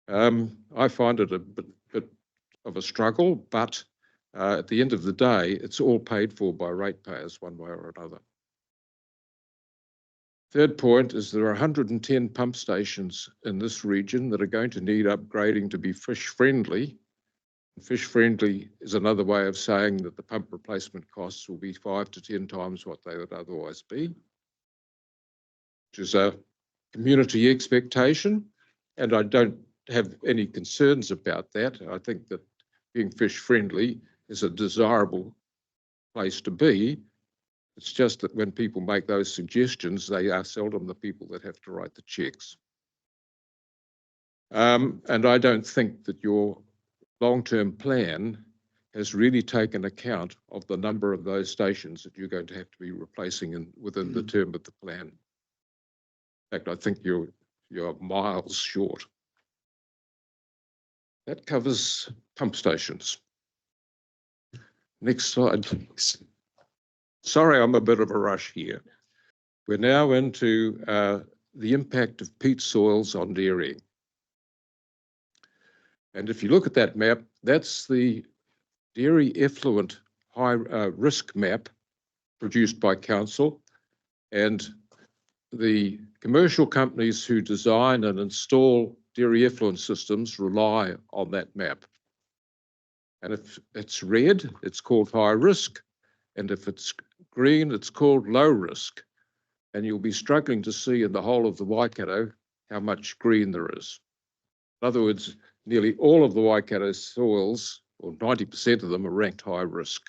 I find it a bit of a struggle, but at the end of the day, it's all paid for by ratepayers one way or another. Third point is there are 110 pump stations in this region that are going to need upgrading to be fish friendly. Fish friendly is another way of saying that the pump replacement costs will be 5 to 10 times what they would otherwise be, which is a community expectation, and I don't have any concerns about that. I think that being fish friendly is a desirable place to be. It's just that when people make those suggestions, they are seldom the people that have to write the checks. And I don't think that your long-term plan has really taken account of the number of those stations that you're going to have to be replacing within the term of the plan. In fact, I think you're miles short. That covers pump stations. Next slide, please. Sorry, I'm a bit of a rush here. We're now into the impact of peat soils on dairying. And if you look at that map, that's the dairy effluent high risk map produced by council, and the commercial companies who design and install dairy effluent systems rely on that map. And if it's red, it's called high risk. And if it's green, it's called low risk. And you'll be struggling to see in the whole of the Waikato how much green there is. In other words, nearly all of the Waikato soils, or 90% of them, are ranked high risk.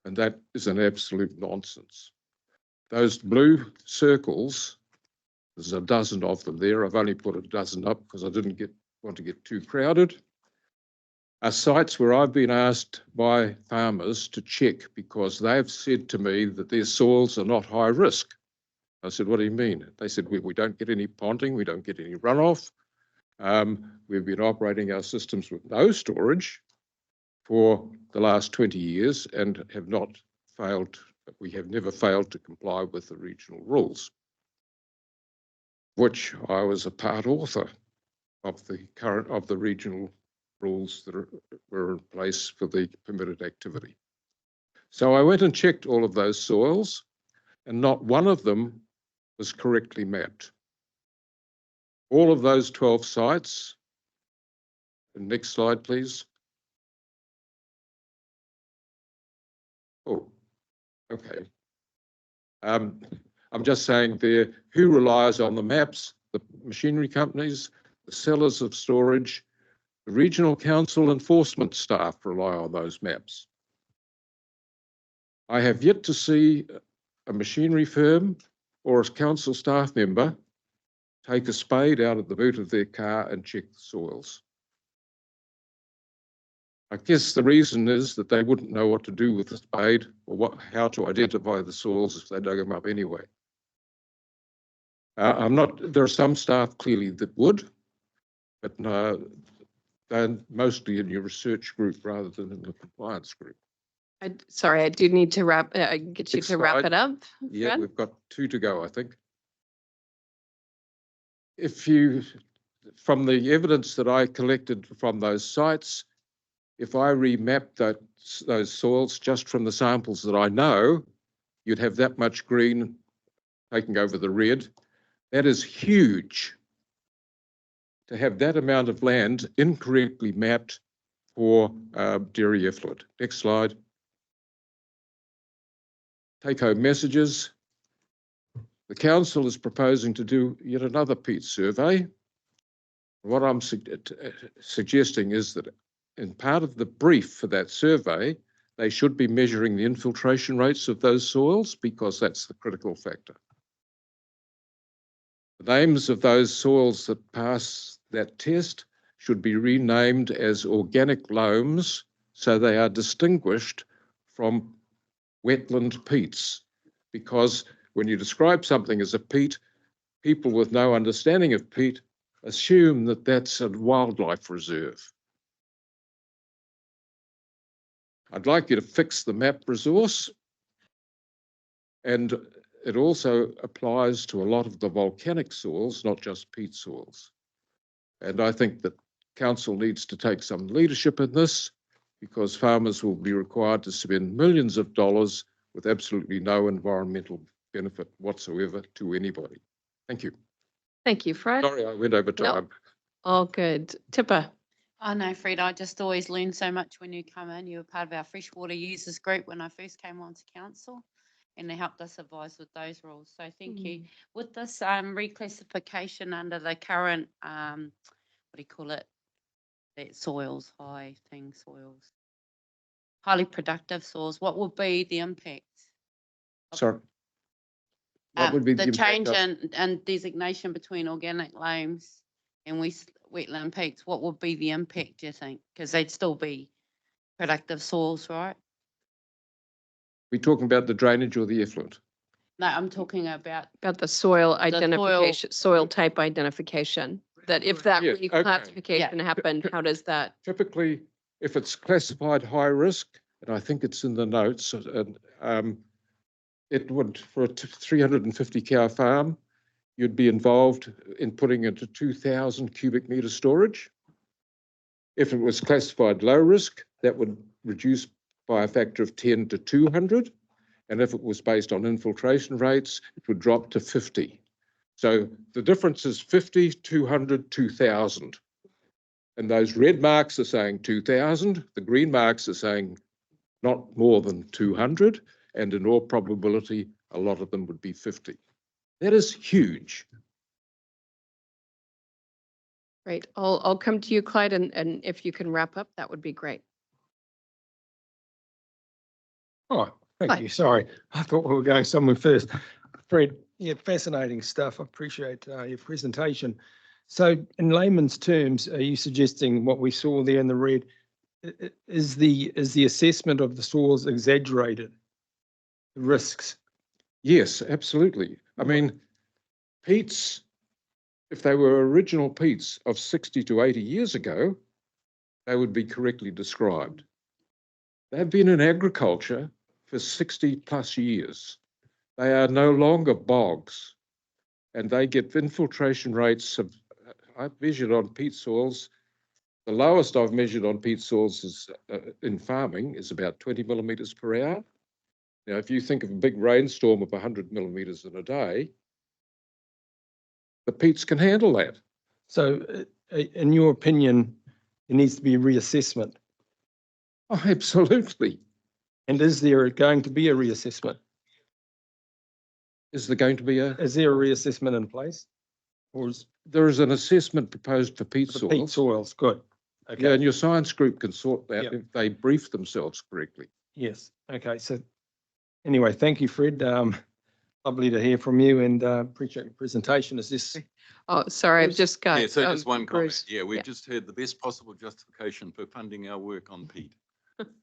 And that is an absolute nonsense. Those blue circles, there's a dozen of them there. I've only put a dozen up because I didn't want to get too crowded. Are sites where I've been asked by farmers to check because they've said to me that their soils are not high risk. I said, what do you mean? They said, we don't get any ponding, we don't get any runoff. We've been operating our systems with no storage for the last 20 years and have not failed, we have never failed to comply with the regional rules, which I was a part author of the regional rules that were in place for the permitted activity. So I went and checked all of those soils, and not one of them was correctly mapped. All of those 12 sites, the next slide, please. Oh, okay. I'm just saying there, who relies on the maps? The machinery companies, the sellers of storage, the regional council enforcement staff rely on those maps. I have yet to see a machinery firm or a council staff member take a spade out of the boot of their car and check the soils. I guess the reason is that they wouldn't know what to do with the spade or how to identify the soils if they dug them up anyway. There are some staff clearly that would, but they're mostly in your research group rather than in the compliance group. Sorry, I do need to get you Next to wrap slide. it up. Yeah, Fred? we've got 2 to go, I think. From the evidence that I collected from those sites, if I remap those soils just from the samples that I know, you'd have that much green taking over the red. That is huge to have that amount of land incorrectly mapped for dairy effluent. Next slide. Take-home messages. The council is proposing to do yet another peat survey. What I'm suggesting is that in part of the brief for that survey, they should be measuring the infiltration rates of those soils because that's the critical factor. The names of those soils that pass that test should be renamed as organic loams so they are distinguished from wetland peats, because when you describe something as a peat, people with no understanding of peat assume that that's a wildlife reserve. I'd like you to fix the map resource and it also applies to a lot of the volcanic soils, not just peat soils. And I think that council needs to take some leadership in this, because farmers will be required to spend millions of dollars with absolutely no environmental benefit whatsoever to anybody. Thank you. Thank you, Fred. Sorry, I went over No, time. all good. Tipper. Oh no, Fred, I just always learn so much when you come in. You were part of our freshwater users group when I first came onto council, and they helped us advise with those rules. So thank you. With this reclassification under the current, what do you call it? That soils, soils. Highly productive soils, what would be the impact? Sorry. What would be the impact change of- in designation between organic loams and wetland peats? What would be the impact, do you think? Because they'd still be productive soils, right? We talking about the drainage or the effluent? No, I'm talking about the soil soil- identification, soil type identification, that if that Yes, okay. reclassification happened, how does that? Typically, if it's classified high risk, and I think it's in the notes, it would, for a 350 cow farm, you'd be involved in putting into 2,000 cubic meter storage. If it was classified low risk, that would reduce by a factor of 10 to 200. And if it was based on infiltration rates, it would drop to 50. So the difference is 50, 200, 2,000. And those red marks are saying 2,000. The green marks are saying not more than 200. And in all probability, a lot of them would be 50. That is huge. Great. I'll come to you, Clyde, and if you can wrap up, that would be great. Oh, thank Hi. you. Sorry, I thought we were going somewhere first. Fred, yeah, fascinating stuff. I appreciate your presentation. So in layman's terms, are you suggesting what we saw there in the red, is the assessment of the soils exaggerated? The risks? Yes, absolutely. I mean, peats, if they were original peats of 60 to 80 years ago, they would be correctly described. They've been in agriculture for 60 plus years. They are no longer bogs, and they get infiltration rates of, I've measured on peat soils, the lowest I've measured on peat soils is in farming is about 20 millimeters per hour. Now, if you think of a big rainstorm of 100 millimeters in a day, the peats can handle that. So in your opinion, there needs to be a reassessment? Oh, absolutely. And is there going to be a reassessment? Is there going to be Is there a reassessment in place? Or is there is an assessment proposed for peat soils? peat soils, good. Okay. Yeah, and your science group can sort that Yep. if they brief themselves correctly. Yes. Okay. So anyway, thank you, Fred. Lovely to hear from you, and appreciate your presentation. Is this? Oh, sorry, I've just got. Yeah, so just one comment. Bruce. Yeah, we've just heard the best possible justification for funding our work on peat.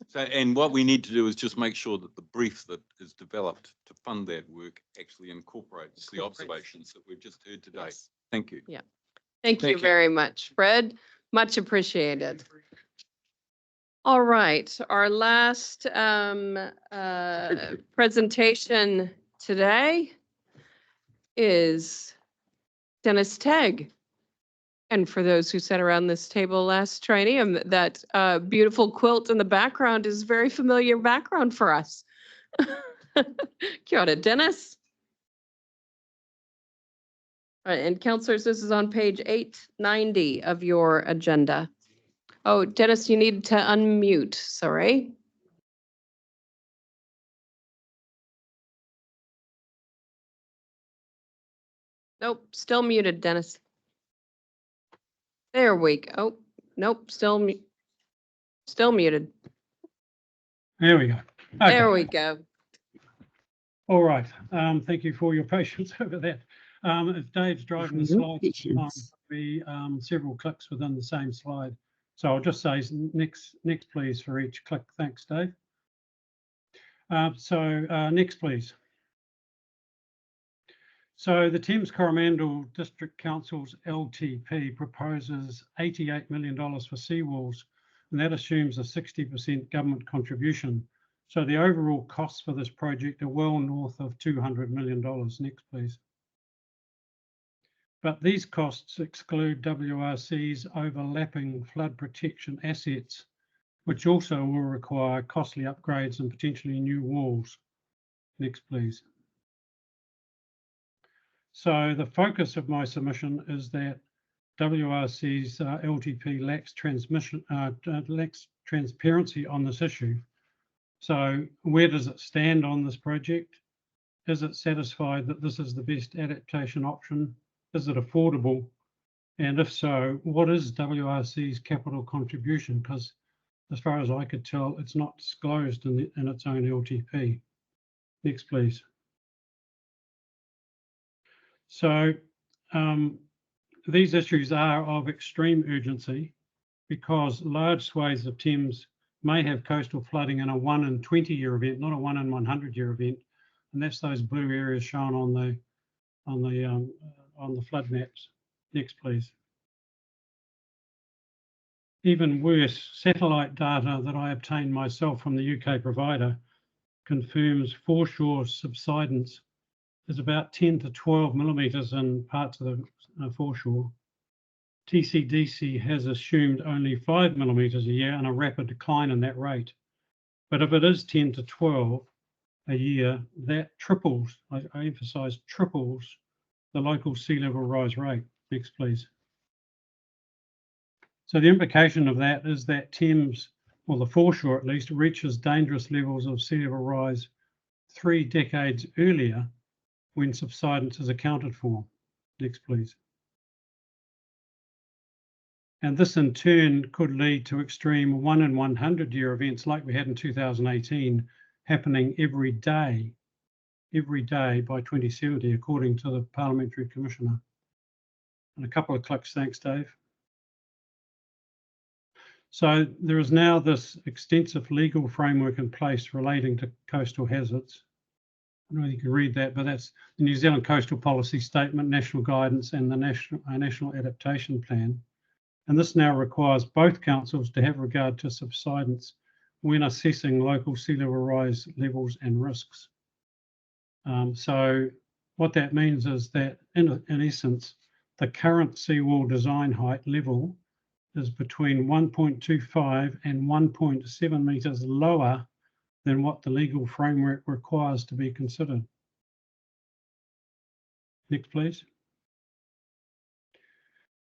So, and what we need to do is just make sure that the brief that is developed to fund that work actually incorporates the observations that we've just heard today. Yes. Thank you. Yeah. Thank you very much, Fred. Much appreciated. All right, our last presentation today is Denis Tegg. And for those who sat around this table last trinium, that beautiful quilt in the background is very familiar background for us. Kia ora, Denis. All right, and councillors, this is on page 890 of your agenda. Oh, Denis, you need to unmute, sorry. Nope, still muted, Denis. There we go. Oh, nope, still muted. There we go. There Okay. we go. All right. Thank you for your patience over that. If Dave's driving the slides, there'll be several clicks within the same slide. So I'll just say next please for each click. Thanks, Dave. Next please. So the Thames Coromandel District Council's LTP proposes $88 million for seawalls, and that assumes a 60% government contribution. So the overall costs for this project are well north of $200 million. Next, please. But these costs exclude WRC's overlapping flood protection assets, which also will require costly upgrades and potentially new walls. Next, please. So the focus of my submission is that WRC's LTP lacks transparency on this issue. So where does it stand on this project? Is it satisfied that this is the best adaptation option? Is it affordable? And if so, what is WRC's capital contribution? Because as far as I could tell, it's not disclosed in its own LTP. Next, please. So these issues are of extreme urgency because large swathes of Thames may have coastal flooding in a 1 in 20-year event, not a 1 in 100-year event, and that's those blue areas shown on the flood maps. Next, please. Even worse, satellite data that I obtained myself from the UK provider confirms foreshore subsidence is about 10 to 12 millimetres in parts of the foreshore. TCDC has assumed only 5 millimetres a year and a rapid decline in that rate. But if it is 10 to 12 a year, that triples, I emphasise triples, the local sea level rise rate. Next, please. So the implication of that is that Thames, or the foreshore at least, reaches dangerous levels of sea level rise 3 decades earlier when subsidence is accounted for. Next, please. And this in turn could lead to extreme 1 in 100-year events like we had in 2018 happening every day by 2070, according to the Parliamentary Commissioner. And a couple of clicks, thanks, Dave. So there is now this extensive legal framework in place relating to coastal hazards. I don't know if you can read that, but that's the New Zealand Coastal Policy Statement, National Guidance, and the National Adaptation Plan. And this now requires both councils to have regard to subsidence when assessing local sea level rise levels and risks. So what that means is that in essence, the current seawall design height level is between 1.25 and 1.7 metres lower than what the legal framework requires to be considered. Next, please.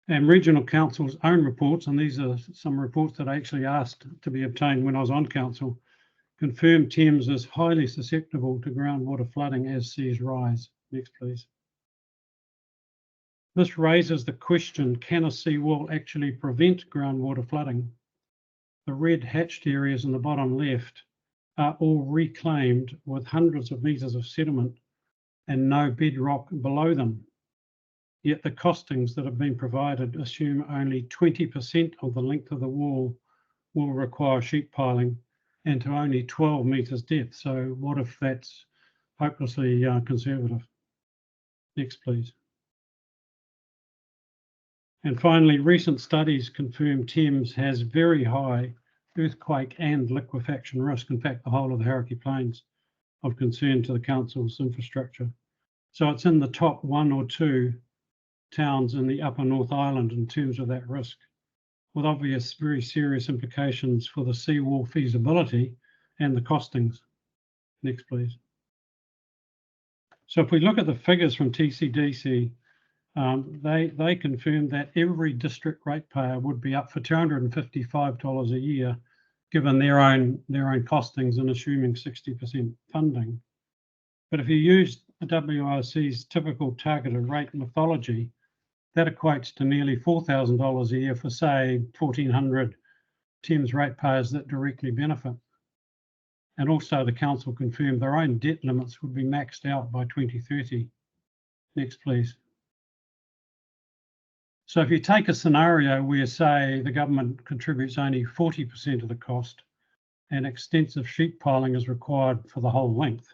And regional council's own reports, and these are some reports that I actually asked to be obtained when I was on council, confirm Thames is highly susceptible to groundwater flooding as seas rise. Next, please. This raises the question, can a seawall actually prevent groundwater flooding? The red hatched areas in the bottom left are all reclaimed with hundreds of metres of sediment and no bedrock below them. Yet the costings that have been provided assume only 20% of the length of the wall will require sheet piling and to only 12 metres depth. So what if that's hopelessly conservative? Next, please. And finally, recent studies confirm Thames has very high earthquake and liquefaction risk. In fact, the whole of the Hauraki Plains of concern to the council's infrastructure. So it's in the top 1 or 2 towns in the Upper North Island in terms of that risk, with obvious very serious implications for the seawall feasibility and the costings. Next, please. So if we look at the figures from TCDC, they confirmed that every district ratepayer would be up for $255 a year, given their own costings and assuming 60% funding. But if you use the WRC's typical targeted rate methodology, that equates to nearly $4,000 a year for, say, 1,400 Thames ratepayers that directly benefit. And also the council confirmed their own debt limits would be maxed out by 2030. Next, please. So if you take a scenario where, say, the government contributes only 40% of the cost and extensive sheet piling is required for the whole length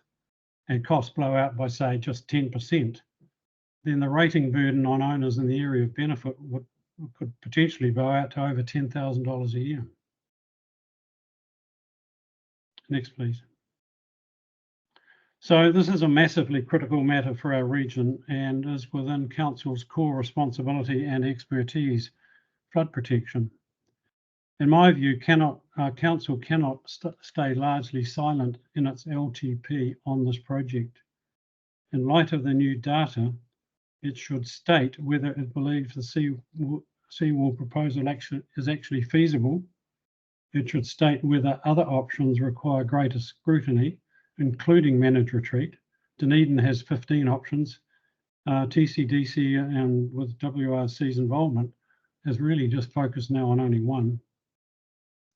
and costs blow out by, say, just 10%, then the rating burden on owners in the area of benefit could potentially blow out to over $10,000 a year. Next, please. So this is a massively critical matter for our region and is within Council's core responsibility and expertise, flood protection. In my view, Council cannot stay largely silent in its LTP on this project. In light of the new data, it should state whether it believes the seawall proposal is actually feasible. It should state whether other options require greater scrutiny, including managed retreat. Dunedin has 15 options. TCDC and with WRC's involvement has really just focused now on only one.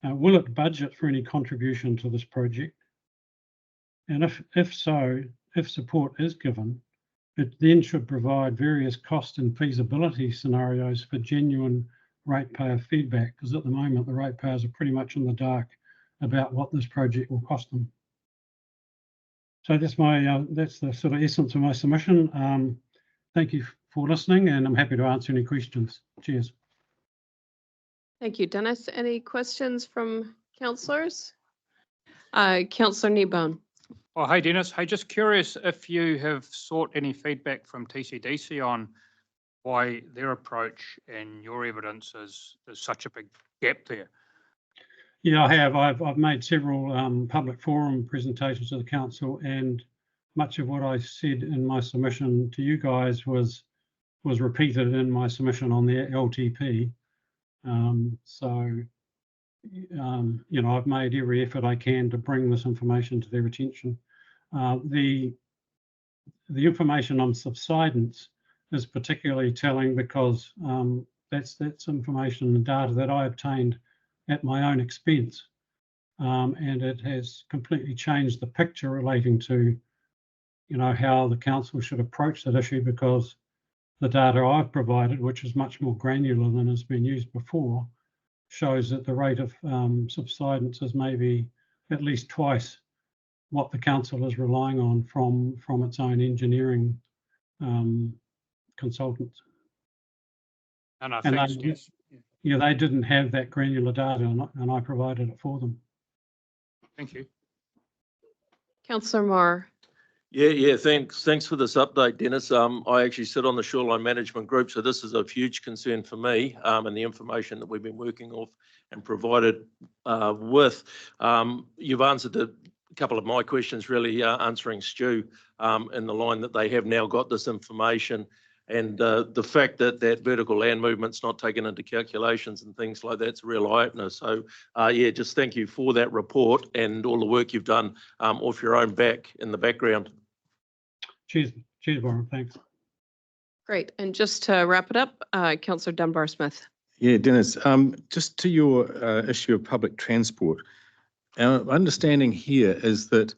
Will it budget for any contribution to this project? And if so, if support is given, it then should provide various cost and feasibility scenarios for genuine ratepayer feedback, because at the moment the ratepayers are pretty much in the dark about what this project will cost them. So that's that's the sort of essence of my submission. Thank you for listening, and I'm happy to answer any questions. Cheers. Thank you, Denis. Any questions from councillors? Councillor Kneebone. Oh, hey, Denis. Hey, just curious if you have sought any feedback from TCDC on why their approach and your evidence is such a big gap there. Yeah, I have. I've made several public forum presentations to the council, and much of what I said in my submission to you guys was repeated in my submission on the LTP. You know, I've made every effort I can to bring this information to their attention. The information on subsidence is particularly telling because that's information and data that I obtained at my own expense, and it has completely changed the picture relating to, you know, how the council should approach that issue, because the data I've provided, which is much more granular than has been used before, shows that the rate of subsidence is maybe at least twice what the council is relying on from its own engineering consultants. And I And think they didn't have that granular data, and I provided it for them. Thank you. Councillor Moore. Yeah, thanks for this update, Denis. I actually sit on the shoreline management group, so this is a huge concern for me, and the information that we've been working off and provided with. You've answered a couple of my questions, really answering Stu in the line that they have now got this information, and the fact that that vertical land movement's not taken into calculations and things like that's a real eye-opener. So yeah, just thank you for that report and all the work you've done off your own back in the background. Cheers, Warren. Thanks. Great. And just to wrap it up, Councillor Dunbar-Smith. Yeah, Denis, just to your issue of public transport, our understanding here is that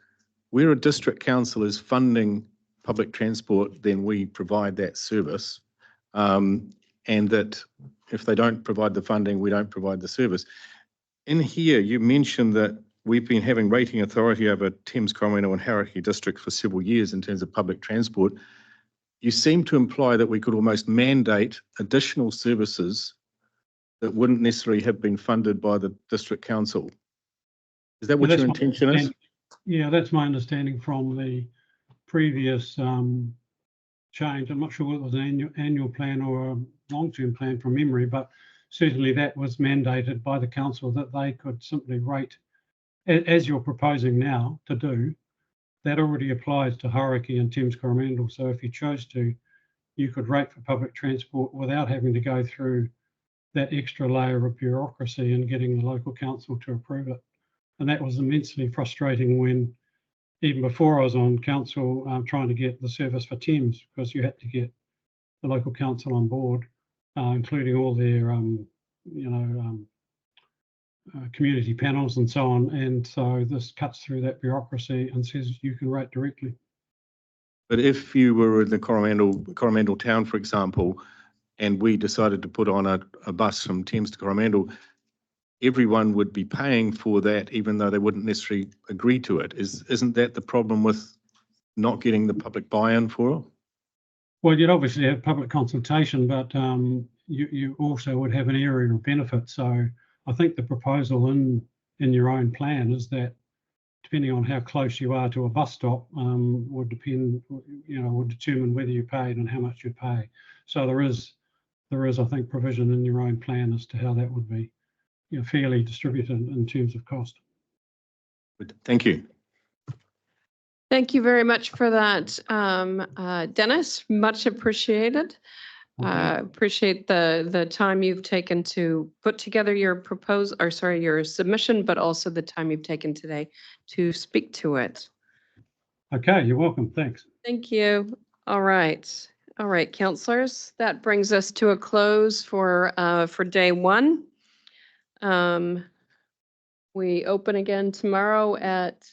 where a district council is funding public transport, then we provide that service, and that if they don't provide the funding, we don't provide the service. In here, you mentioned that we've been having rating authority over Thames, Coromandel and Hauraki districts for several years in terms of public transport. You seem to imply that we could almost mandate additional services that wouldn't necessarily have been funded by the district council. Is that what your intention is? Yeah, that's my understanding from the previous change. I'm not sure whether it was an annual plan or a long-term plan from memory, but certainly that was mandated by the council that they could simply rate, as you're proposing now to do. That already applies to Hauraki and Thames Coromandel. So if you chose to, you could rate for public transport without having to go through that extra layer of bureaucracy and getting the local council to approve it. And that was immensely frustrating when, even before I was on council, trying to get the service for Thames, because you had to get the local council on board, including all their, community panels and so on. And so this cuts through that bureaucracy and says you can rate directly. But if you were in the Coromandel town, for example, and we decided to put on a bus from Thames to Coromandel, everyone would be paying for that, even though they wouldn't necessarily agree to it. Isn't that the problem with not getting the public buy-in for it? Well, you'd obviously have public consultation, but you also would have an area of benefit. So I think the proposal in your own plan is that depending on how close you are to a bus stop, would depend, would determine whether you paid and how much you pay. So there is, I think, provision in your own plan as to how that would be, fairly distributed in terms of cost. Good. Thank you. Thank you very much for that, Denis. Much appreciated. Appreciate the time you've taken to put together your your submission, but also the time you've taken today to speak to it. Okay, you're welcome. Thanks. Thank you. All right. All right, councillors, that brings us to a close for day one. We open again tomorrow at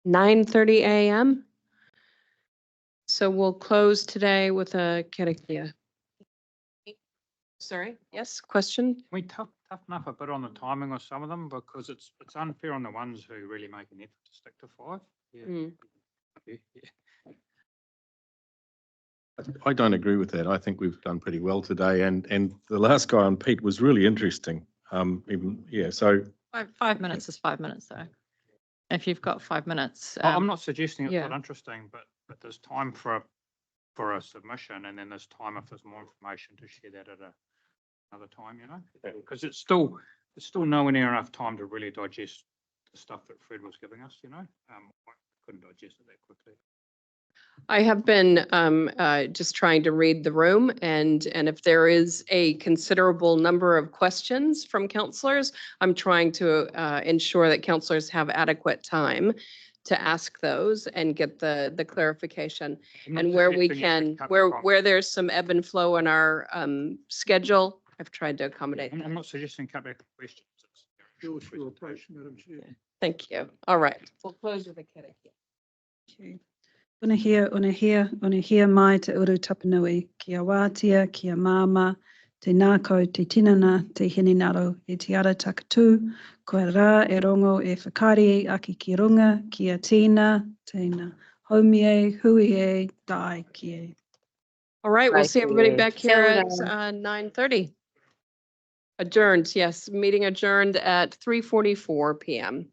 9:30 a.m. So we'll close today with a karakia. Sorry, yes, question? We toughen up a bit on the timing of some of them because it's unfair on the ones who really make an effort to stick to 5. Yeah. I don't agree with that. I think we've done pretty well today, and the last guy on Pete was really interesting. So 5 minutes is 5 minutes though. If you've got 5 minutes. I'm not suggesting it's yeah. not interesting, but there's time for a submission, and then there's time if there's more information to share that at another time, because it's still nowhere near enough time to really digest the stuff that Fred was giving us, I couldn't digest it that quickly. I have been just trying to read the room, and if there is a considerable number of questions from councillors, I'm trying to ensure that councillors have adequate time to ask those and get the clarification. And where we can, where there's some ebb and flow in our schedule, I've tried to accommodate that. I'm not suggesting cut back questions. Your approach, Madam Chair. Thank you. All right, we'll close with a karakia. Ona hea mai te uru tapanui, kia wātia, kia māma, te nākau, te tinana, te hininaro, e te ara takatū, koe rā e rongo e whakari aki ki runga, kia tīna, tēnā, haumie, hui e, dai ki. All right, we'll see everybody back here at 9:30. Adjourned, yes, meeting adjourned at 3:44 p.m.